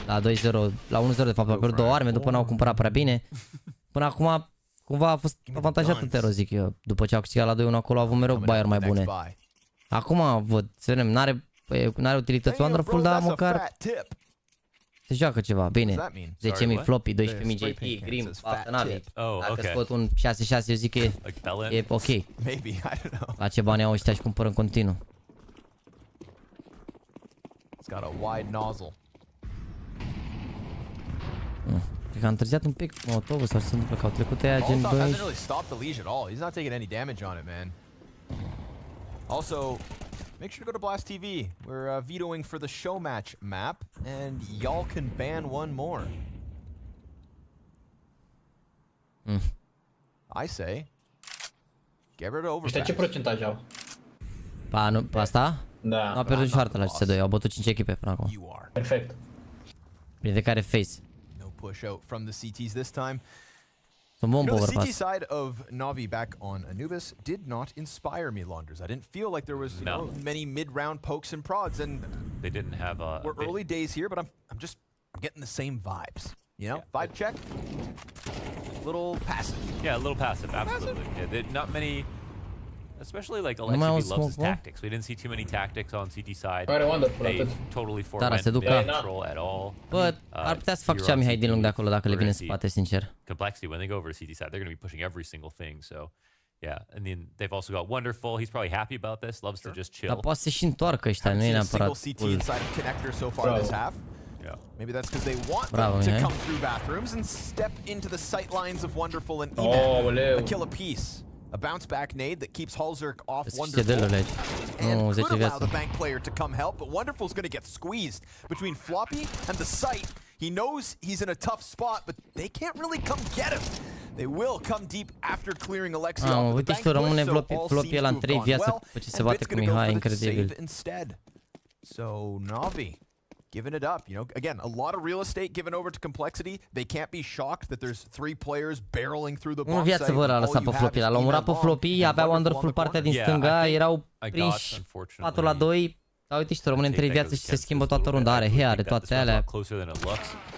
la 2-0, la 1-0 de fapt au pierdut 2 arme, după n-au cumpărat prea bine. Până acum cumva a fost avantajat Tero, zic eu. După ce au câștigat la 2-1 acolo au avut mereu Bayern mai bune. Acum văd, să vedem, n-are utilități Wonderful, dar măcar se joacă ceva, bine. 10.000 floppy, 12.000 JP, Grim, baftă NaVi. Dacă scot un 6-6, eu zic că e ok. La ce bani au ăștia și cumpără în continuu. It's got a wide nozzle. Cred că a întârziat un pic Molotovul sau ce se întâmplă, că au trecut aia gen 2. Hasn't really stopped the leash at all. He's not taking any damage on it, man. Also, make sure to go to Blast TV. We're vetoing for the show match map, and y'all can ban one more. I say, get rid of overpass. Ăștia ce procentaj au? Pe asta? Da. Nu a pierdut nici harta la CS2, au bătut 5 echipe până acum. Perfect. Printre care Face. No push out from the CTs this time. Sunt bun You know, the overpass. CT side of NaVi back on Anubis did not inspire me, Launders. I didn't feel like there was you know, many mid-round pokes and prods, and they didn't have. We're early days here, but I'm getting the same vibes. You know, vibe check. Little passive. Yeah, a little passive, absolutely. Yeah, not many. Especially like Alexi loves his tactics. We didn't see too many tactics on CT side. They totally forwent control at all. Bă, ar putea să fac cea Mihai din lung de acolo dacă le vine în spate, sincer. Complexity, when they go over to CT side, they're going to be pushing every single thing. So, yeah. And then they've also got Wonderful. He's probably happy about this. Loves to just chill. Dar poate să și întoarcă ăștia, nu e neapărat. CT inside of connector so far this half. Yeah. Maybe that's because they want them to come through bathrooms and step into the sight lines of Wonderful and Eman. A kill apiece. A bounce back nade that keeps Halzerk off Wonderful. And could allow the bank player to come help, but Wonderful's going to get squeezed between Floppy and the site. He knows he's in a tough spot, but they can't really come get him. They will come deep after clearing Alexi off the bank push, so all seems to have gone well, and Bit's going to go for the save instead. So NaVi giving it up, you know, again, a lot of real estate given over to Complexity. They can't be shocked that there's 3 players barreling through the bomb site. Viață vă l-a lăsat pe Floppy, l-a omurat pe Floppy, avea Wonderful partea din stânga, erau prinși 4-2, Da, uite și tu rămâne în 3 viață și se schimbă toată runda. Are he, are toate alea.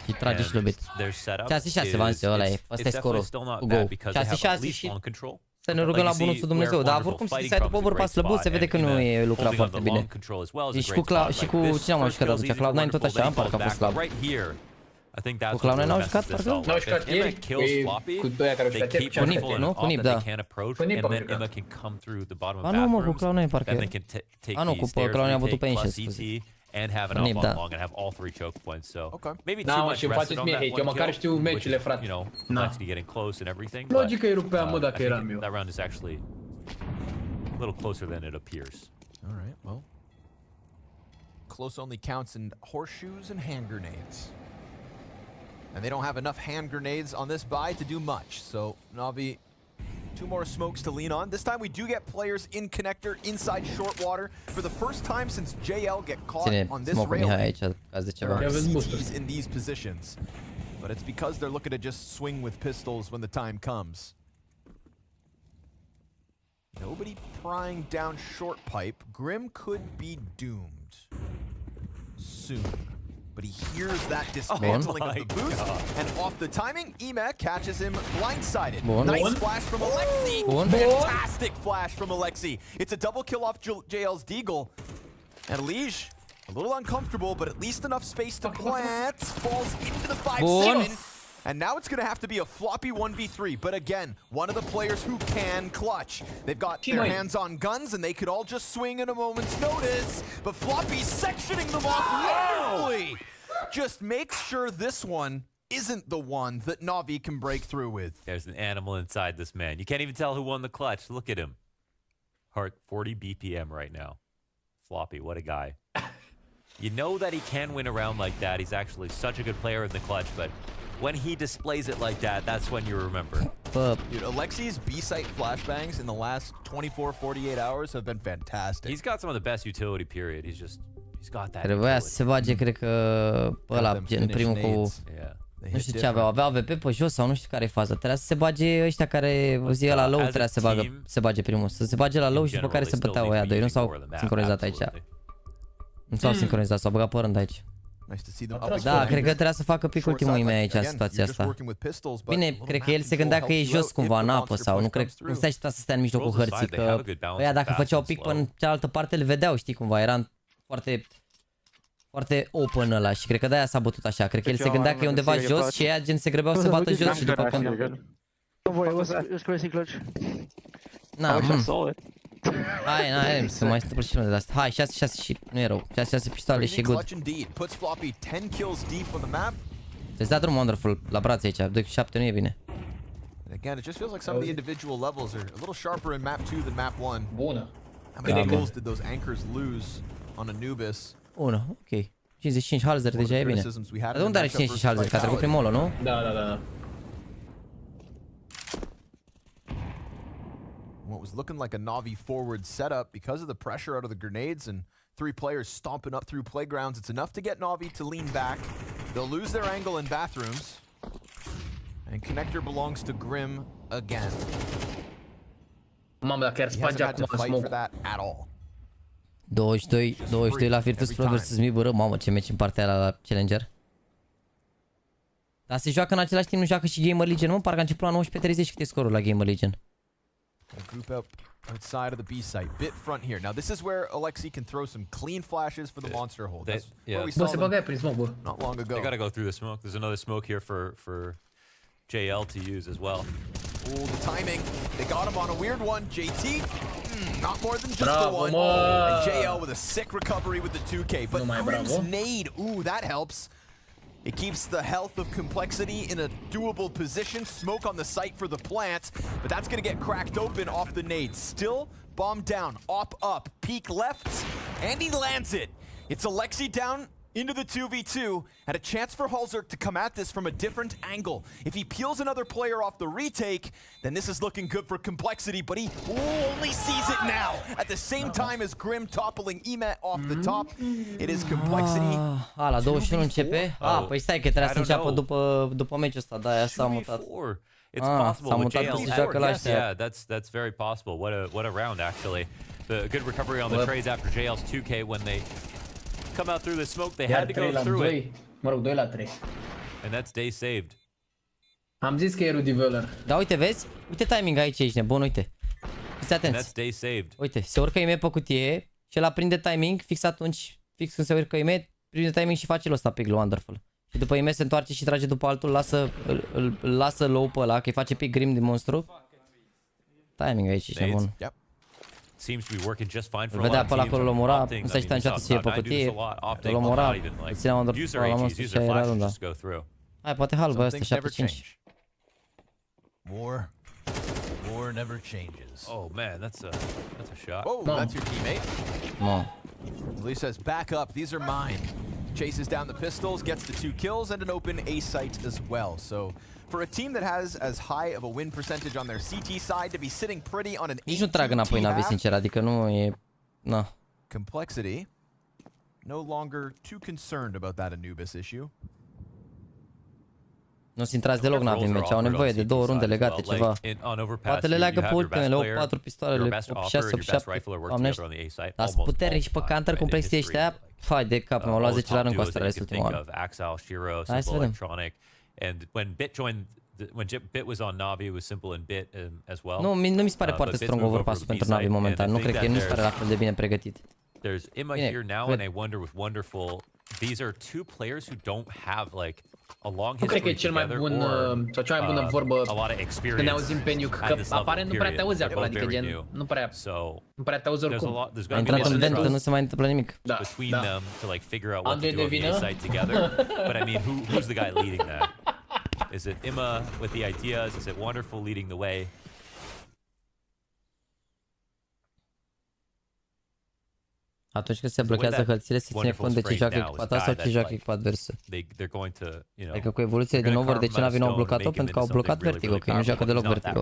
Și trage și lovit. 6-6 v-am zis eu, ăla e. Ăsta e scorul. Cu go. 6-6 și să ne rugăm la bunul Dumnezeu. Dar oricum și site-ul pe overpass slăbuț se vede că nu e lucrat foarte bine. Și cu cine am mai jucat atunci? Cloud9 tot așa, parcă a fost slab. Cu Cloud9 n-au jucat, parcă? N-au jucat ieri, cu doi care au jucat ieri. Cu Nip, nu? Cu Nip, da. Cu Nip am jucat. A, nu mă, cu Cloud9 parcă era. A, nu, cu Cloud9 a avut pe Ancient, scuze. And have an up on long and have all 3 choke points. So maybe too much rested on that one kill, which is, you know, complexity getting close and everything. Logica îi rupea, mă, dacă I eram think eu. that round is actually a little closer than it appears. All right, well, close only counts in horseshoes and hand grenades. And they don't have enough hand grenades on this buy to do much. So NaVi, 2 more smokes to lean on. This time we do get players in connector inside short water for the first time since JL get caught on this railing. There are CTs in these positions, but it's because they're looking to just swing with pistols when the time comes. Nobody prying down short pipe. Grim could be doomed soon. But he hears that dismantling of the boost, and off the timing, Ema catches him blindsided. Nice flash from Alexi. Fantastic flash from Alexi. It's a double kill off JL's Deagle. And Lige, a little uncomfortable, but at least enough space to plant. Falls into the 5-7. And now it's going to have to be a floppy 1v3. But again, one of the players who can clutch. They've got their hands on guns, and they could all just swing at a moment's notice. But Floppy's sectioning them off wonderfully. Just makes sure this one isn't the one that NaVi can break through with. There's an animal inside this man. You can't even tell who won the clutch. Look at him. Heart 40 BPM right now. Floppy, what a guy. You know that he can win a round like that. He's actually such a good player in the clutch, but when he displays it like that, that's when you remember. Dude, Alexi's B-site flashbangs in the last 24, 48 hours have been fantastic. He's got some of the best utility, period. He's got that. Trebuia să se bage, cred că, pe ăla, gen primul cu... Nu știu ce aveau, AWP pe jos sau nu știu care e faza. Trebuia să se bage ăștia care, zi la low, trebuia să se bage primul. Să se bage la low și după care se băteau ăia doi. Nu s-au sincronizat aici. Nu s-au sincronizat, s-au băgat părând aici. Da, cred că trebuia să facă pic ultimul ime aici în situația asta. Bine, cred că el se gândea că e jos cumva în apă sau nu cred, nu se aștepta să stea în mijlocul hărții, că ăia dacă făceau pic pe cealaltă parte îl vedeau, știi cumva, era foarte open ăla și cred că de-aia s-a bătut așa. Cred că el se gândea că e undeva jos și ăia gen se grăbeau să bată jos și după când... Na, hai, să mai întâmplă și unul de asta. Hai, 6-6 și nu e rău. 6-6 pistoale și good. Ți-ți dat drum Wonderful la brațe aici, 2-7 nu e bine. Again, it just feels like some of the individual levels are a little sharper in map 2 than map 1. Bună. How many kills did those anchors lose on Anubis? 1, ok. 55 halzer deja e bine. Dar de unde are 55 halzer? Că a trecut prin molo, nu? Da. What was looking like a NaVi forward setup because of the pressure out of the grenades and 3 players stomping up through playgrounds. It's enough to get NaVi to lean back. They'll lose their angle in bathrooms. And connector belongs to Grim again. Mamă, dacă ar sparge acum smoke. 22 la Virtus Pro vs Mibără. Mamă, ce meci în partea aia la Challenger. Dar se joacă în același timp, nu joacă și Gamer Legion, mă? Parcă a început la 19:30 cât e scorul la Gamer Legion. Group up outside of the B site, bit front here. Now this is where Alexi can throw some clean flashes for the monster hold. That's where we saw them not long ago. They gotta go through the smoke. There's another smoke here for JL to use as well. Oh, the timing. They got him on a weird one. JT, not more than just the one. And JL with a sick recovery with the 2K. But Grim's nade, ooh, that helps. It keeps the health of Complexity in a doable position. Smoke on the site for the plant, but that's going to get cracked open off the nade. Still, bomb down, op up, peek left, and he lands it. It's Alexi down into the 2v2, and a chance for Halzerk to come at this from a different angle. If he peels another player off the retake, then this is looking good for Complexity, but he only sees it now. At the same time as Grim toppling Emet off the top, it is Complexity. La 21 începe? Păi stai că trebuia să înceapă după meciul ăsta, da, aia s-a mutat. It's possible. S-a mutat să se joacă la ăștia. Yeah, that's very possible. What a round actually. The good recovery on the trades after JL's 2K when they come out through the smoke. They had to go through it. Mă rog, 2 la 3. And that's day saved. Am zis că e Rudiveller. Da, uite, vezi? Uite timing aici, ești nebun, uite. Fiți atenți. Uite, se urcă IME pe cutie și el aprinde timing, fix atunci, fix când se urcă IME, prinde timing și face ăsta pick wonderful. Și după IME se întoarce și trage după altul, îl lasă low pe ăla, că îi face pick grim din monstru. Timing aici, ești nebun. Seems to be working just fine for a vedea lot pe of ăla acolo, teams. l-omora, Opting, ăsta și înceată să iei pe cutie, îl omora, îl ținea wonderful user pe la HEs, monstru și user aia era flashes runda. just go through. Hai, poate halbă ăsta, 7-5. War never changes. Oh man, that's a shot. Oh, that's your teammate. No. Lee says, back up, these are mine. Chases down the pistols, gets the 2 kills and an open A site as well. So for a team that has as high of a win percentage on their CT side to be sitting pretty on an 8-2 Nici nu trag înapoi NaVi, sincer, adică nu e... Na. Complexity no longer too concerned about that Anubis issue. Nu se intrați deloc NaVi în meci, au nevoie de 2 runde legate, ceva. Poate le leagă pe ultimele, 8-4 pistoalele, 8-6, 8-7, oamnești. Dar sunt puternici pe counter complexity ăștia. Hai de cap, m-au luat 10 la rând cu asta la ultima oară. Hai să vedem. And when Bit joined, when Bit was on NaVi, it was simple in Bit as well. Nu mi se pare foarte strong overpass pentru NaVi momentan. Nu cred că nu mi se pare la fel de bine pregătit. There's Emma here now, and I wonder with Wonderful, these are 2 players who don't have like a long Nu cred că e history cel mai together bun or sau cea mai bună vorbă a lot of experience când ne auzim pe Nuke, că aparent nu prea te auzi acolo, adică gen, nu prea te auzi oricum. A intrat în vent, nu se mai întâmplă nimic. Between them to like figure out what to do on the site together. But I mean, who's the guy leading that? Is it Emma with the ideas? Is it Wonderful leading the way? Atunci când se blochează hălțile, se ține cont de ce joacă echipa ta sau ce joacă echipa adversă. Adică cu evoluțiile din over, de ce NaVi nu au blocat-o? Pentru că au blocat Vertigo, că ei nu joacă deloc Vertigo.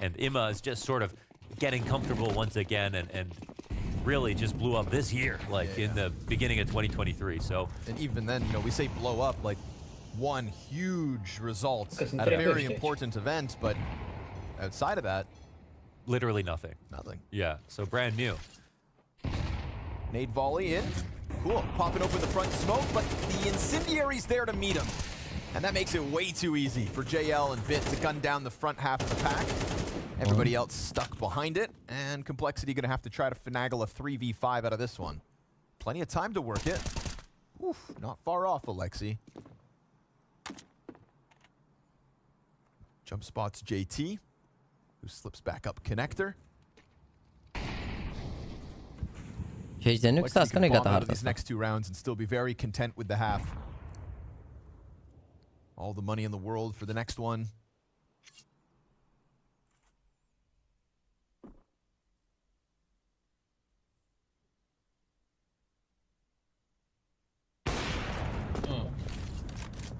And Emma is just sort of getting comfortable once again and really just blew up this year, like in the beginning of 2023. So and even then, you know, we say blow up like one huge result at a very important event, but outside of that, literally nothing. Nothing. Yeah, so brand new. Nade volley in. Cool. Popping open the front smoke, but the incendiary's there to meet him. And that makes it way too easy for JL and Bit to gun down the front half of the pack. Everybody else stuck behind it, and Complexity gonna have to try to finagle a 3v5 out of this one. Plenty of time to work it. Oof, not far off, Alexi. Jump spots JT, who slips back up connector. Și de nuke, stați că nu-i gata harta asta. Next 2 rounds and still be very content with the half. All the money in the world for the next one.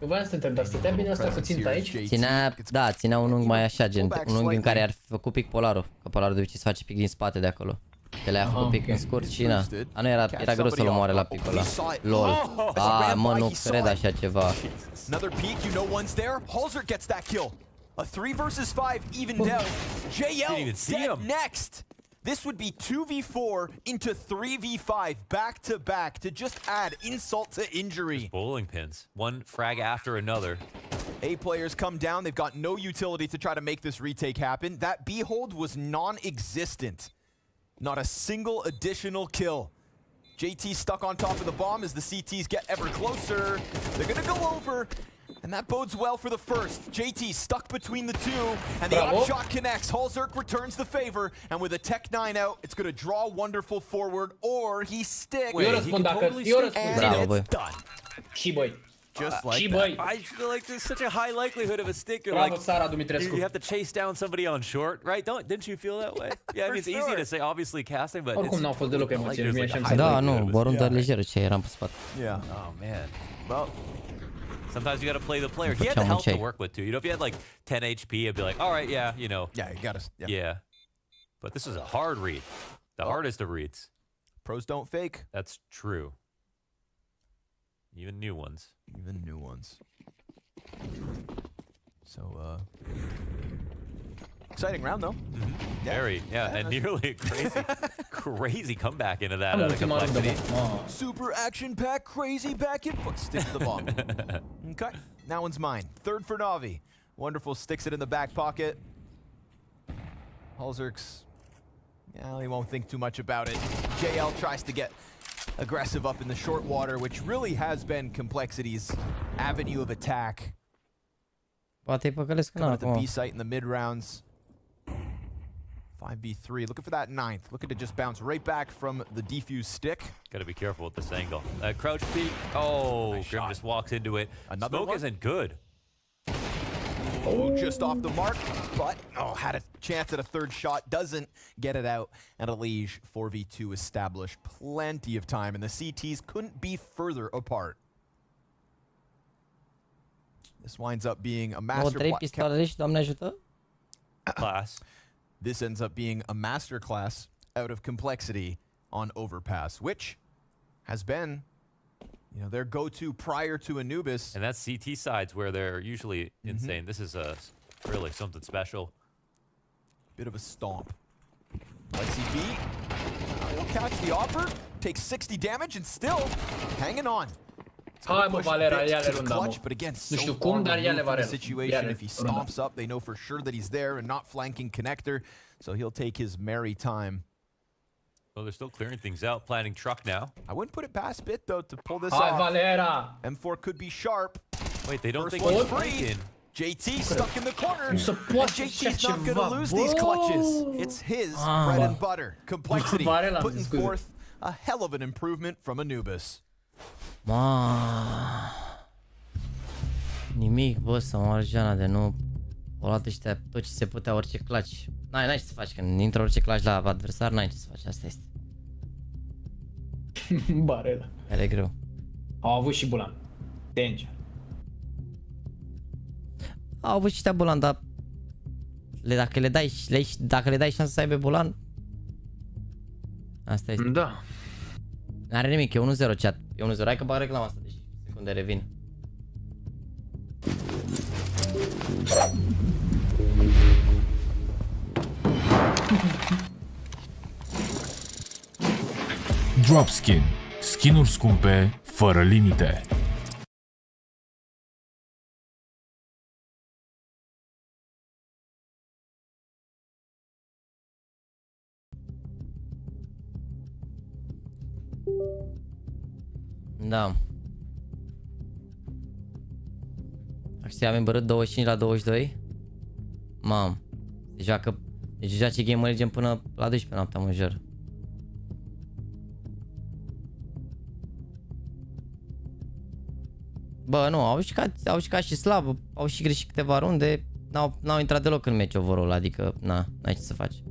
Eu voiam să te întreb, dar stătea bine asta cu ținta aici? Ținea un unghi mai așa, gen, un unghi în care ar fi făcut pic polarul. Că polarul de obicei se face pic din spate de acolo. Că le-a făcut pic în scurt și na. A, nu era greu să-l omoare la picul ăla. LOL. A, mă, nu cred așa ceva. Another peek, you know one's there. Halzer gets that kill. A 3 versus 5 evened out. JL dead next. This would be 2v4 into 3v5 back to back to just add insult to injury. Just bowling pins, one frag after another. A players come down, they've got no utility to try to make this retake happen. That B-hold was non-existent. Not a single additional kill. JT stuck on top of the bomb as the CTs get ever closer. They're gonna go over, and that bodes well for the first. JT stuck between the two, and the up shot connects. Halzerk returns the favor, and with a Tech 9 out, it's gonna draw Wonderful forward, or he sticks. And it's done. Și băi. Just like that. I feel like there's such a high likelihood of a stick. Like, you have to chase down somebody on short, right? Didn't you feel that way? Yeah, I mean, it's easy to say, obviously, casting, but oricum n-au fost deloc emoții. Da, nu, o rundă lejeră ce eram pe spate. Yeah. Oh, man. Well, sometimes you gotta play the player. He had the health to work with, too. You know, if you had, like, 10 HP, it'd be like, all right, yeah, you know. Yeah, you gotta... Yeah. But this is a hard read. The hardest of reads. Pros don't fake. That's true. Even new ones. Even new ones. So, Exciting round though. Very, yeah, and nearly a crazy comeback into that out of complexity. Super action-packed, crazy back and foot. Stick to the bomb. Okay, that one's mine. Third for NaVi. Wonderful sticks it in the back pocket. Halzerks, yeah, he won't think too much about it. JL tries to get aggressive up in the short water, which really has been Complexity's avenue of attack. Coming at the B site in the mid rounds. 5v3, looking for that 9th. Looking to just bounce right back from the defuse stick. Got to be careful with this angle. Crouch peek. Oh, nice Grim just walks into it. Another Smoke one? isn't good. Oh, just off the mark, but had a chance at a third shot. Doesn't get it out. And a Liege 4v2 established. Plenty of time, and the CTs couldn't be further apart. This winds up being a master class. This ends up being a master class out of Complexity on Overpass, which has been, their go-to prior to Anubis. And that's CT sides where they're usually insane. This is really something special. Bit of a stomp. Let's see B. He'll catch the offer. Takes 60 damage and still hanging on. Hai mă, Valera, ia le runda, mă. But again, Nu știu cum, dar ia le Valera. Situation. If he stomps up, they know for sure that he's there and not flanking connector, so he'll take his merry time. Well, they're still clearing things out, planning truck now. I wouldn't put it past Bit though to pull this Hai, off. Valera. M4 could be sharp. Wait, they don't First think he's one's flanking. JT stuck in the corner. Nu se And poate JT's așa not going to lose these clutches. It's his bread and butter. Complexity putting forth a hell of an improvement from Anubis. Nimic, bă, să mă arjana de nu. O luat ăștia tot ce se putea, orice clutch. N-ai ce să faci, când intră orice clutch la adversar, n-ai ce să faci, asta este. Barela. E greu. Au avut și Bulan. Danger. Au avut și ăștia Bulan, dar dacă le dai șansa să aibă Bulan, asta este. Da. N-are nimic, e 1-0 chat. E 1-0, hai că bag reclama asta, deci secunde revin. Dropskin. Skin-uri scumpe, fără limite. Da. Acția am îmbărât 25 la 22. Mam. Deci joace Game Legend până la 12 noaptea, mă jur. Bă, nu, au jucat și slab, au și greșit câteva runde, n-au intrat deloc în meci overall, adică, n-ai ce să faci.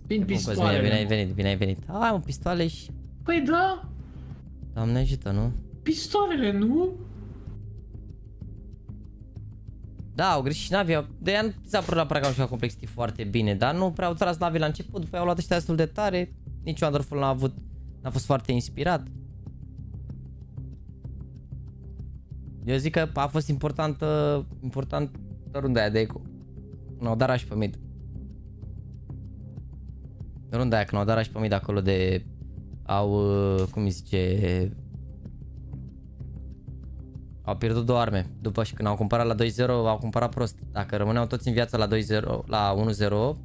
Vin pistoalele. Bine ai venit. Hai, mă, pistoale și... Păi da. Doamne ajută, nu? Pistoalele, nu? Da, au greșit și NaVi. De aia nu s-a părut la Praga, au jucat Complexity foarte bine, dar nu prea au tras NaVi la început, după aia au luat ăștia destul de tare. Nici Wonderful n-a fost foarte inspirat. Eu zic că a fost importantă runda aia de eco. N-au dat rush pe mid. Runda aia, când au dat rush pe mid acolo de... cum îi zice... Au pierdut 2 arme. După și când au cumpărat la 2-0, au cumpărat prost. Dacă rămâneau toți în viață la 2-0, la 1-0...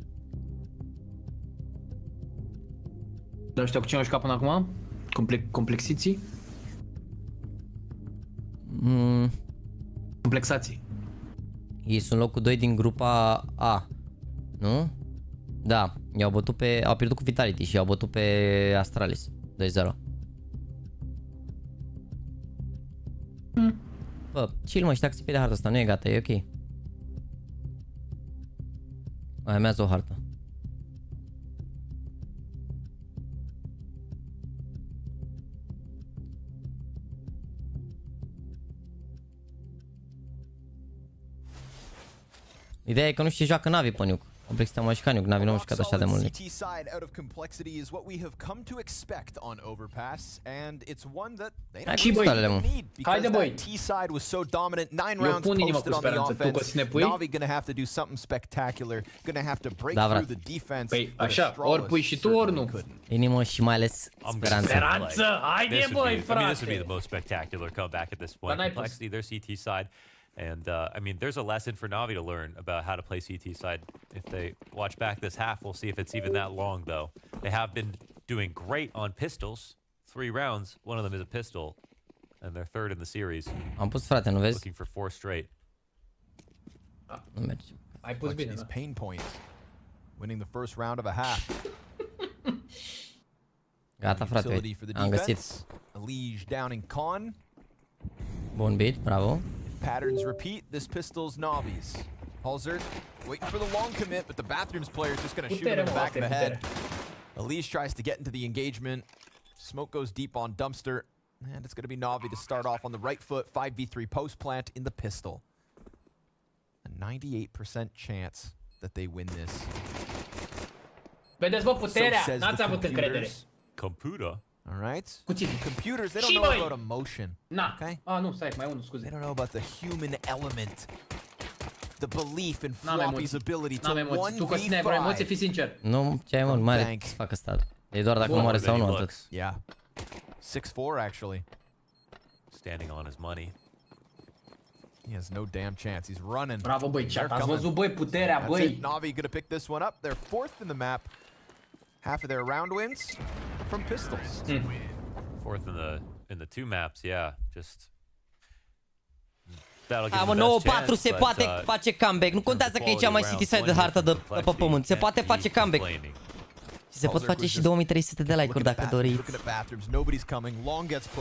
Dar ăștia cu cine au jucat până acum? Complexiții? Complexații. Ei sunt locul 2 din grupa A. Nu? Da. Au pierdut cu Vitality și i-au bătut pe Astralis. 2-0. Bă, chill mă, și dacă se pierde harta asta, nu e gata, e ok. Mai urmează o hartă. Ideea e că nu știu ce joacă NaVi pe nuke. Obrextea mă șcaniu, că n-am jucat așa de mult. CT side out of complexity is what we have come to expect on Overpass, and it's one that they don't need because that T side was so dominant. 9 rounds posted on the offense. NaVi gonna have to do something spectacular. Gonna have to break through the defense. Păi așa, ori pui și tu, ori nu. Inimă și mai ales speranță. Speranță! Haide, băi, frate! I mean, this would be the most spectacular comeback at this point. Complexity, their CT side. And, I mean, there's a lesson for NaVi to learn about how to play CT side. If they watch back this half, we'll see if it's even that long, though. They have been doing great on pistols. 3 rounds, one of them is a pistol. And they're third in the series. Am pus, frate, nu vezi? Looking for 4 straight. Nu merge. Ai pus bine, these pain points. Winning the first round of a half. Gata, frate, am găsit. Lige down in con. Bun beat, bravo. Patterns repeat. This pistol's NaVi's. Halzer waiting for the long commit, but the Bathrooms player is just going to shoot him in the back of the head. Elise tries to get into the engagement. Smoke goes deep on Dumpster, and it's going to be NaVi to start off on the right foot. 5v3 post plant in the pistol. A 98% chance that they win this. Vedeți, bă, puterea! N-ați avut încredere. Computer. All right. Puțin. Computers, they don't know about emotion. Na. Okay? Ah, nu, stai, mai unul, scuze. They don't know about the human element. The belief in Floppy's ability to 1v5. Tu, Cosmin, ai vreo emoție, fii sincer. Nu, ce ai mult, mare să facă stat. E doar dacă moare sau nu, atât. Yeah. 6-4, actually. Standing on his money. He has no damn chance. He's running. Bravo, băi, chat. Ați văzut, băi, puterea, băi. NaVi gonna pick this one up. They're 4th in the map. Half of their round wins from pistols. 4th in the 2 maps, yeah. Just Mă, 9-4 se poate face comeback. Nu contează că e cea mai city-side de hartă de pe pământ. Se poate face comeback. Și se pot face și 2300 de like-uri dacă doriți.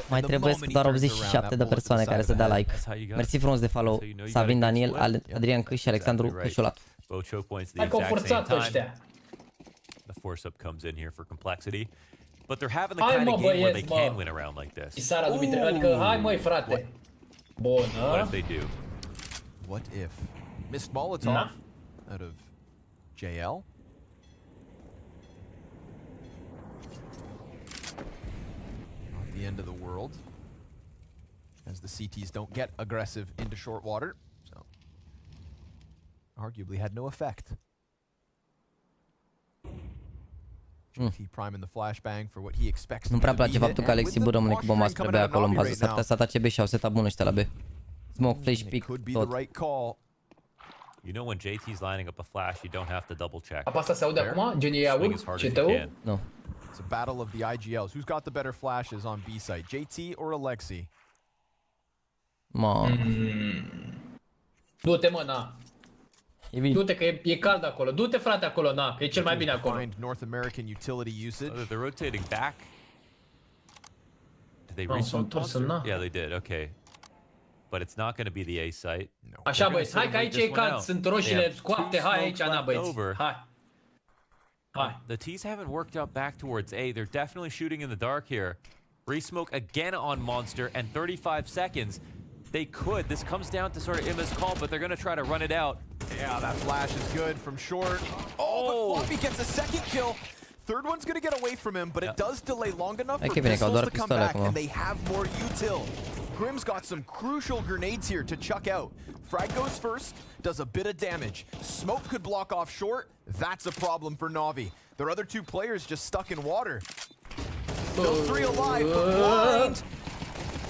Mai trebuie doar 87 de persoane care să dea like. Mersi frumos de follow. Savin, Daniel, Adrian Câș și Alexandru Cășulat. Hai că au forțat ăștia. The force up comes in here for complexity. But they're having the kind of game where they can win around like this. Isara Dumitre, adică hai măi, frate. Bun, What if they do? What if? Missed Molotov out of JL. Not the end of the world. As the CTs don't get aggressive into short water. So, arguably had no effect. He prime in the flashbang for what he expects. Nu prea place faptul că Alexi B rămâne cu bomba spre B acolo în bază. S-ar putea să atace B și au setat bun ăștia la B. Smoke, flash, pick, tot. You know when JT's lining up a flash, you don't have to double check. Apa se aude acum? Gen ei aud? CT-ul? Nu. It's a battle of the IGLs. Who's got the better flashes on B site, JT or Alexi? Du-te, mă, na. Du-te că e cald acolo. Du-te, frate, acolo, na, că e cel mai bine acolo. North American utility usage. They're rotating back. Did they respawn? Yeah, they did. Okay. But it's not going to be the A site. Așa, băieți, hai că aici e cald, sunt roșiile scoapte, hai aici, na, băieți. Hai. Hai. The T's haven't worked out back towards A. They're definitely shooting in the dark here. Resmoke again on Monster and 35 seconds. They could. This comes down to sort of Imma's call, but they're going to try to run it out. Yeah, that flash is good from short. Oh, but Floppy gets a second kill. Third one's going to get away from him, but it does delay long enough for pistols to come back, and they have more util. Grim's got some crucial grenades here to chuck out. Frag goes first, does a bit of damage. Smoke could block off short. That's a problem for NaVi. Their other 2 players just stuck in water. Still 3 alive, but blind.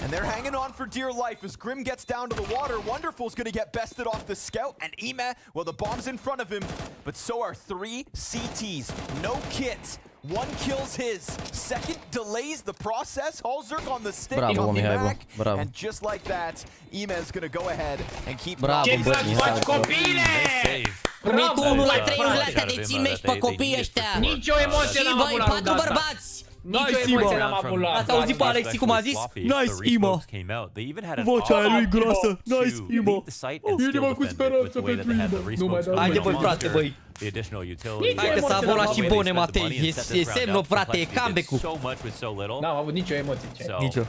And they're hanging on for dear life as Grim gets down to the water. Wonderful's gonna get bested off the scout, and Ime, well, the bomb's in front of him, but so are 3 CTs. No kits. 1 kills his. Second delays the process. Halzerk on the stick on the back. And just like that, Ime is gonna go ahead and keep... Bravo, copile! Primit 1-3 astea de țin pe copii ăștia. Nicio emoție n-am avut la runda asta. Nicio emoție n-am avut la Ați auzit pe Alexi cum a zis? Nice, Ima! Vocea aia lui groasă. Nice, Ima! Inima cu speranță pentru Ima. Nu mai dau. Haide, băi, frate, băi! Hai că s-a volat și bune, Matei. E semnul, frate, e comeback-ul. N-am avut nicio emoție. Nicio.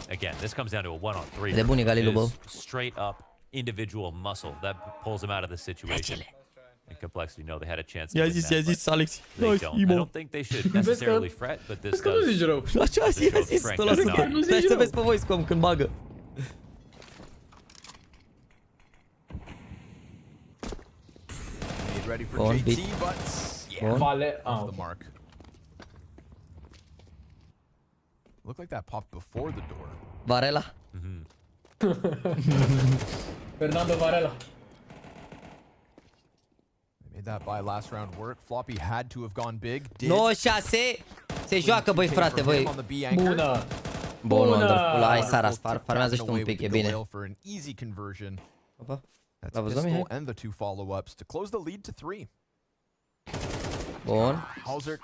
De bun e Galilu, bă. Straight up individual muscle that pulls him out of this situation. And Complexity know they had a chance to I-a win zis, that, i-a zis but Alex. they Hai, don't. I Imo. don't think they should necessarily fret, but this Vezi că nu zici does rău. La ce a zis, i-a zis 100%. Stai să vezi pe voi cum când bagă. Ready for Bun, JT, beat. but yeah, Bun. Vale. off the mark. Looked like that popped before the door. Varela. Fernando Varela. They made that by last round work. Floppy had to have gone big. Did. 96. Se joacă, băi, frate, băi. Bună. Bun, wonderful. Hai, Sara, farmează și tu un pic, e bine. Opa. L-a văzut, Mihai? And the two follow-ups to close the lead to 3. Bun. Hauser.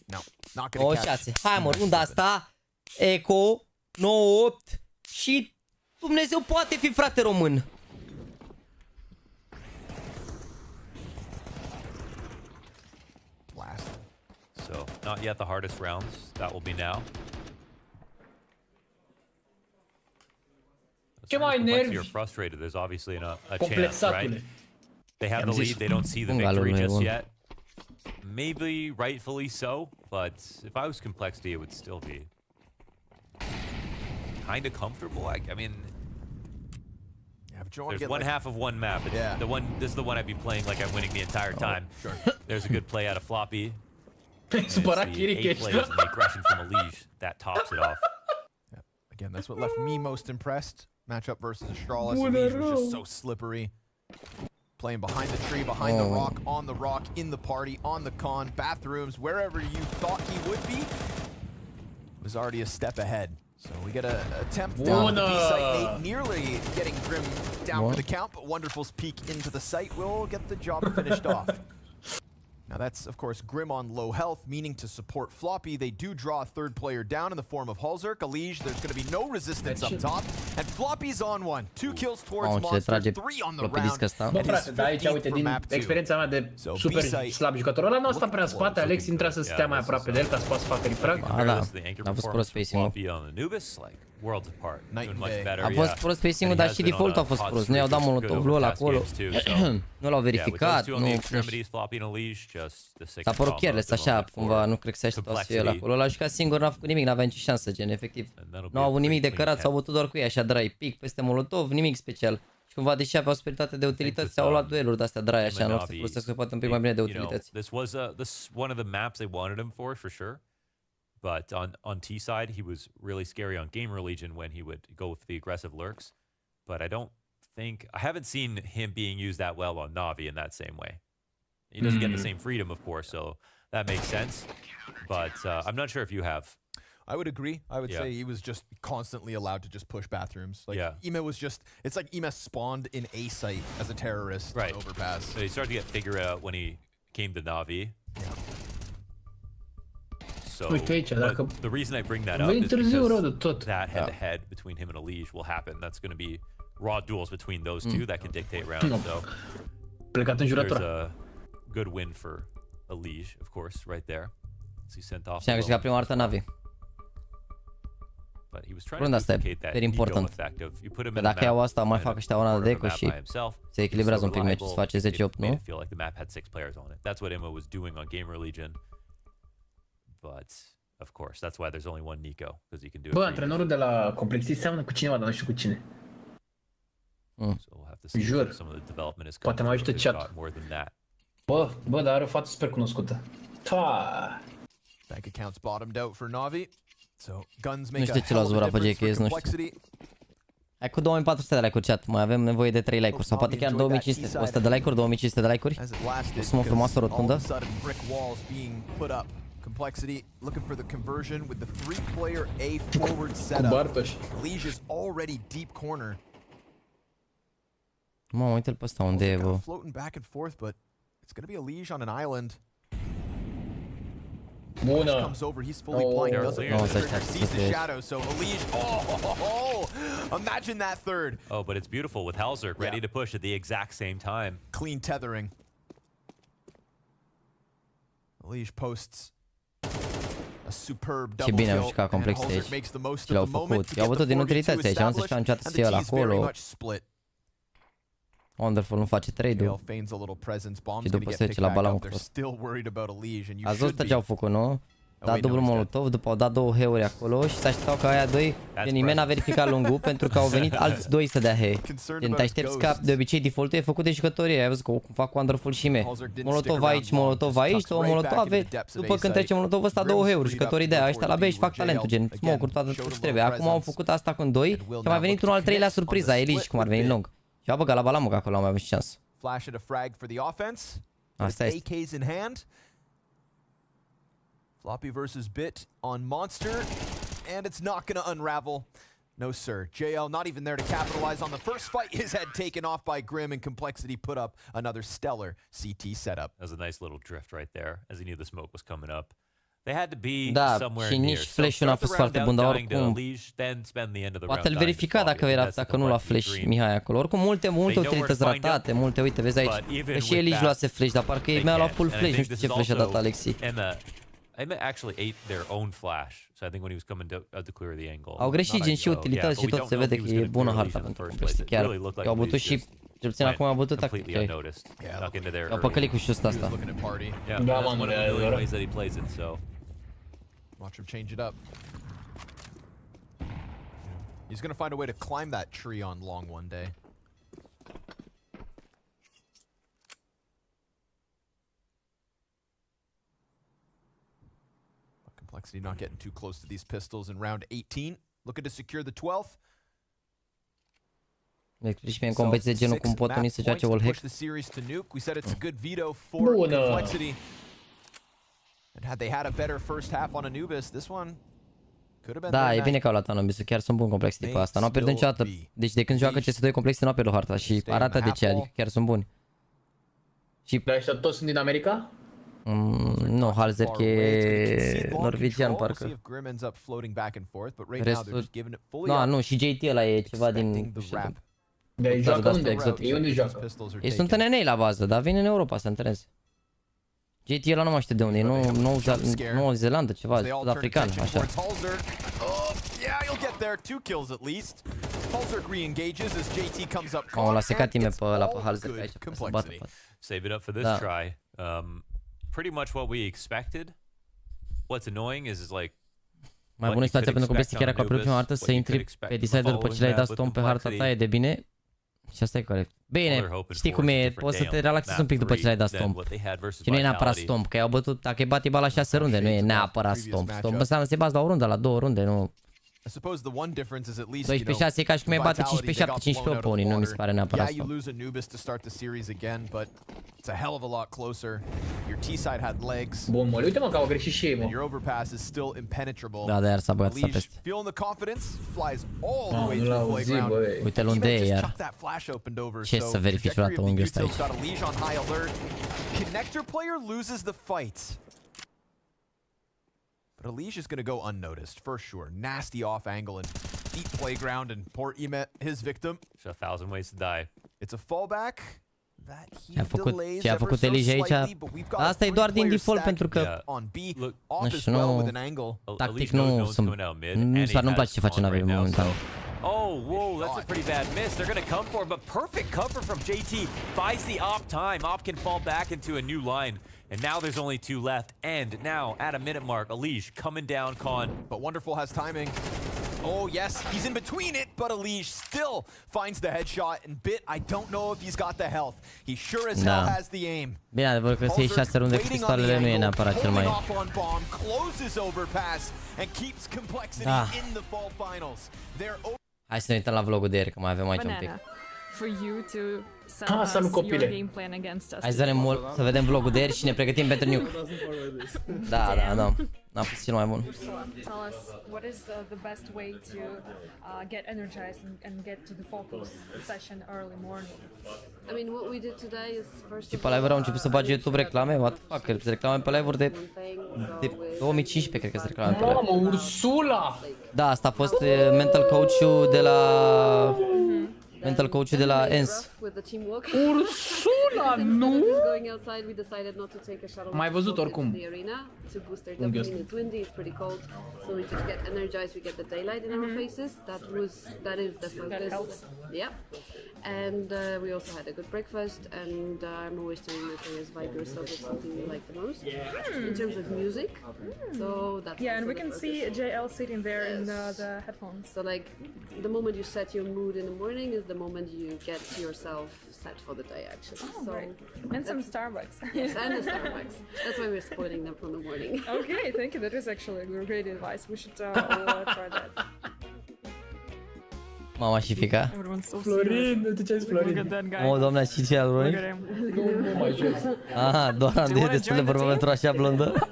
No, not gonna catch. 96. Hai, mă, runda asta. Eco. 98. Și Dumnezeu poate fi frate român. Blast. So not yet the hardest rounds. That will be now. Ce mai nervi? You're frustrated. There's obviously a chance, right? They have the lead. They don't see the victory just yet. Maybe rightfully so, but if I was Complexity, it would still be kind of comfortable. I mean, there's one half of one map. It's this is the one I'd be playing like I'm winning the entire time. Sure. There's a good play out of Floppy. Supărat Chiric Eight plays and the aggression from Elige that tops it off. Again, that's what left me most impressed. Matchup versus Astralis. Elige was just so slippery. Playing behind the tree, behind the rock, in the party, on the con, bathrooms, wherever you thought he would be, was already a step ahead. So we get a attempt down the B site. Nate nearly getting Grim down for the count, but Wonderful's peek into the site will get the job finished off. Now that's, of course, Grim on low health, meaning to support Floppy. They do draw a third player down in the form of Halzerk. Elige, there's going to be no resistance up top. And Floppy's on one. 2 kills towards Monster, 3 on the round. Bă, frate, dar aici, uite, din experiența mea de super slab jucător, ăla n-a stat prea în spate, Alex intra să stea mai aproape de el ca să poată să facă refrag. Da, a fost prost spacing-ul. A fost prost spacing-ul, dar și default-ul a fost prost. Nu i-au dat molotovul ăla acolo. Nu l-au verificat, nu... S-a părut careless așa, cumva, nu cred că se aștepta să fie el acolo. L-a jucat singur, n-a făcut nimic, n-avea nicio șansă, gen, efectiv. Nu au avut nimic de cărat, s-au bătut doar cu ei, așa, dry, pic, peste molotov, nimic special. Și cumva, deși aveau superioritate de utilități, s-au luat dueluri de-astea dry, așa, în loc să folosească poate un pic mai bine de utilități. This was one of the maps they wanted him for sure. But on T side, he was really scary on Gamer Legion when he would go with the aggressive lurks. But I haven't seen him being used that well on NaVi in that same way. He doesn't get the same freedom, of course, so that makes sense. But I'm not sure if you have. I would agree. I would say he was just constantly allowed to just push bathrooms. Like Ime was just, it's like Ime spawned in A site as a terrorist on Overpass. So he started to get figured out when he came to NaVi. So the reason I bring that up is because that head-to-head between him and Elige will happen. That's going to be raw duels between those two that can dictate rounds. So there's a good win for Elige, of course, right there. He sent off. Și a câștigat prima dată NaVi. Runda asta e very important. Că dacă iau asta, mai fac ăștia una de eco și se echilibrează un pic meciul, se face 10-8, nu? That's what Emma was doing on Gamer Legion. But of course, that's why there's only one Nico, because he can do it. Bă, antrenorul de la Complexity seamănă cu cineva, dar nu știu cu cine. Jur. Poate mai ajută chat. Bă, dar are o față super cunoscută. Bank accounts bottomed out for NaVi. So guns Nu make știu ce l-a zburat pe JKS, nu știu. Hai cu 2400 de like-uri, chat. Mai avem nevoie de 3 like-uri sau poate chiar 2500. 100 de like-uri, 2500 de like-uri. O sumă frumoasă rotundă. Complexity looking for the conversion with the 3-player A forward setup. Elige is already deep corner. Mă, uite-l pe ăsta unde e, bă. Floating back and forth, but it's going to be Elige on an island. Bună. Comes over, he's fully blind, doesn't sees the shadow, so Elige, imagine that third. Oh, but it's beautiful with Halzerk ready to push at the exact same time. Clean tethering. Elige posts a superb double kill, and Halzerk makes the most of the moment to get the 4v2 established, and the team's very much split. Wonderful nu face trade-ul. Și după se duce la balon. Ați văzut ce au făcut, nu? Da dublu molotov, după au dat 2 heuri acolo și se așteptau ca aia 2, gen nimeni n-a verificat lungul pentru că au venit alți 2 să dea he. Gen te aștepți ca de obicei default-ul e făcut de jucătorii, ai văzut cum fac Wonderful și me. Molotov aici, molotov aici, 2 molotove, după când trece molotov ăsta 2 heuri, jucătorii de aia, ăștia la B și fac talentul, gen smoke-uri, toată ce trebuie. Acum au făcut asta cu 2 și a mai venit unul al 3-lea surpriza, Elish, cum ar veni lung. Și a băgat la balamug acolo, au mai avut și șans. Asta este. Floppy versus Bit on Monster, and it's not gonna unravel. No sir, JL not even there to capitalize on the first fight. His head taken off by Grim, and Complexity put up another stellar CT setup. That was a nice little drift right there, as he knew the smoke was coming up. They had to be somewhere și near. nici flash-ul n-a fost foarte bun, dar oricum poate-l verifica dacă nu lua flash Mihai acolo. Oricum multe utilități ratate, multe, uite, vezi aici. Că și Elish luase flash, dar parcă ei mi-a luat full flash, nu știu ce flash a dat Alexi. Emma actually ate their own flash, so I think when he was coming to clear the angle. Au greșit gen și utilități și tot se vede că e bună harta pentru Complexity, chiar. Au bătut și, cel puțin acum au bătut tactic. Au păcălit cu șusta asta. Da, mamă, Watch him change it up. He's gonna find a way to climb that tree on long one day. Complexity not getting too close to these pistols in round 18. Looking to secure the 12th. Mi explici mie în competiție genul cum pot unii să joace wallhack. Bună! And had they had a better first half on Anubis, this one could have been. Da, e bine că au luat Anubis, chiar sunt bun Complexity pe asta. N-au pierdut niciodată. Deci de când joacă CS2 Complexity n-au pierdut harta și arată de ce, adică chiar sunt buni. Și dar ăștia toți sunt din America? Nu, Halzerk e norvegian parcă. Restul... Nu, și JT ăla e ceva din... Dar ei joacă unde? Ei unde joacă? Ei sunt în NA la bază, dar vin în Europa să antreneze. JT ăla nu mai știu de unde e, Noua Zeelandă, ceva, sud-african, așa. L-a secat time pe ăla, pe Halzerk aici, să bată. Save it up for this try. Pretty much what we expected. What's annoying is like mai bună situația pentru Complexity chiar era cu prima dată să intri pe decider după ce le-ai dat stomp pe harta ta, e de bine. Și asta e corect. Bine, știi cum e, poți să te relaxezi un pic după ce le-ai dat stomp. Și nu e neapărat stomp, că i-au bătut, dacă îi bati ba la 6 runde, nu e neapărat stomp. Stomp înseamnă să-i bați la o rundă, la 2 runde, nu... 12-6 e ca și cum ai bate 15-7, 15-8 pe unii, nu mi se pare neapărat stomp. Bun, mă, uite mă că au greșit și ei, mă. Da, de-aia s-a băgat asta peste. Nu l-au auzit, băi. Uite-l unde e iar. Ce să verifici vreodată unghiul ăsta aici? Connector player loses the fight. But Elish is going to go unnoticed, for sure. Nasty off angle and deep playground, and poor Emet, his victim. There's 1,000 ways to die. It's a fallback. Ce a făcut Elish aici? Asta e doar din default pentru că nu știu, nu, tactic nu nu-mi place ce face NaVi momentan. Oh, whoa, that's a pretty bad miss. They're going to come for him, but perfect cover from JT. Buys the op time. Op can fall back into a new line. And now there's only 2 left. And now, at a minute mark, Elish coming down Con. But Wonderful has timing. Oh, yes, he's in between it, but Elish still finds the headshot. And Bit, I don't know if he's got the health. He sure as hell has the aim. Bine, adevăr că să iei 6 runde cu pistoalele nu e neapărat cel mai... Hai să ne uităm la vlogul de ieri, că mai avem aici un pic. Salut copile! Hai să vedem vlogul de ieri și ne pregătim pentru nuke. Da, da, da. N-a fost cel mai bun. Tell us what is the best way to get energized and get to the focus session early morning. I mean, what we did today is first. Și pe live-uri au început să bage YouTube reclame, what the fuck, se reclame pe live-uri de 2015, cred că se reclame pe live. Mamă, Ursula! Da, asta a fost mental coach-ul de la Mental coach de la ENS. Ursula, nu? Mai văzut oricum. To boost their dopamine. It's windy, it's pretty cold, so we just get energized, we get the daylight in our faces. That is the focus. Yeah. And we also had a good breakfast, and I'm always telling my players vibe yourself with something you like the most. In terms of music, so that's and we can see JL sitting there in the headphones. So like the moment you set your mood in the morning is the moment you get yourself set for the day actually. So right. And some Starbucks. Yes, and the Starbucks. That's why we're spoiling them from the morning. Okay, thank you. That is actually great advice. We should all try that. Mama și fica. Florin, nu te ce Florin. O, doamna, și ce al Florin? Nu mai jos. Aha, doar e destul de vorbă pentru așa blondă.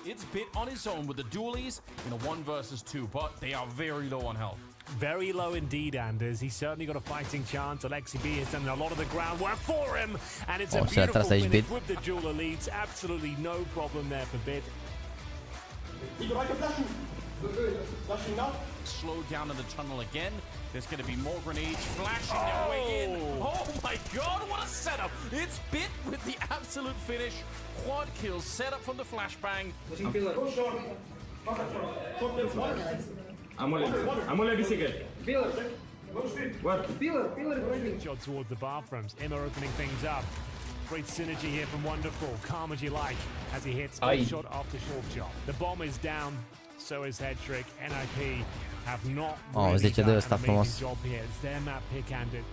It's Bit on his own with the dualies in a 1 versus 2, but they are very low on health. Very low indeed, Anders. He's certainly got a fighting chance. Alexi B has done a lot of the groundwork for him, and it's a beautiful finish with the dual elites. Absolutely no problem there for Bit. Slow down in the tunnel again. There's going to be more grenades flashing their way in. Oh my god, what a setup! It's Bit with the absolute finish. Quad kills set up from the flashbang. I'm only bicycle. What? Shot towards the bathrooms. Emma opening things up. Great synergy here from Wonderful. Calm as you like as he hits shot after shot. The bomb is down. So is Headtrick. NIP have not really done an amazing job here. It's their map pick and it.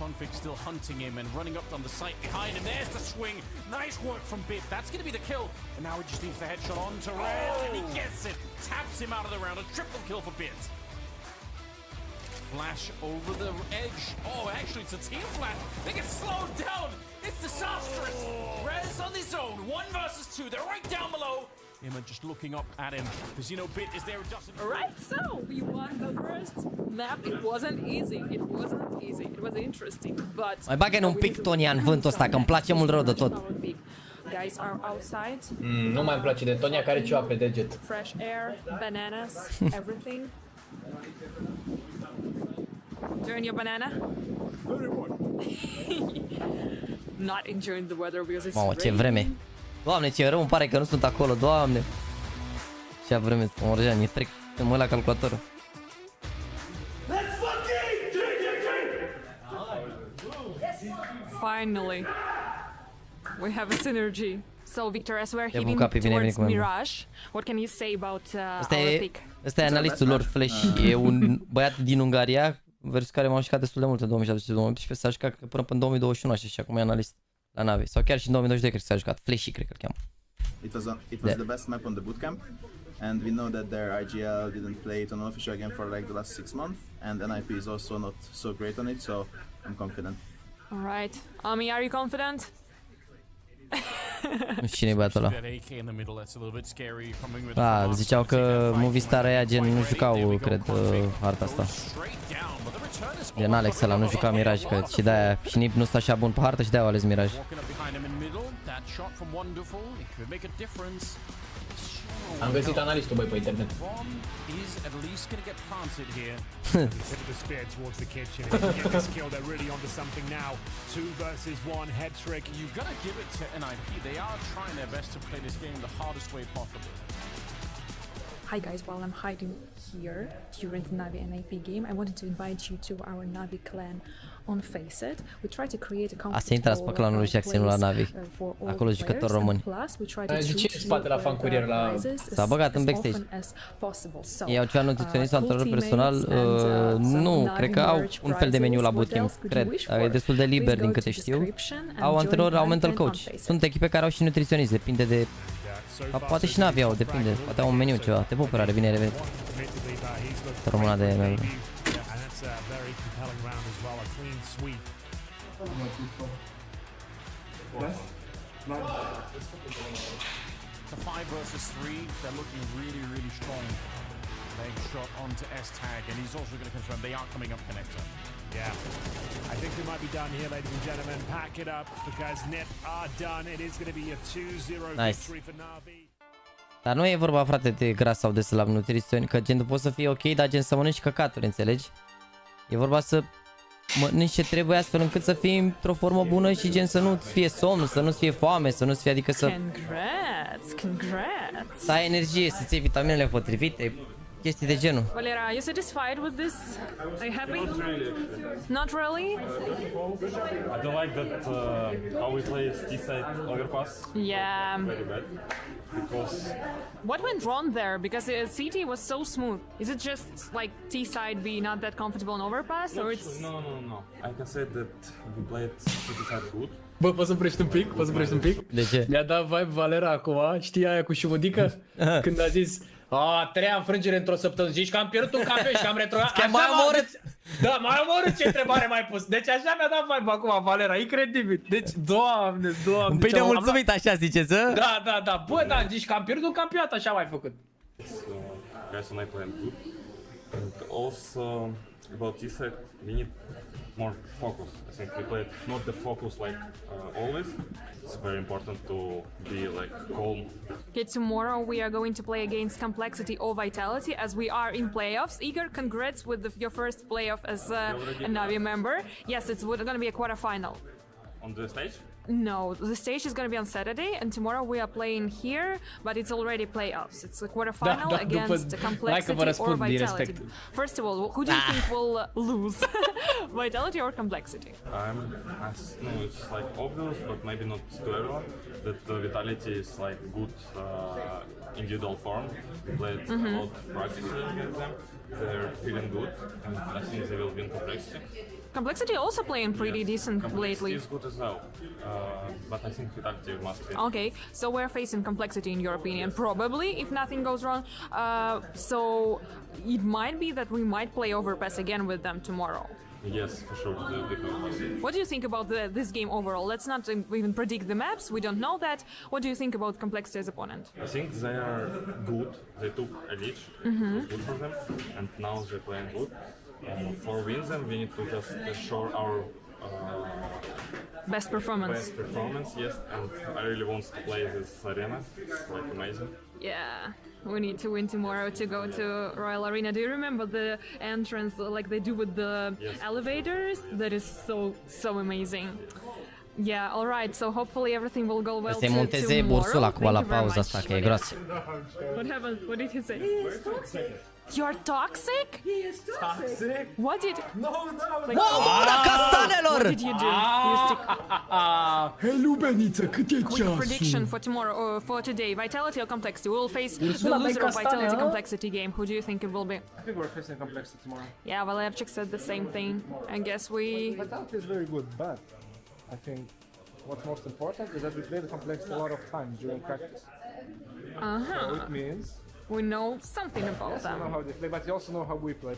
Config still hunting him and running up on the site behind him. There's the swing. Nice work from Bit. That's going to be the kill. And now he just needs the headshot on to Rez. And he gets it. Taps him out of the round. A triple kill for Bit. Flash over the edge. Oh, actually, it's a team flash. They get slowed down. It's disastrous. Rez on his own. 1 versus 2. They're right down below. Emma just looking up at him because you know Bit is there. Alright, so we won the first map. It wasn't easy. It was interesting, but mai bagă-ne un pic Tonia în vântul ăsta, că îmi place mult rău de tot. Guys are outside. Nu mai îmi place de Tonia care ceva pe deget. Fresh air, bananas, everything. Doing your banana? Not enjoying the weather because it's Mamă, ce vreme. Doamne, ce rău, îmi pare că nu sunt acolo, Doamne. Ce vreme, mă râgeam, mi trec în mâna la calculatorul. Finally, we have a synergy. So, Victor, as we're heading towards Mirage, what can you say about our pick? Ăsta e analistul lor Flash, e un băiat din Ungaria, versus care m-am jucat destul de mult în 2017-2018, s-a jucat până în 2021 așa și acum e analist la NaVi. Sau chiar și în 2022 cred că s-a jucat, Flashy cred că îl cheamă. It was the best map on the bootcamp, and we know that their IGL didn't play it on official game for like the last 6 months, and NIP is also not so great on it, so I'm confident. Alright, Ami, are you confident? Nu știu cine-i băiatul ăla. Da, ziceau că Movistar aia gen nu jucau, cred, harta asta. Gen Alex ăla nu juca Mirage, cred, și de-aia și Nip nu stă așa bun pe hartă și de-aia au ales Mirage. Am găsit analistul, băi, pe internet. Hi guys, while I'm hiding here during the NaVi NAP game, I wanted to invite you to our NaVi clan on Faceit. We try to create a comfortable intrați pe clanul JAXYYYTV la NaVi. Acolo jucători români. De ce spate la fan curier la... S-a băgat în backstage. Ei au ceva nutriționist sau antrenor personal? Nu, cred că au un fel de meniu la bootcamp, cred. E destul de liber din câte știu. Au antrenor, au mental coach. Sunt echipe care au și nutriționist, depinde de... Poate și NaVi au, depinde. Poate au un meniu ceva. Te pupărare, bine revenit. Româna de membru. The 5 versus 3, they're looking really, really strong. Leg shot onto S-Tag, and he's also going to confirm they are coming up connector. Yeah. I think we might be done here, ladies and gentlemen. Pack it up because NEP are done. It is going to be a 2-0 victory for NaVi. Dar nu e vorba, frate, de gras sau de slab nutrițiuni, că gen tu poți să fii ok, dar gen să mănânci căcaturi, înțelegi? E vorba să mănânci ce trebuie astfel încât să fii într-o formă bună și gen să nu-ți fie somn, să nu-ți fie foame, să nu-ți fie, adică să... Congrats! Să ai energie, să-ți iei vitaminele potrivite, chestii de genul. Valera, are you satisfied with this? Are you happy? Not really? I don't like that how we play T-side overpass. Yeah. Very bad. Because What went wrong there? Because the CT was so smooth. Is it just like T-side be not that comfortable in overpass, or it's... No. I can say that we played T-side good. Bă, poți să oprești un pic? Poți să oprești un pic? De ce? Mi-a dat vibe Valera acum, știi aia cu șumudică? Când a zis, a, 3 înfrângere într-o săptămână, zici că am pierdut un campion și că am retrogat. Mai omorât! Da, mai omorât, ce întrebare mai pus. Deci așa mi-a dat vibe acum Valera, incredibil. Deci, doamne. Un pic de mulțumit așa ziceți, ă? Da. Bă, da, zici că am pierdut un campionat, așa mai făcut. Guys on I play good. And also about T-side, we need more focus. I think we played not the focus like always. It's very important to be like calm. Okay, tomorrow we are going to play against Complexity or Vitality as we are in playoffs. Igor, congrats with your first playoff as a NaVi member. Yes, it's going to be a quarterfinal. On the stage? No, the stage is going to be on Saturday, and tomorrow we are playing here, but it's already playoffs. It's a quarterfinal against Complexity or Vitality. First of all, who do you think will lose? Vitality or Complexity? No, it's like obvious, but maybe not to everyone, that Vitality is like good individual form. We played a lot of practice against them. They're feeling good, and I think they will win Complexity. Complexity also playing pretty decent lately. It's good as well, but I think Vitality must win. Okay, so we're facing Complexity in your opinion, probably, if nothing goes wrong. So it might be that we might play overpass again with them tomorrow. Yes, for sure. What do you think about this game overall? Let's not even predict the maps, we don't know that. What do you think about Complexity as opponent? I think they are good. They took a lead, it was good for them, and now they're playing good. For win them, we need to just show our best performance. Yes, and I really want to play this arena. It's like amazing. Yeah, we need to win tomorrow to go to Royal Arena. Do you remember the entrance like they do with the elevators? That is so amazing. Yeah, all right. So hopefully everything will go well tomorrow. Monteze bursul acum la pauza asta, că e groasă. What happened? What did he say? You're toxic? He is toxic. What did? No. Like, what did you do? You stick. Hei, Lubeniță, cât e ceasul? Quick prediction for tomorrow, for today. Vitality or Complexity? We will face the loser of Vitality Complexity game. Who do you think it will be? I think we're facing Complexity tomorrow. Yeah, Valerchik said the same thing. I guess Vitality is very good, but I think what's most important is that we play the Complexity a lot of times during practice. So it means we know something about them. We know how they play, but you also know how we play.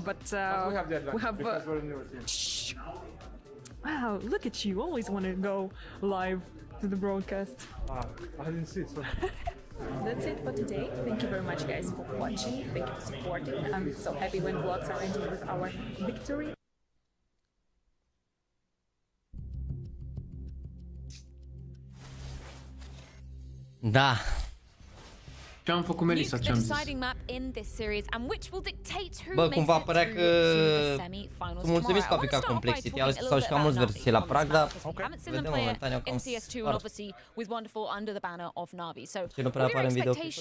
But we have the advantage because we're a newer team. Shh. Wow, look at you! Always want to go live to the broadcast. I didn't see it. So. That's it for today. Thank you very much, guys, for watching. Thank you for supporting. I'm so happy when vlogs are ending with our victory. Da. Ce am făcut, Melissa? Ce am zis? Bă, cumva părea că sunt mulțumiți că au picat Complexity. S-au jucat mulți versus la Prag, dar vedem momentan eu cam spart. Și nu prea apare în video clip.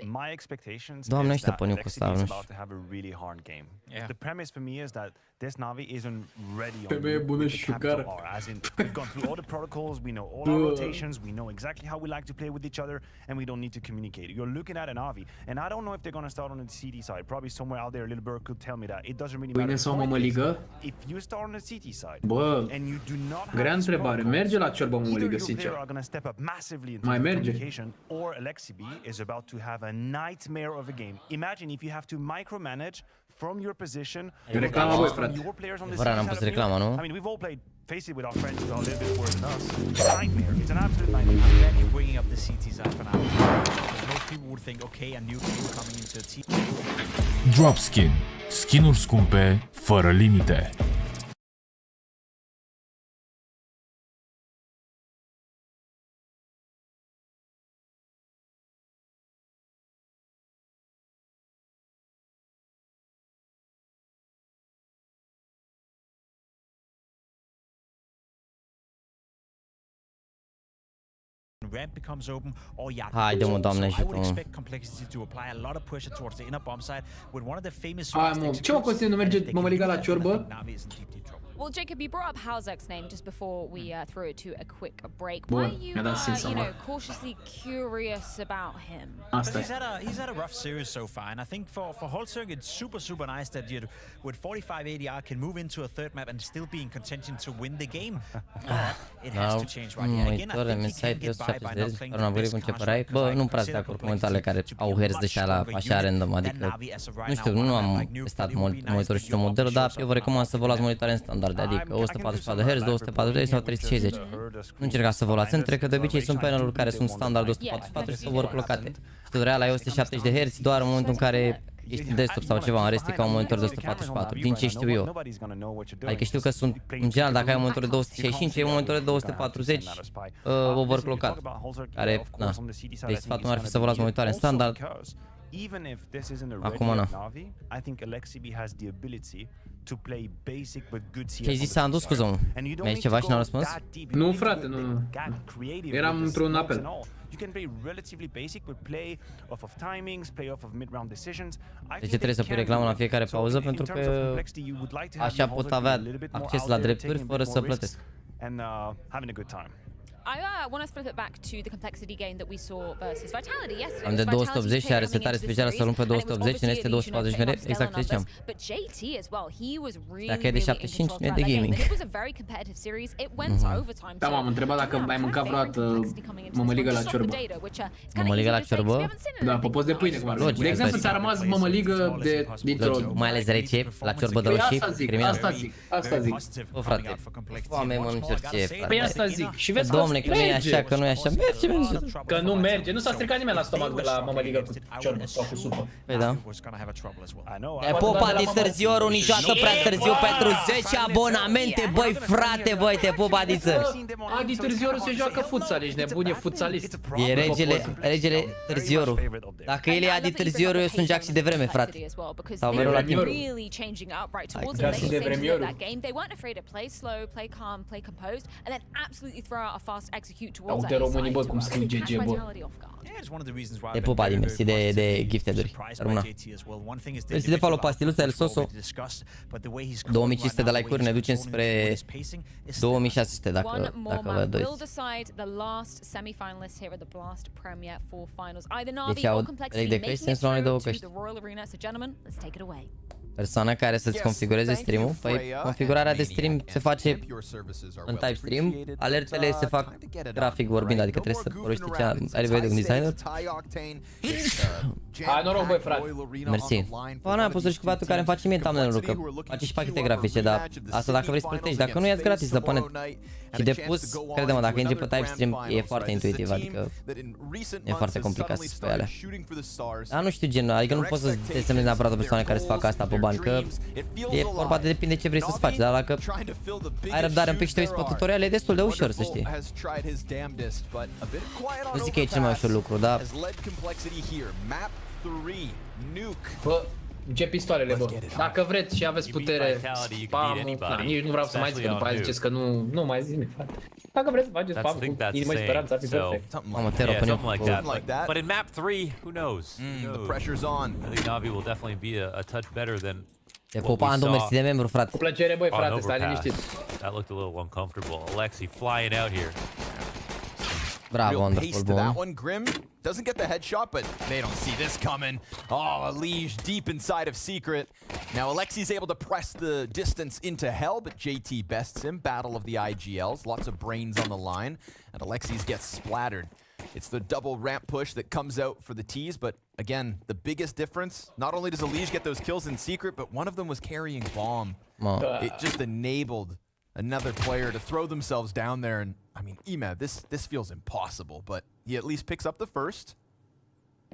My expectations Doamne, is that stăpânim cu Complexity asta, is about to have a really hard game. The premise for me is that this NaVi isn't ready on the capital R, as in we've gone through all the protocols, we know all our rotations, we know exactly how we like to play with each other, and we don't need to communicate. You're looking at a NaVi, and I don't know if they're going to start on the CT side. Probably somewhere out there, a little bird could tell me that. It doesn't really matter. If you start on the CT side, and you do not have grea întrebare. Merge la ciorbă mămăligă, sincer. Are going to step up massively into mai merge. communication, or Alexibi is about to have a nightmare of a game. Imagine if you have to micromanage from your position. Reclama voi, frate. Your players on this N-am pus reclama, nu? I mean, we've all played face it with our friends who are a little bit worse than us. It's a nightmare. It's an absolute nightmare. I'm glad you're bringing up the CT side for now. Most people would think, okay, a new game coming into a team. Dropskin. Skinuri scumpe, fără limite. Ramp becomes open, or Haide, mă, Doamne I would ajută-mă. expect complexity to apply a lot of pressure towards the inner bomb side with one of the famous. Ce mă consider nu merge mămăliga la ciorbă? Well, Jacob, you brought up Halzek's name just before we threw it to a quick break. Bun, Why are you, mi-a dat sens you know, acum. cautiously curious about him? Asta He's had a rough series so far, and I think for HOTSTEPPER it's super nice that you, with 45 ADR, can move into a third map and still be in contention to win the game. But it has to change right here. Again, I think he can get by not playing the best construct. Bă, nu prea sunt de acord cu comentariile care au herți de ăștia la așa random, adică nu știu, nu am testat monitorul și modelul, dar eu vă recomand să vă luați monitoare în standard, adică 144 de Hz, 240 sau 360. Nu încercați să vă luați între, că de obicei sunt paneluri care sunt standard 244 și sunt overclockate. Știu, real ai 170 de Hz doar în momentul în care ești în desktop sau ceva, în rest e ca un monitor de 144, din ce știu eu. Adică știu că sunt, în general, dacă ai un monitor de 265, e un monitor de 240 overclockat, care, na, deci sfatul meu ar fi să vă luați monitoare în standard. Acum, na. Ce-ai zis, Sandu? Scuză-mă, mi-ai zis ceva și n-am răspuns? Nu, frate, nu. Eram într-un apel. De ce trebuie să pui reclamă la fiecare pauză? Pentru că așa pot avea acces la drepturi fără să plătesc. I want to flip it back to the complexity game that we saw versus Vitality yesterday. Am de 280 și are setare specială să luăm pe 280 în este 240 mere, exact ce ziceam. But JT as well, he was really, dacă e de 75 nu e de gaming. It was a very competitive series. It went to overtime. Da, m-am întrebat dacă ai mâncat vreodată mămăligă la ciorbă. Mămăligă la ciorbă? Da, popoz de pâine, cum ar fi. De exemplu, ți-a rămas mămăligă dintr-o... Mai ales rece, la ciorbă de roșii, criminal. Asta zic. Bă, frate, foame mă încerce, frate. Păi asta zic. Și vezi Dom'le, că nu e așa, că nu e așa, merge. Că nu merge, nu s-a stricat nimeni la stomac de la mămăligă cu ciorbă sau cu supă. Păi da. E popa de târzioru, niciodată prea târziu pentru 10 abonamente, băi frate, băi, te pup Adiță. Adi Târzioru se joacă futsal, ești nebun, e futsalist. E regele Târzioru. Dacă el e Adi Târzioru, eu sunt Jaxi de vreme, frate. Sau mereu la timp. Jaxi de vremioru. Uite românii, bă, cum scriu GG, bă. Te pup, Adi, mersi de gifted-uri. Rămâna. Mersi de follow pastiluța, El Soso. 2500 de like-uri, ne ducem spre 2600 dacă vă doriți. Deci au rec de căști, sens la unei două căști. Persoana care să-ți configureze stream-ul, păi configurarea de stream se face în type stream, alertele se fac grafic vorbind, adică trebuie să vorbești ce are nevoie de un designer. Hai noroc, băi, frate. Mersi. Bă, n-am pus și cu băiatul care îmi face mie thumbnail-ul, că face și pachete grafice, dar asta dacă vrei să plătești, dacă nu e gratis să pune. Și de pus, crede-mă, dacă intri pe type stream e foarte intuitiv, adică e foarte complicat să spui alea. Dar nu știu gen, adică nu poți să te semnezi neapărat o persoană care să facă asta pe bani, că e vorba de depinde ce vrei să-ți faci, dar dacă ai răbdare un pic și te uiți pe tutorial, e destul de ușor, să știi. Nu zic că e cel mai ușor lucru, dar... Bă, ce pistoalele, bă. Dacă vreți și aveți putere, spam, nici nu vreau să mai zic, că după aia ziceți că nu mai zic, frate. Dacă vreți să faceți spam cu inimă și speranță, ar fi perfect. Mamă, te rog, până But in map 3, who knows? The pressure's on. I think NaVi will definitely be a touch better than te pupa, Andu, mersi de membru, frate. Cu plăcere, băi, frate, stai liniștit. That looked a little uncomfortable. Alexi flying out here. Bravo, wonderful, bun. That one, Grim doesn't get the headshot, but they don't see this coming. Oh, Lige deep inside of Secret. Now Alexi's able to press the distance into hell, but JT bests him. Battle of the IGLs, lots of brains on the line, and Alexis gets splattered. It's the double ramp push that comes out for the T's, but again, the biggest difference, not only does Elige get those kills in secret, but one of them was carrying bomb. It just enabled another player to throw themselves down there, and I mean, Ema, this feels impossible, but he at least picks up the first,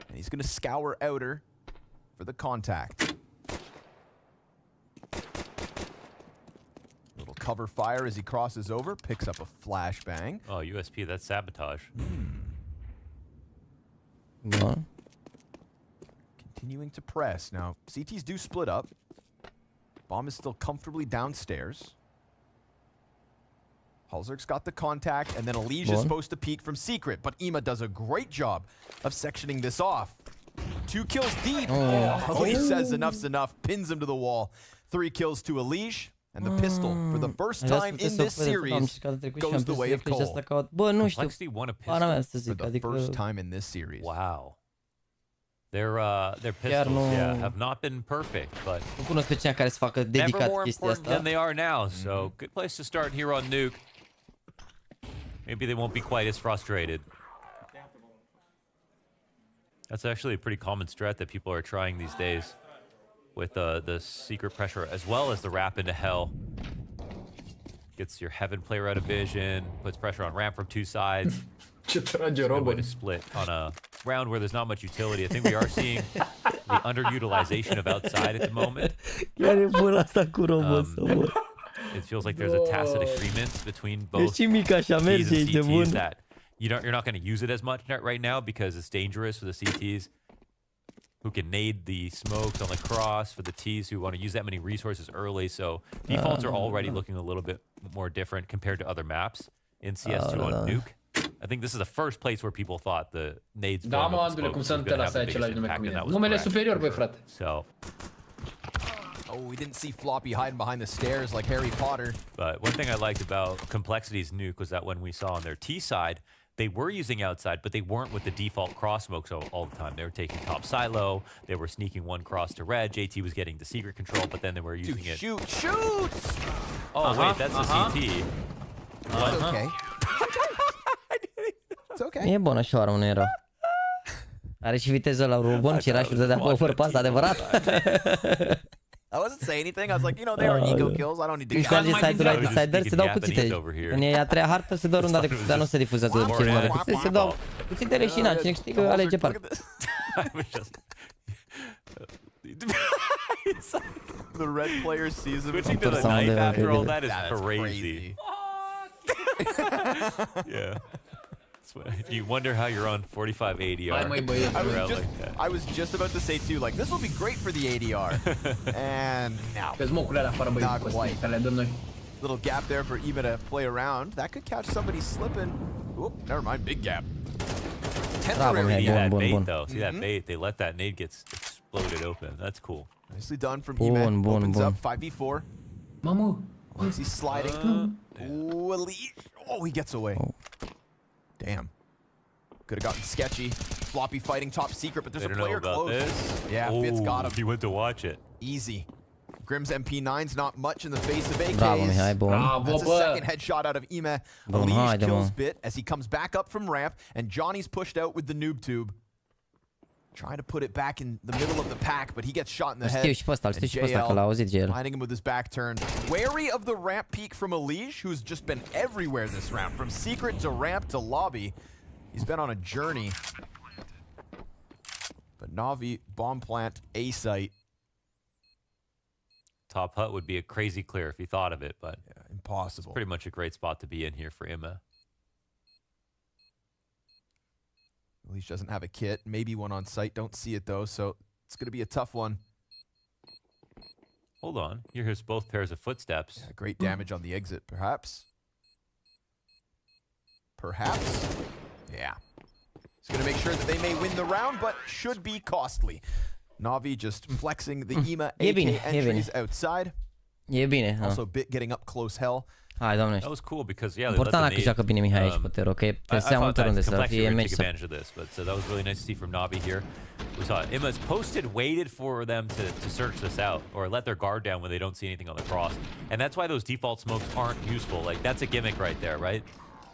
and he's gonna scour outer for the contact. Little cover fire as he crosses over, picks up a flashbang. Oh, USP, that's sabotage. Continuing to press. Now, CTs do split up. Bomb is still comfortably downstairs. Halzerk's got the contact, and then Elige is supposed to peek from secret, but Ema does a great job of sectioning this off. 2 kills deep. He says enough's enough, pins him to the wall. 3 kills to Elige, and the pistol, for the first time in this series, goes the way of Cole. Complexity won a pistol for the first time in this series. Wow. Their pistols, have not been perfect, but never more important than they are now. So good place to start here on Nuke. Maybe they won't be quite as frustrated. That's actually a pretty common strat that people are trying these days, with the secret pressure as well as the wrap into hell. Gets your heaven player out of vision, puts pressure on ramp from 2 sides. Good way to split on a round where there's not much utility. I think we are seeing the underutilization of outside at the moment. It feels like there's a tacit agreement between both T's and CTs that you're not going to use it as much right now because it's dangerous for the CTs who can nade the smokes on the cross, for the T's who want to use that many resources early. So defaults are already looking a little bit more different compared to other maps in CS2 on Nuke. I think this is the first place where people thought the nades Da, mă, Andule, cum să nu te lasă același nume cu mine. Numele superior, băi, frate. So. Oh, we didn't see Floppy hiding behind the stairs like Harry Potter. But one thing I liked about Complexity's Nuke was that when we saw on their T side, they were using outside, but they weren't with the default cross smokes all the time. They were taking top silo. They were sneaking one cross to red. JT was getting the secret control, but then they were using it. Shoots! Oh, wait, that's the CT. That's okay. It's okay. E bună și oară, unul era. Are și viteză la robon și era și dădea power pass, adevărat. I wasn't saying anything. I was like, you know, they are ego kills. I don't need to. Când merge side-ul la decider, se dau cuțite. Când e a treia hartă, se dă runda de cuțite, dar nu se difuzează de cel mare cuțite. Se dau cuțite leșinat. Cine câștigă, alege parte. The red player sees him. Switching to the knife after all that is crazy. Yeah. You wonder how you're on 45 ADR. I was just about to say too, like, this will be great for the ADR. And now, not quite. Little gap there for Ema to play around. That could catch somebody slipping. Oop, never mind, big gap. Temporary. See that bait though. See that bait? They let that nade get exploded open. That's cool. Nicely done from Ema. Opens up 5v4. Mamu. He's sliding. Ooh, Elite. Oh, he gets away. Damn. Could have gotten sketchy. Floppy fighting top secret, but there's a player close. Yeah, Fitz got him. He went to watch it. Easy. Grim's MP9's not much in the face of AKs. That's a second headshot out of Ema. Elige kills Bit as he comes back up from ramp, and Johnny's pushed out with the noob tube. Trying to put it back in the middle of the pack, but he gets shot in the head. JL finding him with his back turned. Wary of the ramp peek from Elige, who's just been everywhere this round. From secret to ramp to lobby. He's been on a journey. But NaVi, bomb plant, A site. Top hut would be a crazy clear if he thought of it, but yeah, impossible. It's pretty much a great spot to be in here for Ema. Elige doesn't have a kit. Maybe one on site. Don't see it, though, so it's going to be a tough one. Hold on. Here hears both pairs of footsteps. Yeah, great damage on the exit, perhaps. Perhaps. Yeah. He's going to make sure that they may win the round, but should be costly. NaVi just flexing the Ema AK entries outside. Also Bit getting up close hell. Hai, doamne. That was cool because yeah, important dacă joacă bine Mihai aici pe Tero, ok? Presea multă runde să fie meci. Advantage of this, but so that was really nice to see from NaVi here. We saw Emma's posted, waited for them to search this out or let their guard down when they don't see anything on the cross, and that's why those default smokes aren't useful. Like that's a gimmick right there, right?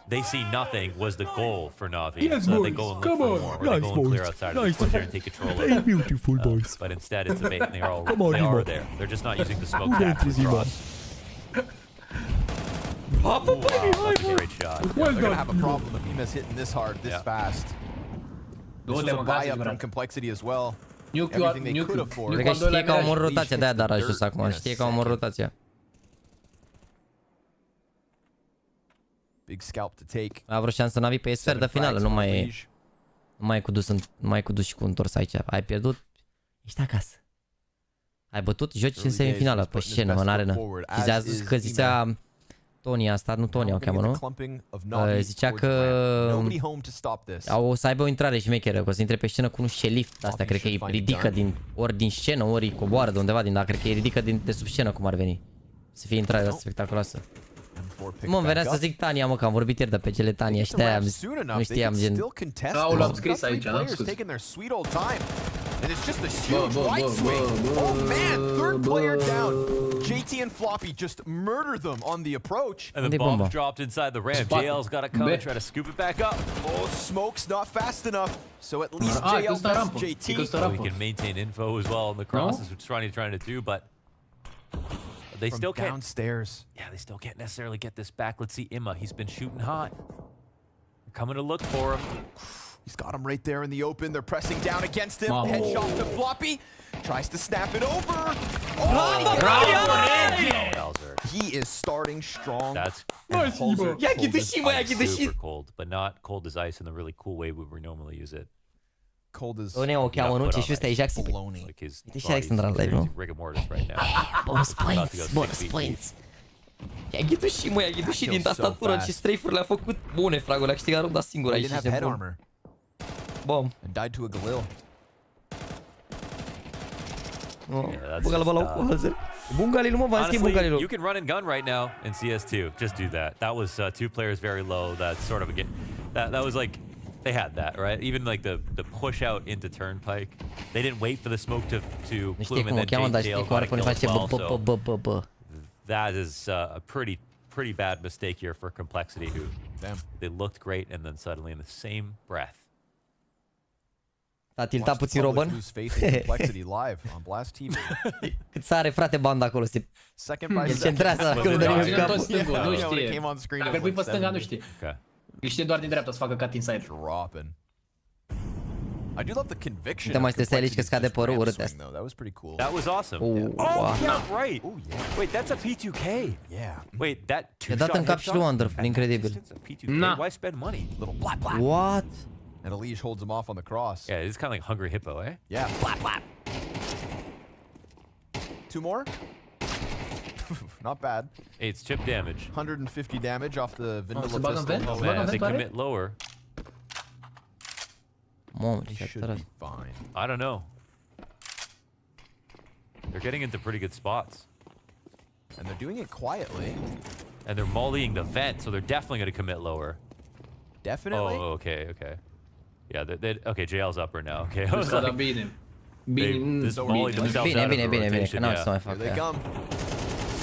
they see nothing was the goal for NaVi. Yes, so boys. they go and look Come for on. more. Or they Nice, go and clear boys. outside Nice. of the there and take control of Very it. beautiful, boys. But instead, it's a bait, and they are Come on, they are Emo. there. They're just not using the smoke Come on, to Emo. cross. Bravo, baby. That's a great shot. Well They're gonna done, have a problem if Emus hitting this hard, this fast. This was a buy up from complexity as well. Everything they could afford. Cred că știe că au omorât rotația, de-aia dar a ajuns acum. Știe că au omorât rotația. Big scalp to take. A vreo șansă NaVi pe sfert de finală, nu mai e cu dus și cu întors aici. Ai pierdut, ești acasă. Ai bătut, joci în semifinală pe scenă, în arenă. Că zicea Tony asta, nu Tony o cheamă, nu? Zicea că o să aibă o intrare șmecheră, că o să intre pe scenă cu un șelift. Asta cred că îi ridică ori din scenă, ori îi coboară de undeva din, dar cred că îi ridică de sub scenă cum ar veni. Să fie intrarea asta spectaculoasă. Mă, îmi venea să zic Tania, mă, că am vorbit ieri de pe cele Tania și de-aia nu știam, gen... L-am scris aici, n-am scris. And it's just a huge right swing. Oh man, third player down. JT and Floppy just murder them on the approach. And the bomb dropped inside the ramp. JL's got to come and try to scoop it back up. Oh, smoke's not fast enough. So at least JL beats JT. So we can maintain info as well on the crosses, which is trying to do, but they still can't. Downstairs. Yeah, they still can't necessarily get this back. Let's see Imma. He's been shooting hot. They're coming to look for him. He's got him right there in the open. They're pressing down against him. Headshot to Floppy. Tries to snap it over. Oh, he is starting strong. That's nice. super cold, but not cold as ice in the really cool way we normally use it. Cold as o cheamă, nu? Ce și ăsta e Jaxi. Uite și Alexandra în live, nu? Bonus points. I-a ghidut și, mă, i-a ghidut și din tastatură ce strafe-uri le-a făcut. Bune, fragul, le-a câștigat runda singur aici. Bom. And died to a Galil. Băga-l bă la un halzer. Bun Galil, mă, v-am schimbat Galilul. You can run and gun right now in CS2. Just do that. That was two players very low. That's sort of a that was like they had that, right? Even like the push out into Turnpike. They didn't wait for the smoke to plume and then JL got a kill as well. So that is a pretty bad mistake here for Complexity, who they looked great and then suddenly in the same breath. A tiltat puțin Robin. Cât sare, frate, banda acolo. El centrează acolo de nimic capul. Nu știe. Dacă îl pui pe stânga, nu știe. Îl știe doar din dreapta să facă cut inside. I do love the conviction. Uite, mai stai aici că scade părul, urât asta. That was pretty cool. That was awesome. Oh, yeah, right. Wait, that's a P2K. Yeah. Wait, that i-a dat în cap și lui Wonderful, incredibil. Why spend money? Little blap blap. What? And Elige holds him off on the cross. Yeah, it's kind of like Hungry Hippo, eh? Yeah. Blap blap. 2 more? Not bad. Hey, it's chip damage. 150 damage off the vanilla pistol. Oh man, they commit lower. He should be fine. I don't know. They're getting into pretty good spots. And they're doing it quietly. And they're mollying the vent, so they're definitely going to commit lower. Definitely? Oh, okay. Yeah, okay, JL's upper now. Okay, I was like, this mollied themselves out of the rotation. Here they come.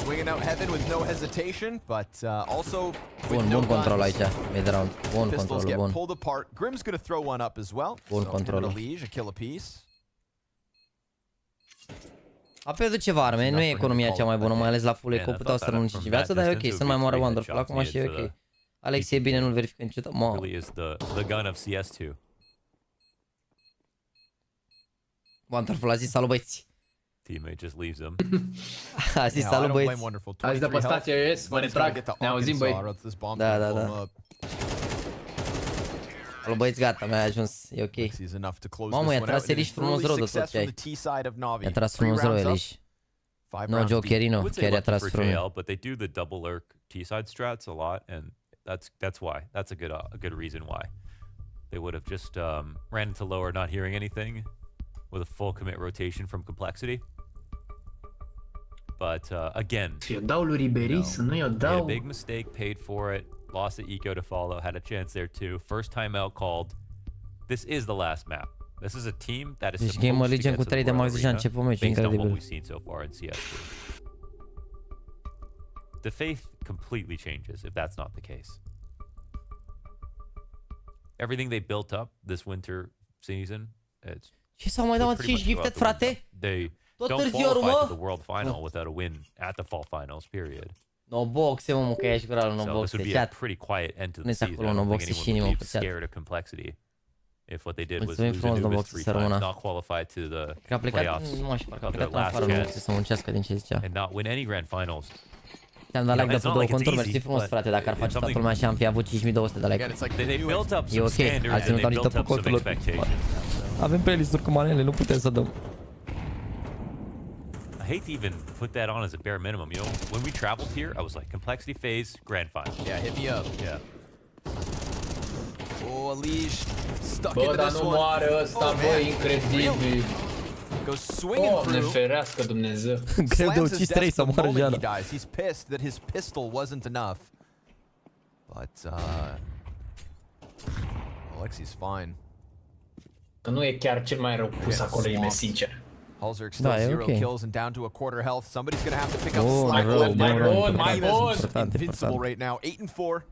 Swinging out heaven with no hesitation, but also with no control aici, mid-round. Bun pistols control, get pulled apart. Grim's going to throw one up as well. Bun control. Elige, a kill apiece. A pierdut ceva arme, nu e economia cea mai bună, mai ales la full eco, puteau să rămână și viață, dar e ok, să nu mai moară Wonderful, acum și e ok. Alex e bine, nu-l verifică niciodată. Really is the gun of CS2. Wonderful a zis salut băieți. Teammate just leaves him. A zis salut băieți. A zis de pe stația US, mă retrag, ne auzim băi. Da. Salut băieți, gata, mi-a ajuns, e ok. Mamă, i-a tras Elish frumos rău de tot ce ai. I-a tras frumos rău Elish. No Jokerino, chiar i-a tras frumos. But they do the double lurk T-side strats a lot, and that's why. That's a good reason why. They would have just ran into lower, not hearing anything, with a full commit rotation from Complexity. But again, made a big mistake, paid for it, lost the eco to follow, had a chance there too. First time out called. This is the last map. This is a team that is supposed to get to the Royal Arena based on what we've seen so far in CS2. The faith completely changes if that's not the case. everything they built up this winter season, it's ce s-au mai dat 5 gifted, frate? They Tot don't târziu, qualify mă? to the World Final without a win at the Fall Finals, period. No boxe, mă, că ești curalul, no So this boxe. would be a pretty quiet end to the season. I acolo, no don't think boxe și anyone inima would be pe chat. scared of complexity if what they did was Mulțumim lose frumos, no Anubis boxe, 3 să times, rămână. not qualify to the Că a plecat, playoffs, nu știu, parcă a of plecat their în last afară, nu chance, boxe, să muncească din ce zicea. and not win any grand finals. Te-am dat like de It's pe not două like it's conturi, easy, mersi frumos, but frate, dacă ar it's face toată something- lumea și am fi avut 5200 de like. Again, it's like they built up E some ok, standards ați and ținut they niște built pe up some conturilor. expectations. Avem playlist-uri cu manele, nu putem să dăm. I hate to even put that on as a bare minimum. You know, when we traveled here, I was like, complexity phase, grand final. Yeah, hit me up. Yeah. Oh, Alish stuck Bă, into dar this nu one. moare ăsta, bă, incredibil. Goes swinging Oh, ne through. ferească Dumnezeu. Greu de ucis 3 să moară He Jana. dies. He's pissed that his pistol wasn't enough. But Alexi's fine. Că nu e chiar cel mai rău pus acolo, e sincer. Halzerk still Da, e 0 ok. kills and down to a quarter health. Somebody's gonna have to pick up Bun, slack rău, left. bun, rău, mai bun. Invincible right now, 8-4.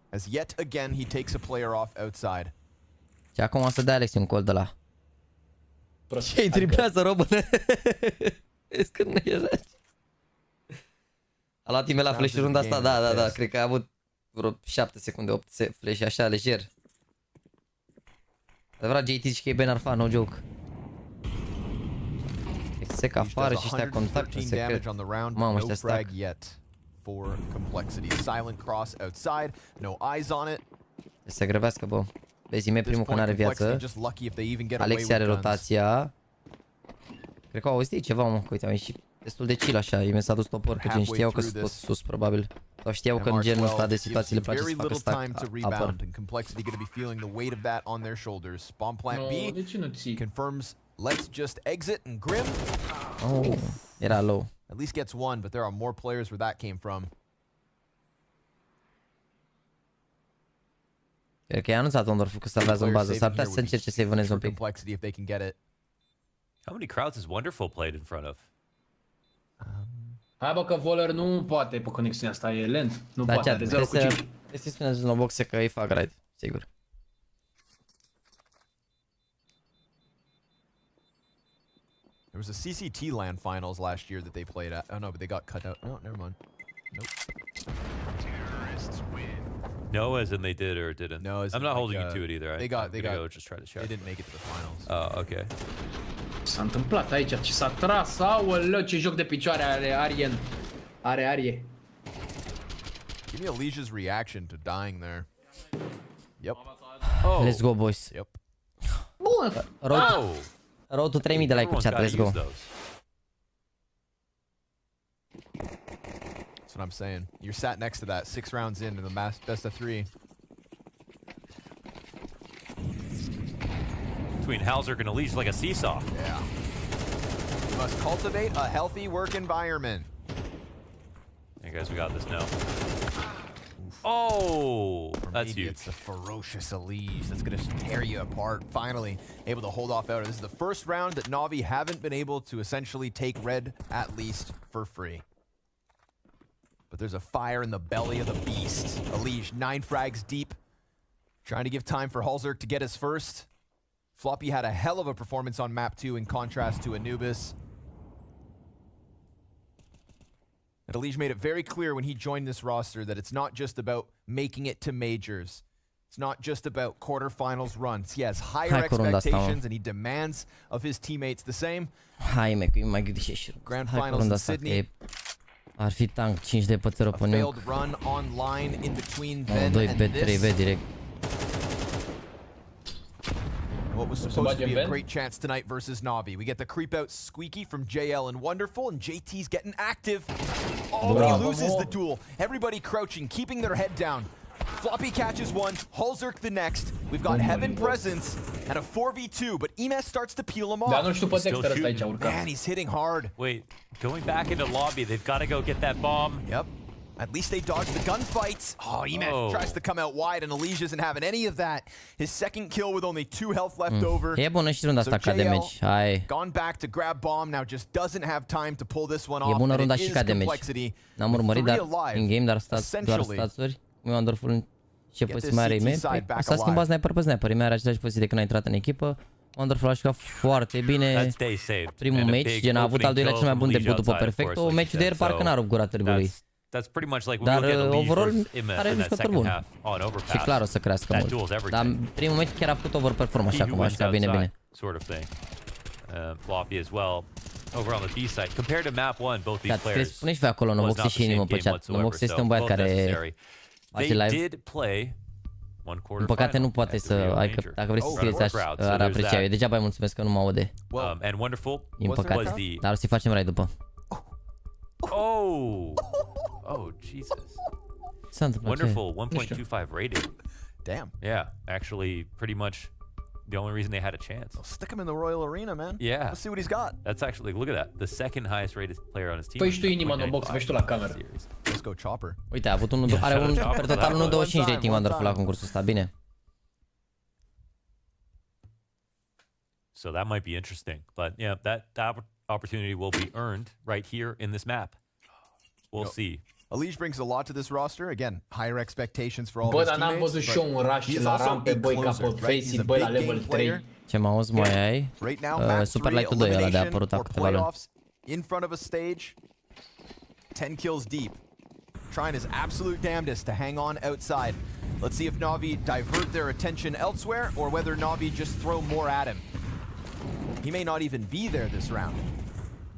As yet again he takes a player off outside. Și acum o să dea Alex un col de la. Ce-i triplează, române? Vezi că nu e răci. A luat timp la flash runda asta, da, cred că a avut vreo 7 secunde, 8 flash așa, lejer. Adevărat, JT zice că e Benarfa, no joke. Sec afară și ăștia contact în secret. Mamă, ăștia stack. For complexity. Silent cross outside, no eyes on it. Se grăbească, bă. Vezi, e primul că n-are viață. Alexi are rotația. Cred că au auzit ceva, mă, că uite, am ieșit destul de chill așa. Ei mi s-a dus topor, că gen știau că sunt tot sus, probabil. Sau știau că în genul ăsta de situații le place să facă stack apăr. Complexity going to be feeling the weight of that on their shoulders. Bomb plant B confirms let's just exit and Grim. Oh, era low. At least gets one, but there are more players where that came from. Cred că i-a anunțat Ondorf că salvează în bază. S-ar putea să încerce să-i vâneze un pic. How many crowds has Wonderful played in front of? Hai bă că Voller nu poate pe conexiunea asta, e lent. Nu poate, are 0 cu 5. Trebuie să-i spuneți în boxe că îi fac raid, sigur. There was a CCT LAN finals last year that they played at. Oh no, but they got cut out. Oh, never mind. Nope. No, as in they did or didn't. No, as I'm in not like, holding you to it either. They go just try to check. They didn't make it to the finals. Oh, okay. S-a întâmplat aici, ce s-a tras, aoleu, ce joc de picioare are Arien. Are Arie. Give me Alicia's reaction to dying there. Yep. Oh. Let's go, boys. Yep. Bun. Road to 3000 de like pe chat, let's go. That's what I'm saying. You're sat next to that 6 rounds in the best of 3. Between Halzerk and Elise, like a seesaw. Yeah. You must cultivate a healthy work environment. Hey guys, we got this now. Oh, that's huge. It's a ferocious Elise that's going to tear you apart. Finally able to hold off out. This is the first round that NaVi haven't been able to essentially take red at least for free. But there's a fire in the belly of the beast. Elise 9 frags deep, trying to give time for Halzerk to get his first. Floppy had a hell of a performance on map 2 in contrast to Anubis. And Elige made it very clear when he joined this roster that it's not just about making it to majors. It's not just about quarterfinals runs. He has higher expectations and he demands of his teammates the same. Hai, mec, mai gândi și Grand finals in Sydney. Ar fi tank 5 de pe 0 pe nuke. Failed run online in between then 2 and B, 3 this. B direct. What was supposed to be a great chance tonight versus NaVi. We get the creep out squeaky from JL and Wonderful, and JT's getting active. Oh, but he loses the duel. Everybody crouching, keeping their head down. Floppy catches one, Halzerk the next. We've got Heaven presence and a 4v2, but Emes starts to peel him off. Man, he's hitting hard. Wait, going back into lobby, they've got to go get that bomb. Yep. At least they dodged the gunfights. Oh, Emes tries to come out wide, and Elige isn't having any of that. His second kill with only 2 health left over. E bună și runda asta ca damage. Hai. Gone back to grab bomb, now just doesn't have time to pull this one off. E bună runda și ca damage. N-am urmărit, dar in game, dar doar statsuri. Wonderful Ce poziție mai are Ime? Păi, s-a schimbat sniper pe sniper. Ime are același poziție de când a intrat în echipă. Wonderful a jucat foarte bine primul match, gen a avut al doilea cel mai bun debut după perfecto. Meciul de ieri parcă n-a rupt gura târgului. Dar overall are un jucător bun. Și clar o să crească mult. Dar primul match chiar a făcut overperform așa cum a jucat bine. Floppy as well. Over on the B side, compared to map 1, both these players. Spune și voi acolo, Novox și inimă pe chat. Novox este un băiat care face live. Din păcate nu poate să, adică dacă vrei să scrieți așa, ar aprecia. Eu degeaba îi mulțumesc că nu mă aude. Din păcate, dar o să-i facem rai după. Oh, Jesus. S-a întâmplat ce? Wonderful, 1.25 rating. Damn. Yeah, actually pretty much the only reason they had a chance. Stick him in the Royal Arena, man. Yeah. Let's see what he's got. That's actually, look at that. The second highest rated player on his team. Păi și tu inima în box, vezi tu la cameră. Let's go Chopper. Uite, a avut are un per total 1.25 rating Wonderful la concursul ăsta, bine. So that might be interesting, but yeah, that opportunity will be earned right here in this map. We'll see. Alish brings a lot to this roster. Again, higher expectations for all his teammates. Bă, dar n-am văzut și eu un rush la rampe, băi, ca pe Faceit, băi, la level 3. Ce mouse mai ai? Superlight 2 ăla de a apărut acum câteva luni. In front of a stage, 10 kills deep. Trying his absolute damnedest to hang on outside. Let's see if NaVi divert their attention elsewhere or whether NaVi just throw more at him. He may not even be there this round.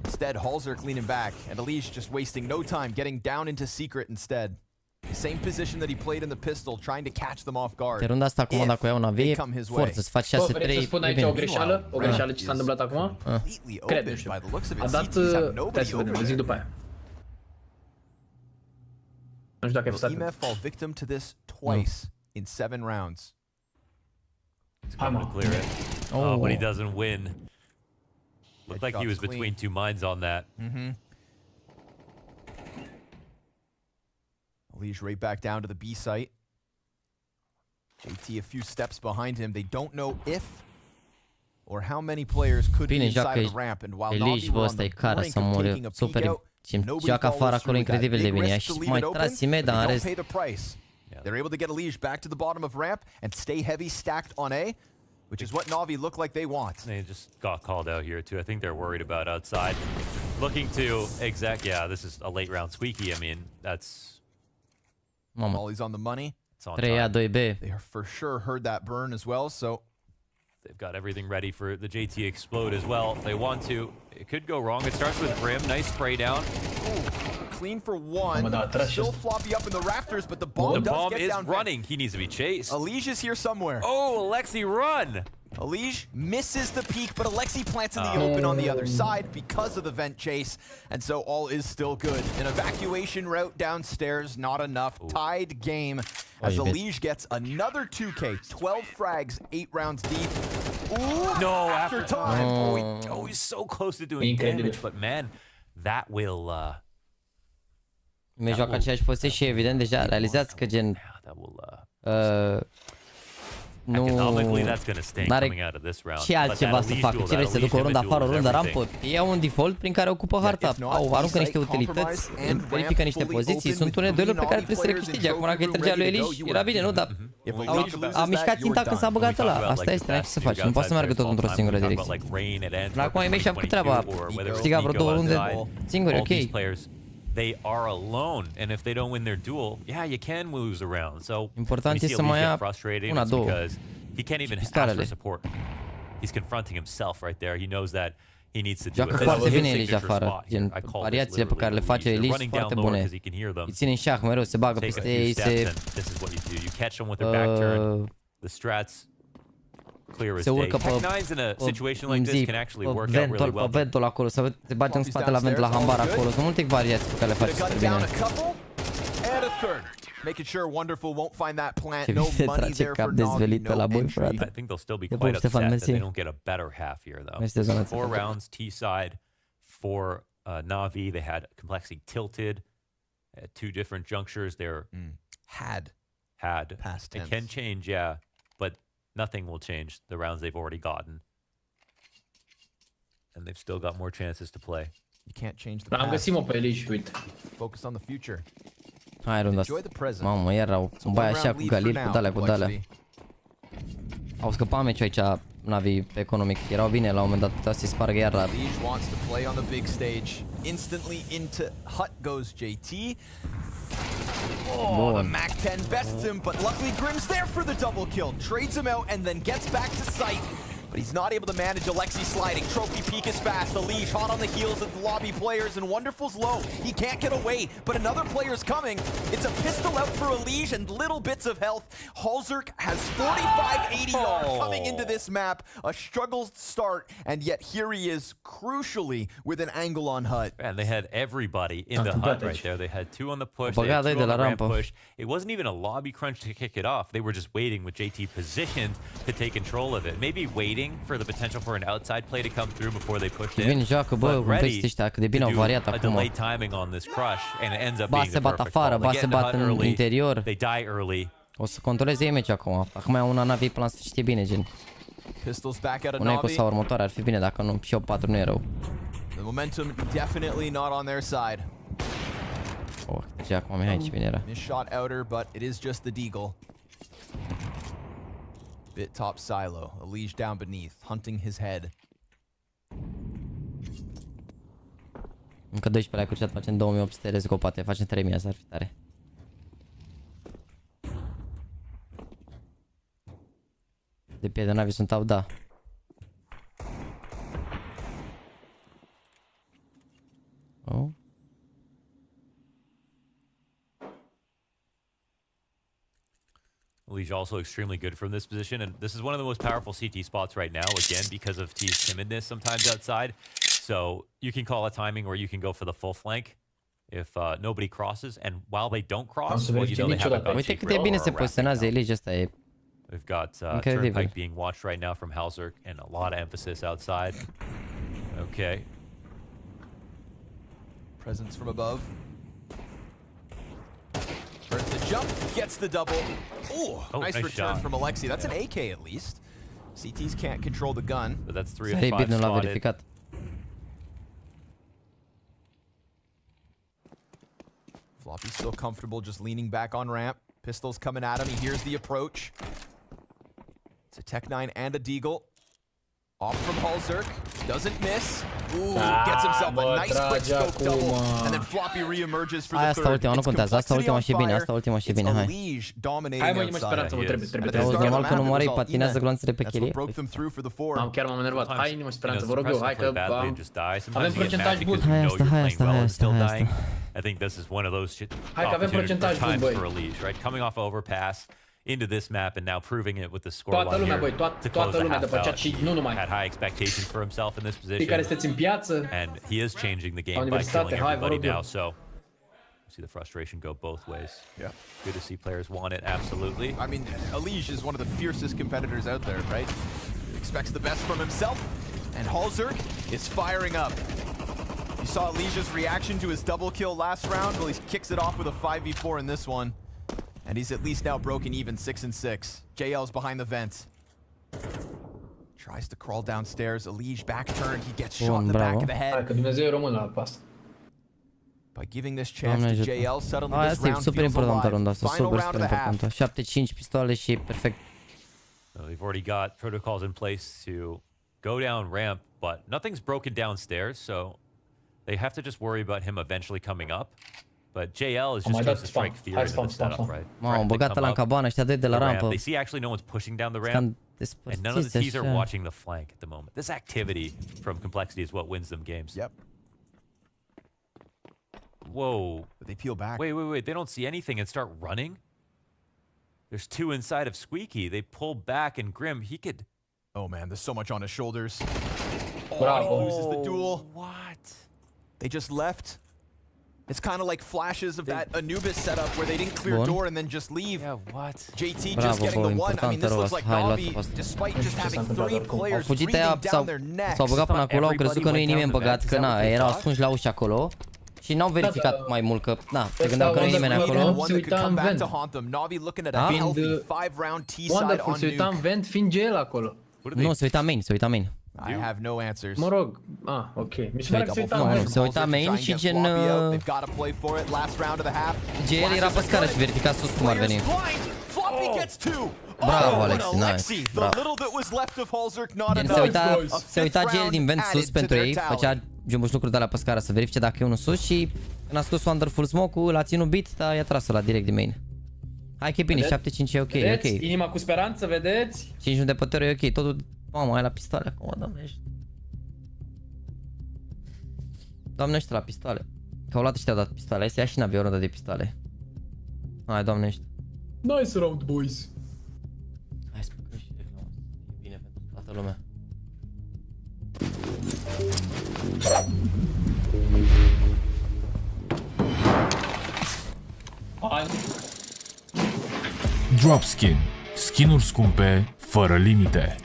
Instead, Halzer cleaning back, and Alish just wasting no time getting down into secret instead. Same position that he played in the pistol, trying to catch them off guard. Te runda asta acum dacă iau NaVi, e forță să faci 6-3. Vreți să spun aici o greșeală? O greșeală ce s-a întâmplat acum? Cred, nu știu. A dat... Stai să vedem, zic după aia. Nu știu dacă ai fost EMF fall victim to this twice in 7 rounds. He's coming to clear it. Oh, but he doesn't win. Looked like he was between two minds on that. Alish right back down to the B site. JT a few steps behind him. They don't know if or how many players could be inside the ramp. And while NaVi were on the brink of taking a peek out, nobody follows through that. Big risk to leave it open, but they don't pay the price. They're able to get Alish back to the bottom of ramp and stay heavy stacked on A, which is what NaVi look like they want. They just got called out here too. I think they're worried about outside. Looking to yeah, this is a late round squeaky. I mean, that's... Molly's on the money. It's on time. They are for sure heard that burn as well, so... They've got everything ready for the JT explode as well. If they want to, it could go wrong. It starts with Brim. Nice spray down. Ooh, clean for one. Still floppy up in the rafters, but the bomb does get down. Running. He needs to be chased. Alish is here somewhere. Oh, Alexi, run! Alish misses the peak, but Alexi plants in the open on the other side because of the vent chase, and so all is still good. An evacuation route downstairs, not enough. Tied game as Alish gets another 2K, 12 frags, 8 rounds deep. Ooh, no, after time. Oh, he's so close to doing damage, but man, that will... Mi joacă aceeași poziție și evident deja realizați că gen... nu are și altceva să facă. Ce vrei să ducă o rundă afară, o rundă rampă? Ia un default prin care ocupă harta. Aruncă niște utilități, verifică niște poziții. Sunt unele dueluri pe care trebuie să le câștige. Acum dacă îi trăgea lui Elish, era bine, nu? Dar a mișcat ținta când s-a băgat ăla. Asta este, n-ai ce să faci. Nu poate să meargă tot într-o singură direcție. Dar acum ai și-a făcut treaba. Câștiga vreo 2 runde singuri, ok. They are alone, and if they don't win their duel, yeah, you can lose a round. So important este să mai ia una, două. Because he can't even ask for support. He's confronting himself right there. He knows that he needs to do it. Joacă foarte bine Elish afară. Gen, variațiile pe care le face Elish foarte bune. Îi ține în șah mereu, se bagă peste ei, se... Se urcă pe ventul acolo, să te bagi în spate la vent la hambar acolo. Sunt multe variații pe care le faci super bine. Making sure Wonderful won't find that plant. Ce No se money trage there cap for dezvelit pe la boi, frate. I think they'll still be quite upset that they don't get a better half here, though. 4 rounds T-side for NaVi. They had complexity tilted at 2 different junctures. They're had past tense. It can change, yeah, but nothing will change the rounds they've already gotten. And they've still got more chances to play. You can't change the past. Am găsit-mă pe Elish, uite. Focus on the future. Hai runda asta. Mamă, erau un bai așa cu galil, cu dalea. Au scăpat meciul aici, NaVi pe economic. Erau bine la un moment dat, putea să-i spargă iar rar. wants to play on the big stage. Instantly into Hut goes JT. Oh, the Mac 10 bests him, but luckily Grim's there for the double kill. Trades him out and then gets back to sight. But he's not able to manage Alexi sliding. Trophy peak is fast. Alish hot on the heels of the lobby players, and Wonderful's low. He can't get away, but another player's coming. It's a pistol out for Alish and little bits of health. Halzerk has 45 ADR coming into this map. A struggle start, and yet here he is, crucially, with an angle on Hut. And they had everybody in the Hut right there. They had two on the push, they had two on the ramp push. It wasn't even a lobby crunch to kick it off. They were just waiting with JT positioned to take control of it. Maybe waiting for the potential for an outside play to come through before they pushed in. Bine joacă, bă, competiții ăștia, cât de bine au variat acum. Delayed timing on this crush and it ends up being se bat afară, ba se bat în interior. They die early. O să controleze ei meciul acum. Acum e una NaVi până la sfârșit, e bine, gen. Pistols back out of un eco NaVi. sau următoare ar fi bine, dacă nu, și 8-4 nu e rău. The momentum definitely not on their side. Oh, ce acum e aici, bine era. Missed shot outer, but it is just the deagle. Bit top silo, Alish down beneath, hunting his head. Încă 12 like-uri chat, facem 2800, let's go, poate facem 3000, asta ar fi tare. De piede NaVi sunt out, da. Oh. Alish also extremely good from this position, and this is one of the most powerful CT spots right now, again, because of T's timidness sometimes outside. So you can call a timing where you can go for the full flank if nobody crosses, and while they don't cross, well, you know they haven't got Uite cât de bine se poziționează Alish, ăsta e. We've got Turnpike being watched right now from Halzerk, and a lot of emphasis outside. Okay. Presence from above. Burns the jump, gets the double. Ooh, nice return from Alexi. That's an AK at least. CTs can't control the gun. But that's 3 of 5 spotted. Floppy's still comfortable just leaning back on ramp. Pistols coming at him. He hears the approach. It's a Tech 9 and a Deagle. Off from Halzerk. Doesn't miss. Ooh, gets himself a nice quick scope double. And then Floppy reemerges for the third. Asta ultima, nu contează. Asta ultima și bine. Asta ultima și bine. Hai. Hai mă, speranță, mă, trebuie. Auzi, normal că nu moare, patinează gloanțele pe chelie. Chiar m-am enervat. Hai, inimă, speranță, vă rog eu. Hai că avem procentaj bun. Hai asta. I think this is one of those Hai că avem procentaj bun, băi. for Alish, right? Coming off overpass into this map and now proving it with the scoreline toată lumea, băi, toată lumea după chat și nu numai. Had high expectations for himself in this position. Cei care sunteți în piață. And he is changing the game by killing everybody now, so see the frustration go both ways. Yeah. Good to see players want it, absolutely. I mean, Alish is one of the fiercest competitors out there, right? Expects the best from himself, and Halzerk is firing up. You saw Alish's reaction to his double kill last round. Well, he kicks it off with a 5v4 in this one. And he's at least now broken even 6-6. JL's behind the vent. Tries to crawl downstairs. Alish back turn. He gets shot in the back of the head. By giving this chance to JL, suddenly this round feels alive. Final round of the half. 7-5 pistoale și perfect. They've already got protocols in place to go down ramp, but nothing's broken downstairs, so they have to just worry about him eventually coming up. But JL is just trying to strike fear into the setup, right? Mamă, băgat la în cabană, ăștia doi de la rampă. They see actually no one's pushing down the ramp, and none of the T's are watching the flank at the moment. This activity from Complexity is what wins them games. Yep. Whoa. But they peel back. Wait. They don't see anything and start running? There's two inside of Squeaky. They pull back, and Grim, he could... Oh, man, there's so much on his shoulders. Bravo. He loses the duel. What? They just left. It's kind of like flashes of that Anubis setup where they didn't clear door and then just leave. Yeah, what? JT just getting the one. I mean, this looks like NaVi, despite just having 3 players breathing down their necks. S-au băgat până acolo, au crezut că nu e nimeni băgat, că na, erau ascunși la ușa acolo. Și n-au verificat mai mult că, na, se gândeau că nu e nimeni acolo. Wonderful se uita în vent fiind GL acolo. Nu, se uita main, I have no answers. Mă rog, ok. Mi se pare că se uita main și gen... GL era pe scară și vertical sus cum ar veni. Bravo, Alexi, nice. Bravo. Gen, se uita GL din vent sus pentru ei, făcea jumbuși lucruri de alea pe scară să verifice dacă e unul sus și când a scos Wonderful Smoke-ul, l-a ținut beat, dar i-a tras-o la direct din main. Hai că e bine, 7-5 e ok, vedeți? ok. Inima cu speranță, vedeți? 5 de pătări e ok, totul... Mamă, ai la pistoale acum, doamnești. Doamnești la pistoale. Că au luat ăștia dat pistoale, hai să ia și NaVi o rundă de pistoale. Hai, doamnești. Nice round, boys. Hai să păcăm și reclamă. E bine pentru toată lumea. Hai. Dropskin. Skin-uri scumpe, fără limite.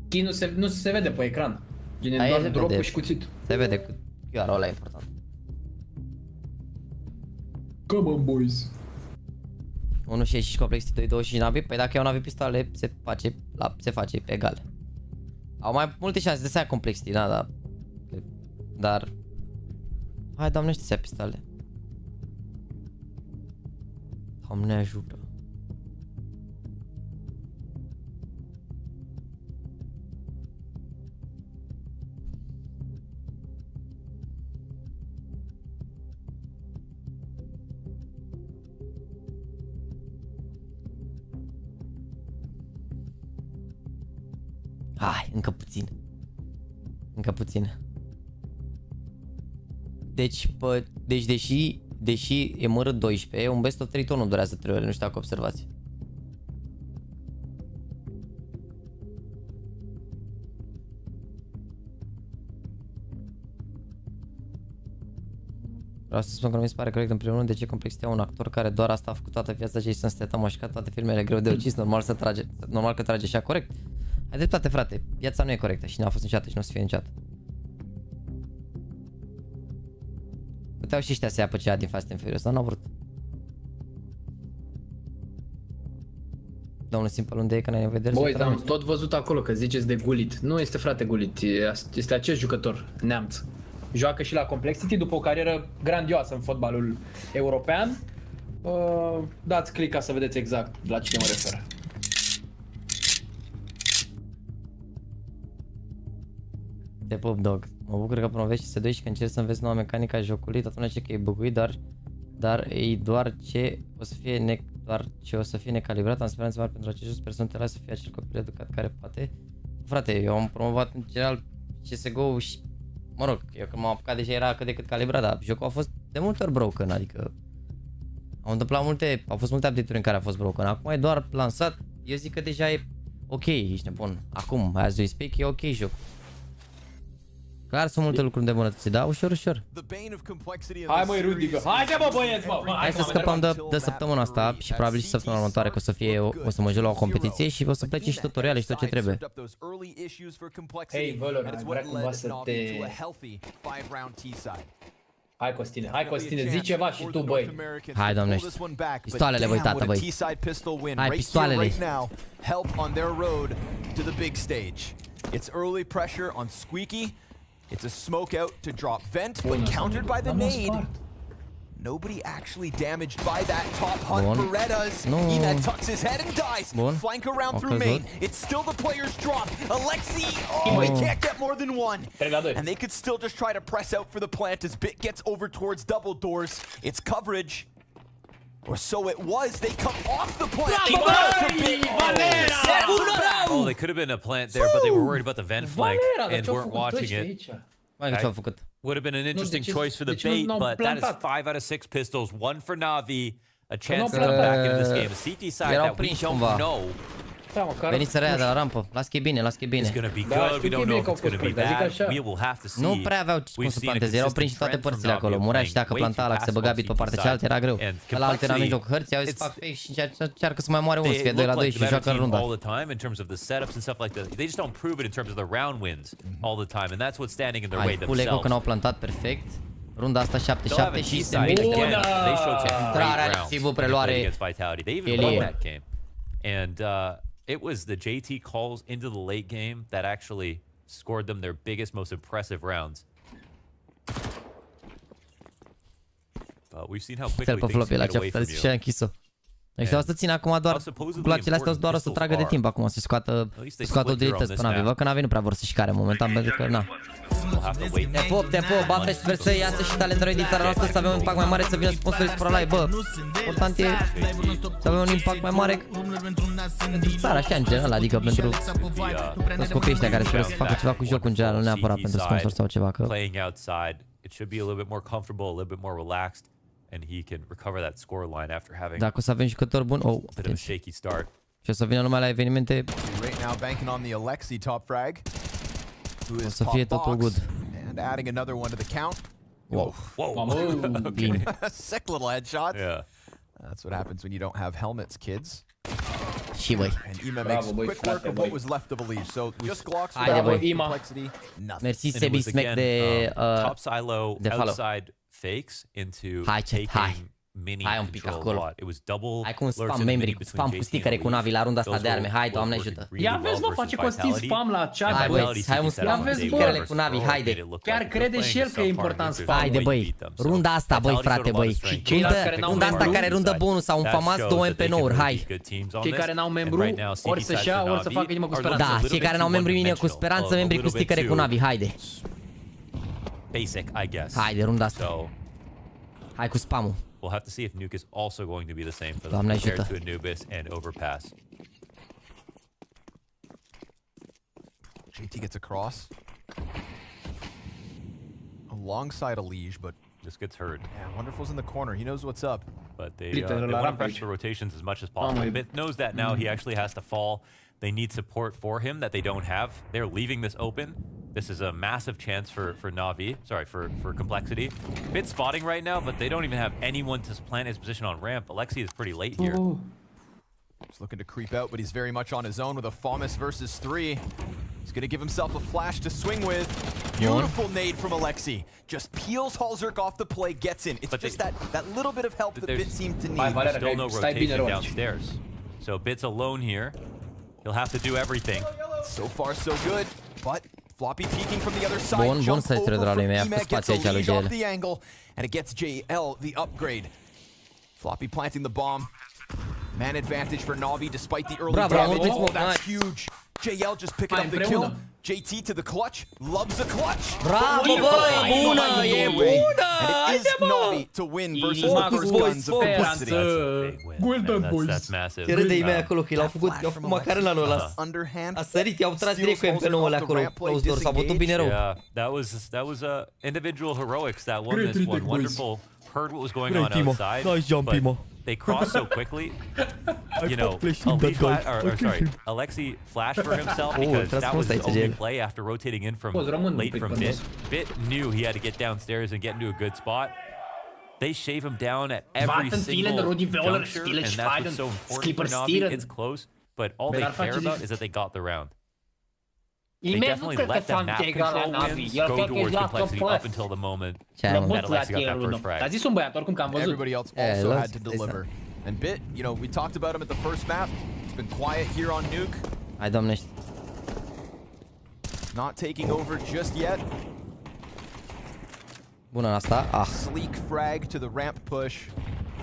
Skin-ul nu se vede pe ecran. Gen doar drop-ul și cuțitul. Se vede că chiar ăla e important. Come on, boys. 1.65 complexity, 2.25 NaVi. Păi dacă iau NaVi pistoale, se face egal. Au mai multe șanse de să ia complexity, da, dar... Hai, Doamne, știi să ia pistoale. Doamne ajută. Hai, încă puțin. Încă puțin. Deci, deși e mărât 12, un best of 3 tot nu durează 3 ore, nu știu dacă observați. Vreau să spun că nu mi se pare corect în primul rând de ce complexitatea un actor care doar asta a făcut toată viața Jason Statham, a șcat toate filmele greu de ucis, normal că trage și ea corect. Ai dreptate, frate, viața nu e corectă și n-a fost niciodată și nu o să fie niciodată. Puteau și ăștia să ia pe cea din Fast and Furious, dar n-au vrut. Domnul Simple, unde e că n-ai nevoie de el? Băi, am tot văzut acolo că ziceți de Gullit. Nu este frate Gullit, este acest jucător, neamț. Joacă și la Complexity după o carieră grandioasă în fotbalul european. Dați click ca să vedeți exact la cine mă refer. Te pup, dog. Mă bucur că promovezi și se doi și că încerci să înveți noua mecanică a jocului, tot ce că e buguit, dar e doar ce o să fie necalibrat. Am speranțe mari pentru acești persoane să fie acel copil educat care poate. Frate, eu am promovat în general CSGO și mă rog, eu când m-am apucat deja era cât de cât calibrat, dar jocul a fost de multe ori broken, adică au fost multe update-uri în care a fost broken. Acum e doar lansat, eu zic că deja e ok, ești nebun. Acum, as we speak, e ok jocul. Clar sunt multe lucruri de îmbunătățit, da? Ușor, ușor. Hai măi, Rudică, haide mă băieți, mă! Hai să scăpăm de săptămâna asta și probabil și săptămâna următoare că o să mă joc la o competiție și o să plece și tutoriale și tot ce trebuie. Hei, Valor, vrea cumva să te... Hai Costine, zi ceva și tu, băi. Hai, doamnești. Pistoalele, băi, tată, băi. Hai, pistoalele. It's early pressure on Squeaky. It's a smoke out to drop vent, but countered by the nade. Nobody actually damaged by that top hunt. Berettas. Enad tucks his head and dies. Flank around through main. It's still the player's drop. Alexi, he can't get more than one. And they could still just try to press out for the plant as Bit gets over towards double doors. It's coverage. Or so it was. They come off the plant. Oh, they could have been a plant there, but they were worried about the vent flank and weren't watching it. Would have been an interesting choice for the bait, but that is 5 out of 6 pistols, 1 for NaVi, a chance to come back into this game. A CT side that we don't know. Veniți să rea de la rampă. Las că e bine, las că e bine. It's gonna be good. We don't know if it's gonna be bad. We will have to see. Nu prea aveau cum să planteze, erau prinși toate părțile acolo. Murea și dacă planta ala, se băga bit pe partea cealaltă, era greu. Ăla altă era în mijloc hărți, au zis fac fake și încearcă să mai moare unul, să fie 2 la 2 și joacă în runda. All the time in terms of the setups and stuff like that. They just don't prove it in terms of the round wins all the time, and that's what's standing in their way themselves. Pulego că n-au plantat perfect. Runda asta 7-7 și se îmbine intrarea Alexi, preluare Elie. And it was the JT calls into the late game that actually scored them their biggest, most impressive rounds. But we've seen how quickly things get away from you. Deci o să țin acum doar populațiile astea doar o să tragă de timp acum să scoată utilități pe NaVi. Văd că NaVi nu prea vor să-și care momentan pentru că na. Te pop, Bafre, sper să iasă și talentul din țara noastră, să avem un impact mai mare, să vină sponsorii Superlight, bă. Important e să avem un impact mai mare pentru țara, așa în general, adică pentru toți copiii ăștia care speră să facă ceva cu jocul în general, nu neapărat pentru sponsor sau ceva, că and he can recover that score line after having dacă o să avem jucători buni, a bit of a shaky start. Și o să vină numai la evenimente. Right now banking on the Alexi top frag. O să fie totul good. And adding another one to the count. Wow. Okay. Sick little headshot. Yeah. That's what happens when you don't have helmets, kids. Și băi. And Ima makes quick work of what was left of a lead. So just Glocks without complexity. Merci Sebi Smack de top silo outside fakes into taking mini hai un pic acolo. It was double. Hai cum spam membri, spam cu stickere cu NaVi la runda asta de arme. Hai, Doamne ajută. Ia vezi, mă, face Costin spam la chat. Hai, băi, hai un spam cu stickerele cu NaVi, haide. Chiar crede și el că e important spam. Haide, băi. Runda asta, băi, frate, băi. Runda asta care rundă bonus sau un famas 2 MP9-uri, hai. Cei care n-au membru, ori să-și ia, ori să facă inimă cu speranță. Da, cei care n-au membru inimă cu speranță, membri cu stickere cu NaVi, haide. Basic, I guess. Haide, runda asta. Hai cu spamul. We'll have to see if Nuke is also going to be the same for them compared to Anubis and Overpass. JT gets across. Alongside Elige, but just gets hurt. Yeah, Wonderful's in the corner. He knows what's up. But they want to push the rotations as much as possible. Bit knows that now he actually has to fall. They need support for him that they don't have. They're leaving this open. This is a massive chance for NaVi. Sorry, for Complexity. Bit spotting right now, but they don't even have anyone to plant his position on ramp. Alexi is pretty late here. He's looking to creep out, but he's very much on his own with a FAMAS versus 3. He's going to give himself a flash to swing with. Beautiful nade from Alexi. Just peels Halzerk off the play, gets in. It's just that little bit of help that Bit seemed to need. There's still no rotation downstairs. So Bit's alone here. He'll have to do everything. So far, so good. But Floppy peeking from the other side. Bun să-i de la lui, mi-a făcut spația aici lui JL. The angle, and it gets JL the upgrade. Floppy planting the bomb. Man advantage for NaVi despite the early damage. Oh, that's huge. JL just picking up the kill. JT to the clutch. Loves the clutch. Bravo, băi! Bună! E bună! And it is NaVi to win versus the first guns of Complexity. Golden boys. That's massive. Te râde imediat acolo că l-au făcut macarena lui ăla. A sărit, i-au tras direct cu MP9-ul acolo. S-au bătut bine rău. Yeah, that was individual heroics that won this one. Wonderful. Heard what was going on outside. Nice jump, Pima. They crossed so quickly. You know, Alexi flashed for himself because that was his only play after rotating in from late from Bit. Bit knew he had to get downstairs and get into a good spot. They shave him down at every single juncture, and that's what's so important for NaVi. It's close, but all they care about is that they got the round. They definitely let the map control wins go towards Complexity up until the moment that Alexi got that first frag. Everybody else also had to deliver. And Bit, you know, we talked about him at the first map. He's been quiet here on Nuke. Hai, domnești. Not taking over just yet. Bună asta. Sleek frag to the ramp push.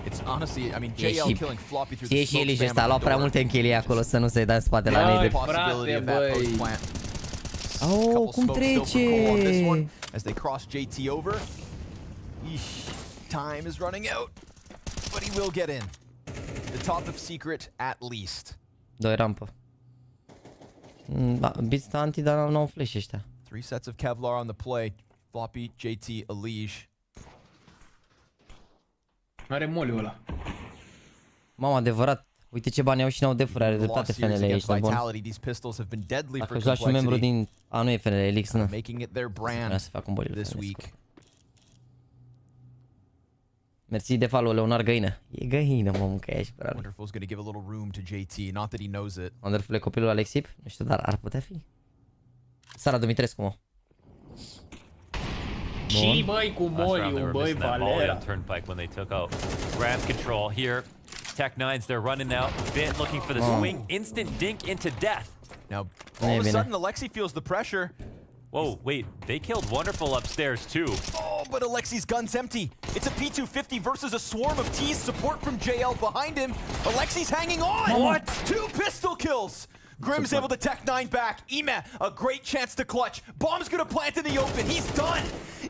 It's honestly, I mean, JL killing Floppy through the smoke. Și Elige ăsta a luat prea multe închilii acolo să nu se dea în spate la nade. Possibility of that post plant. Oh, cum trece? As they cross JT over. Time is running out, but he will get in. The top of secret at least. Doi rampă. Beats anti, dar n-au flash ăștia. 3 sets of Kevlar on the play. Floppy, JT, Elige. Are moliul ăla. Mamă, adevărat. Uite ce bani au și n-au defuri, are dreptate FNL, ești nebun. Dacă joaci un membru din... A, nu e FNL, Elix, nu. Vreau să fac un boli. Mersi de follow, Leonard Găină. E găină, mă, mâncă ea și pe rale. Wonderful e copilul Alexip? Nu știu, dar ar putea fi. Sara Dumitrescu, mă. Și băi cu Moliu, băi Valera. Turnpike when they took out ramp control here. Tech9's they're running now. Bit looking for the swing. Instant dink into death. Now, all of a sudden, Alexi feels the pressure. Whoa, wait, they killed Wonderful upstairs too. Oh, but Alexi's gun's empty. It's a P250 versus a swarm of T's, support from JL behind him. Alexi's hanging on. What? 2 pistol kills. Grim's able to Tech9 back. Ema, a great chance to clutch. Bomb's gonna plant in the open. He's done.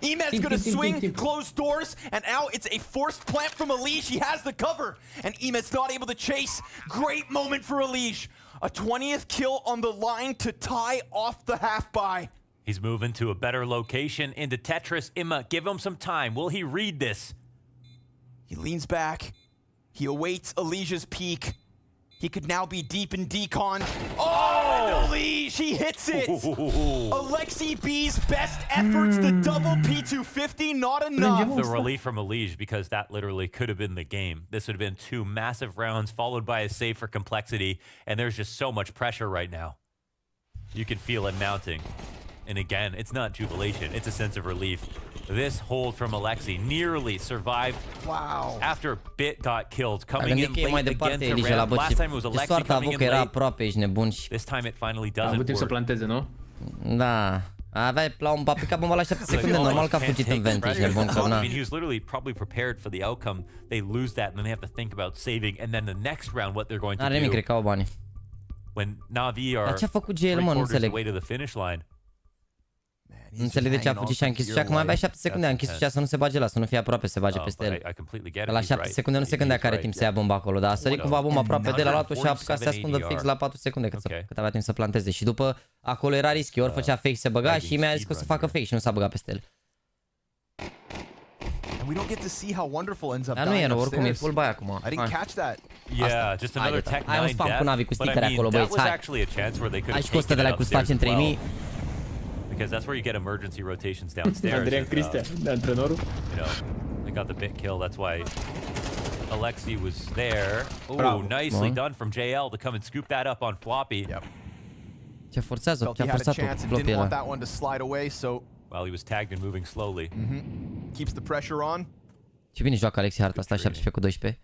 Ema's gonna swing, close doors, and now it's a forced plant from Elige. He has the cover, and Ema's not able to chase. Great moment for Elige. A 20th kill on the line to tie off the half-buy. He's moving to a better location into Tetris. Emma, give him some time. Will he read this? He leans back. He awaits Elige's peak. He could now be deep in decon. Oh, Elige, he hits it. Alexi B's best efforts, the double P250, not enough. The relief from Elige, because that literally could have been the game. This would have been 2 massive rounds followed by a save for complexity, and there's just so much pressure right now. You can feel it mounting. And again, it's not jubilation, it's a sense of relief. This hold from Alexi nearly survived. Wow. After Bit got killed, coming in late again to ramp. Last time it was Alexi coming in late. This time it finally doesn't work. Să planteze, nu? Da. A picat bomba la 7 secunde, normal că a fugit în vent, ești nebun că na. I mean, he was literally probably prepared for the outcome. They lose that and then they have to think about saving, and then the next round what they're going to do. Are nimic, cred că au bani. When NaVi are ce a făcut GL, mă, nu înțeleg. way to the finish line. Nu înțeleg de ce a fugit și a închis ușa, că mai avea 7 secunde, a închis ușa să nu se bage la, să nu fie aproape, se bage peste el. La 7 secunde nu se gândea că are timp să ia bomba acolo, dar a sărit cumva bomba aproape de la luat-o și a apucat să se ascundă fix la 4 secunde cât avea timp să planteze. Și după acolo era risky, ori făcea fake, se băga și mi-a zis că o să facă fake și nu s-a băgat peste el. Dar nu era, oricum e full buy acum. Yeah, just another Tech9 Ai un spam cu NaVi cu stickere acolo, băieți, hai. Ai și costă de like cu staci în 3000. Because that's where you get emergency rotations downstairs. Adrian Cristian, de antrenorul. You know, they got the bit kill. That's why Alexi was there. Oh, nicely done from JL to come and scoop that up on Floppy. Ce forțează, ce a forțat-o Floppy ăla. While he was tagged and moving slowly. Keeps the pressure on. Ce bine joacă Alexi harta asta, 17 cu 12.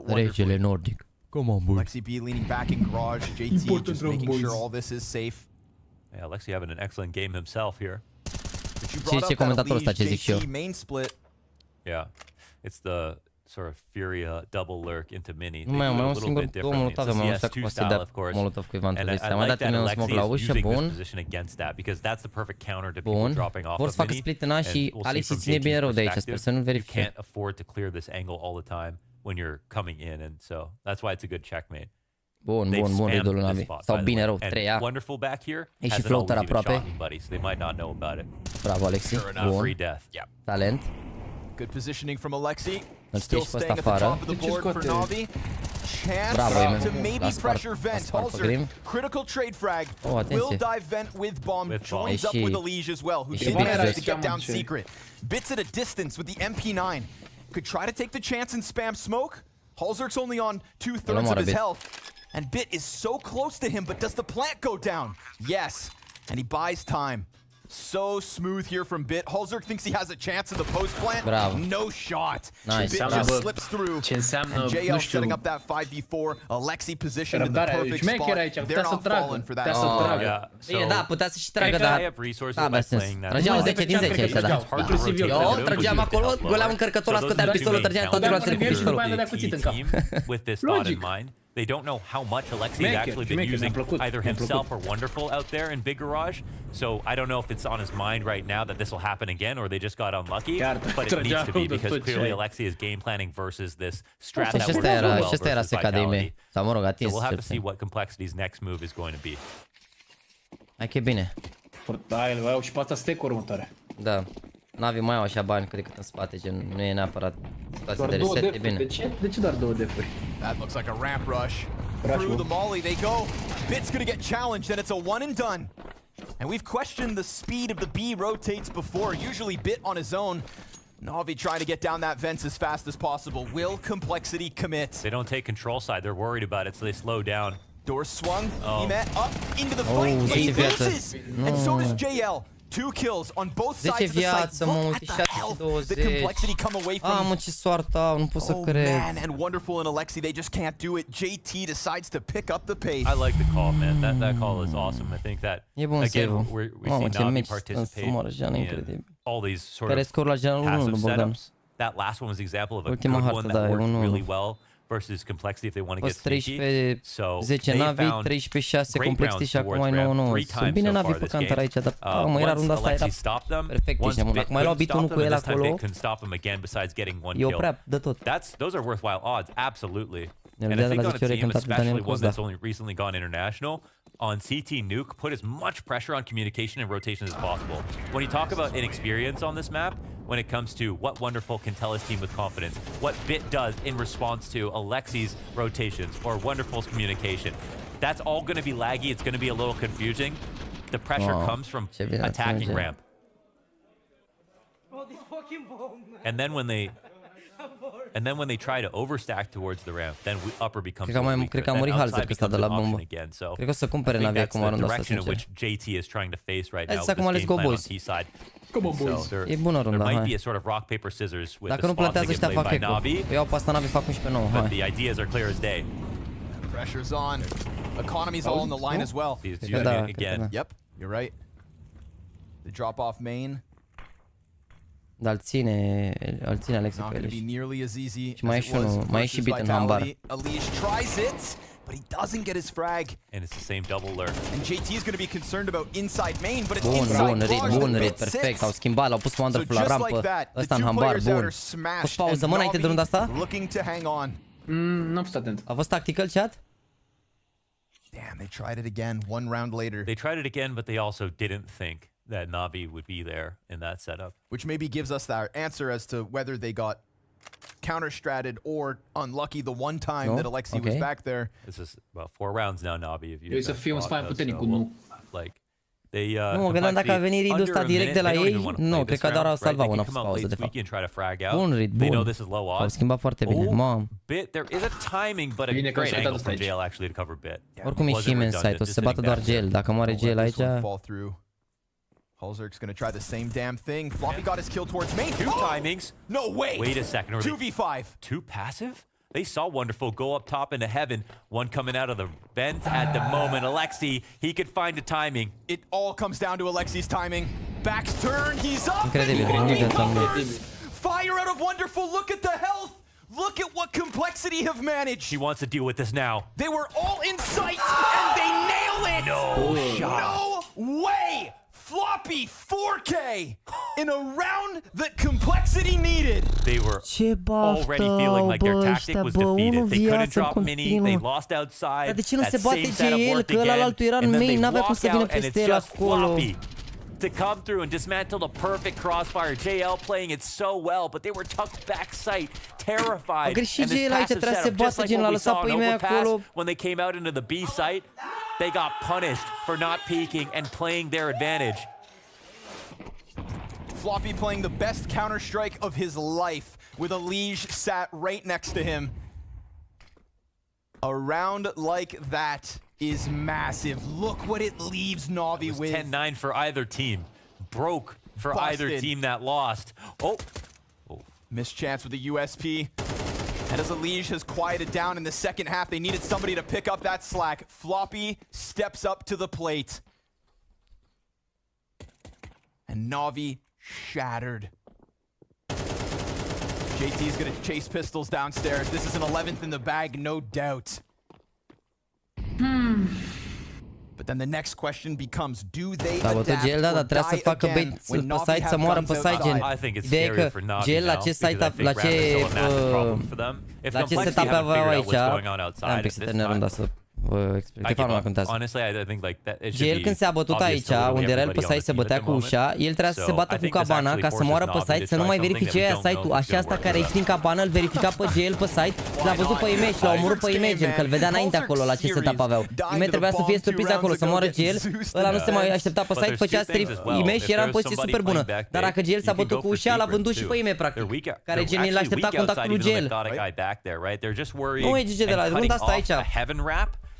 Regele nordic. Come on, boy. Alexi B leaning back in garage. JT just making sure all this is safe. Yeah, Alexi having an excellent game himself here. Ce comentatorul ăsta ce zic și eu. Yeah, it's the sort of Furia double lurk into mini. Nu mai am un singur două molotov, am așa că poate să dea molotov cuiva într-o zi. Am dat un smoke la ușă, bun. Bun. Vor să facă split în A și Alexi ține bine rău de aici, sper să nu verifice. Can't afford to clear this angle all the time when you're coming in, and so that's why it's a good checkmate. Bun, redul lui NaVi. Sau bine rău, 3A. E și floater aproape. Bravo, Alexi. Bun. Talent. Good positioning from Alexi. Îl știi și pe ăsta afară. Bravo, la spart pe Grim. Critical trade frag. Will dive vent with bomb. Joins up with Elige as well, who did manage to get down secret. Bits at a distance with the MP9. Could try to take the chance and spam smoke. Halzerk's only on 2/3 of his health. And Bit is so close to him, but does the plant go down? Yes, and he buys time. So smooth here from Bit. Halzerk thinks he has a chance in the post plant. Bravo. No shot. Nice. Bit just slips through. And JL setting up that 5v4. Alexi positioned in the perfect spot. They're not falling for that. Bine, da, putea să și tragă, dar avea sens. Trăgeau 10 din 10 ăștia, da. Eu trăgeam acolo, goleam încărcătorul, ascuteam pistolul, trăgeam toate luațele cu pistolul. Logic. They don't know how much Alexi has actually been using either himself or Wonderful out there in Big Garage. So I don't know if it's on his mind right now that this will happen again or they just got unlucky. But it needs to be because clearly Alexi is game planning versus this strat that works really well versus Vitality. So we'll have to see what Complexity's next move is going to be. Hai că e bine. Da, el au și pe asta stack-uri următoare. Da. NaVi mai au așa bani decât în spate, gen nu e neapărat situație de reset, e bine. De ce doar 2 defuri? That looks like a ramp rush. Through the molly they go. Bit's gonna get challenged and it's a one and done. And we've questioned the speed of the B rotates before. Usually Bit on his own. NaVi trying to get down that vents as fast as possible. Will Complexity commit? They don't take control side, they're worried about it, so they slow down. Door swung, he met up into the fight, but he loses! And so does JL. 2 kills on both 10 sides of the viață, site. mă, Look uite, at the 6 și health 20. that Complexity come away from. Mă, ce soartă au, nu pot să cred. Man, and Wonderful and Alexi, they just can't do it. JT decides to pick up the pace. I like the call, man. That call is awesome. I think that, again, we see NaVi participate in all these sort of passive setups. That last one was an example of a good one that worked really well versus Complexity if they want to get sneaky. 10 NaVi, 13-6 Complexity și acum ai 9-9. Sunt bine NaVi pe cantar aici, dar mă, era runda asta, era perfect. Deci, dacă mai luau beat-ul cu el acolo, e oprea de tot. Those are worthwhile odds, absolutely. And I think on a team, especially one that's only recently gone international, on CT Nuke, put as much pressure on communication and rotation as possible. When you talk about inexperience on this map, when it comes to what Wonderful can tell his team with confidence, what Bit does in response to Alexi's rotations or Wonderful's communication, that's all going to be laggy. It's going to be a little confusing. The pressure comes from attacking ramp. And then when they try to overstack towards the ramp, then upper becomes cred că a murit Halzer ăsta de la bombă. Cred că o să cumpere NaVi acum runda asta, sincer. Which JT is trying to face right now. Acum let's go, boys. E bună runda, hai. Dacă nu plantează ăștia, fac eco. Eu iau pe asta NaVi, fac 11-9, hai. The ideas are clear as day. Pressure's on. Economy's all on the line as well. Again. Yep, you're right. The drop off main. Dar îl ține Alexi pe el. Și mai e și unul, mai e și beat în hambar. Tries it, but he doesn't get his frag. And it's the same double lurk. And JT is going to be concerned about inside main, but it's inside. Bun read, perfect. Au schimbat, l-au pus Wonderful la rampă. Ăsta în hambar, bun. A fost pauză, mă, înainte de runda asta? N-am fost atent. A fost tactical, chat? Damn, they tried it again, 1 round later. They tried it again, but they also didn't think that NaVi would be there in that setup. Which maybe gives us that answer as to whether they got counter-stratted or unlucky the one time that Alexi was back there. This is about 4 rounds now, NaVi. Eu să fiu un spam puternic cu nu. Like, they, nu, mă gândeam dacă a venit read-ul ăsta direct de la ei. Nu, cred că doar au salvat una pauză, de fapt. Bun read, bun. Au schimbat foarte bine, mamă. There is a timing, but a great angle from JL actually to cover Bit. Oricum e și imens site, o să se bată doar JL. Dacă moare JL aici... Halzer's gonna try the same damn thing. Floppy got his kill towards main. 2 timings. No way. Wait a second. 2v5. 2 passive? They saw Wonderful go up top into heaven. One coming out of the vent at the moment. Alexi, he could find a timing. It all comes down to Alexi's timing. Back's turn. He's up. Incredibil. Fire out of Wonderful. Look at the health. Look at what Complexity have managed. He wants to deal with this now. They were all in sight and they nail it. No shot. No way. Floppy 4K in a round that Complexity needed. They were already feeling like their tactic was defeated. They couldn't drop mini, they lost outside. Dar de ce nu se bate JL? Că ălaltul era în main, n-avea cum să vină peste el acolo. To come through and dismantle the perfect crossfire. JL playing it so well, but they were tucked back sight, terrified. A greșit JL aici, trebuia să se bată, gen, l-a lăsat pe mei acolo. When they came out into the B site, they got punished for not peeking and playing their advantage. Floppy playing the best counter-strike of his life with a liege sat right next to him. A round like that is massive. Look what it leaves NaVi with. 10-9 for either team. Broke for either team that lost. Oh. Missed chance with the USP. And as Liege has quieted down in the second half, they needed somebody to pick up that slack. Floppy steps up to the plate. And NaVi shattered. JT's gonna chase pistols downstairs. This is an 11th in the bag, no doubt. But then the next question becomes, do they adapt or die again when NaVi have guns outside? I think it's scarier for NaVi now, because I think ramp is still a massive problem for them. If Complexity haven't figured out what's going on outside at this time. Honestly, I think like that it should El când se-a bătut aici, unde era el pe site, se bătea cu ușa, el trebuia să se bată cu cabana ca să moară pe site, să nu mai verifice aia site-ul. Așa asta care ieși din cabană, îl verifica pe GL pe site, l-a văzut pe image, l-a omorât pe image, că îl vedea înainte acolo la ce setup aveau. Image trebuia să fie stupiți acolo, să moară GL, ăla nu se mai aștepta pe site, făcea strip image și era în poziție super bună. Dar dacă GL s-a bătut cu ușa, l-a vândut și pe image practic, care gen l-a așteptat contactul lui GL. Nu e GG de la runda asta aici.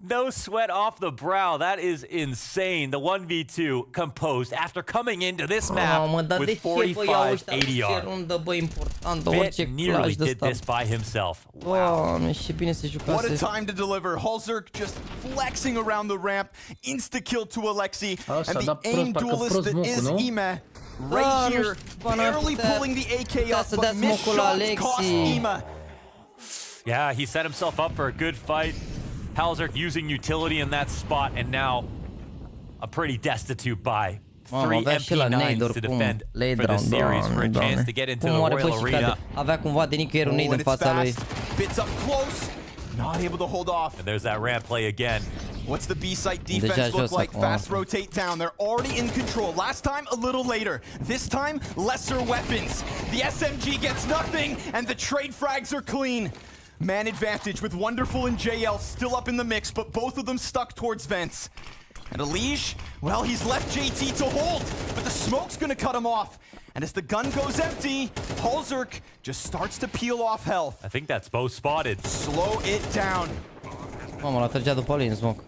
No sweat off the brow. That is insane. The 1v2 composed after coming into this map with 45 ADR. Bit nearly did this by himself. Wow. What a time to deliver. Halzerk just flexing around the ramp. Insta-kill to Alexi. And the aim duelist that is Ime. Right here, barely pulling the AK up, but missed shots cost Ime. Yeah, he set himself up for a good fight. Halzerk using utility in that spot, and now a pretty destitute buy. 3 MP9s to defend for the series for a chance to get into the Royal Arena. Avea cumva de nicăieri un nade în fața lui. Bits up close, not able to hold off. And there's that ramp play again. What's the B-site defense look like? Fast rotate down. They're already in control. Last time, a little later. This time, lesser weapons. The SMG gets nothing, and the trade frags are clean. Man advantage with Wonderful and JL still up in the mix, but both of them stuck towards vents. And Elige, well, he's left JT to hold, but the smoke's gonna cut him off. And as the gun goes empty, Halzerk just starts to peel off health. I think that's both spotted. Slow it down. Mamă, l-a trăgea după lui în smoke.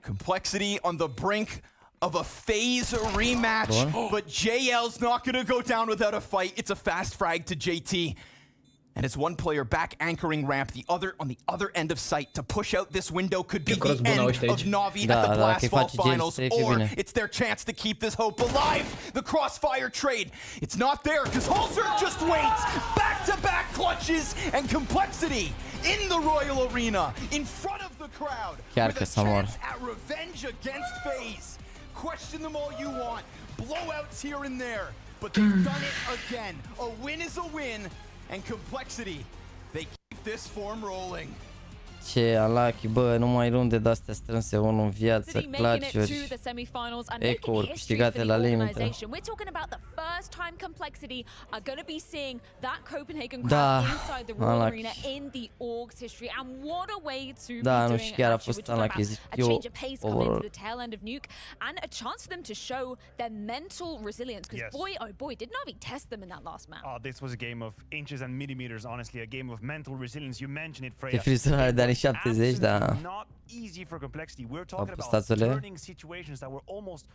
Complexity on the brink of a phase rematch, but JL's not gonna go down without a fight. It's a fast frag to JT. And it's one player back anchoring ramp, the other on the other end of sight to push out this window could be the end of NaVi at the Blastfall Finals, or it's their chance to keep this hope alive. The crossfire trade, it's not there because Halzerk just waits. Back-to-back clutches and Complexity in the Royal Arena, in front of the crowd, with a chance at revenge against FaZe. Question them all you want, blowouts here and there, but they've done it again. A win is a win. And Complexity, they keep this form rolling. Ce alachi, bă, numai runde de-astea strânse, unul în viață, clutch-uri, eco-uri câștigate la limită. Da, alachi. Da, nu știu, chiar a fost alachi, zic eu, overall. This was a game of inches and millimeters, honestly, a game of mental resilience. You mentioned it, Ce frizurare de anii 70, da. Not easy for Complexity. We're talking about turning situations that were almost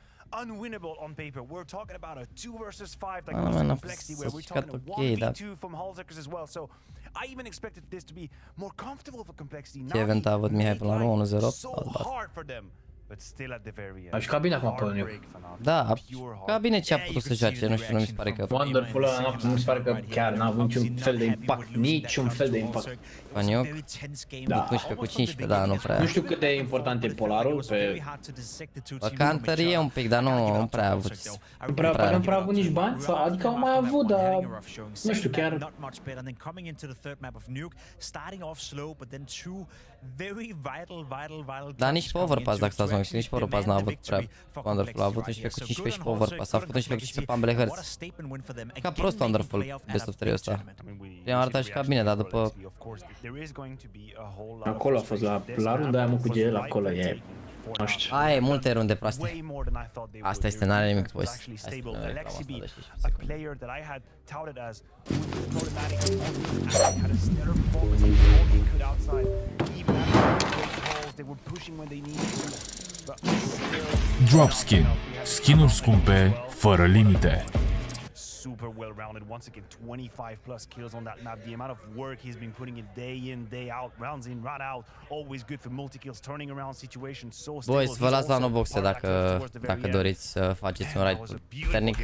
unwinnable on paper. We're talking about a 2 versus 5 like Complexity, where we're talking a 1v2 from Halzerkers as well. So I even expected this to be more comfortable for Complexity. Now, so hard for them. But still at the very end. A jucat bine acum pe Nuke. Da, a jucat bine ce a putut să joace, nu știu, nu mi se pare că... Wonderful ăla, nu mi se pare că chiar n-a avut niciun fel de impact, niciun fel de impact. Pe Nuke? Da. 11 cu 15, da, nu prea. Nu știu cât de important e polarul pe... Pe Counter e un pic, dar nu prea a avut. Nu prea a avut nici bani? Adică au mai avut, dar... Nu știu, chiar... Dar nici pe overpass, dacă stați mă, nici pe overpass n-a avut prea Wonderful, a avut 11 cu 15 și pe overpass, a făcut 11 cu 15 pe ambele hărți. Ca prost Wonderful best of 3 ăsta. Prima dată a jucat bine, dar după... Acolo a fost la runda aia mă cu GL, acolo e... Nu știu. Aia e multe runde proaste. Asta este, n-are nimic, boys. Dropskin. Skin-uri scumpe, fără limite. Super well-rounded. Once again, 25 plus kills on that map. The amount of work he's been putting in, day out, rounds in, round out. Always good for multi-kills, turning around situations. So stable. Boys, vă las la no-boxe dacă doriți să faceți un raid puternic.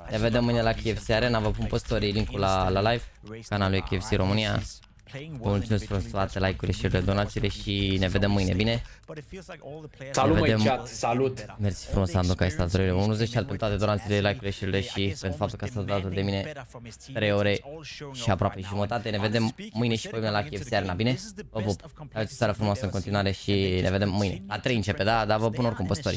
Ne vedem mâine la KFC Arena, vă pun pe story link-ul la live, canalul KFC România. Vă mulțumesc pentru toate like-urile și donațiile și ne vedem mâine, bine? Salut măi chat, salut! Mersi frumos, Ando, că ai stat 3 ore. 10 pentru toate donațiile, like-urile și pentru faptul că ai stat alături de mine 3 ore și aproape jumătate. Ne vedem mâine și pe mine la KFC Arena, bine? Vă pup! Aveți o seară frumoasă în continuare și ne vedem mâine. La 3 începe, da? Dar vă pun oricum pe story.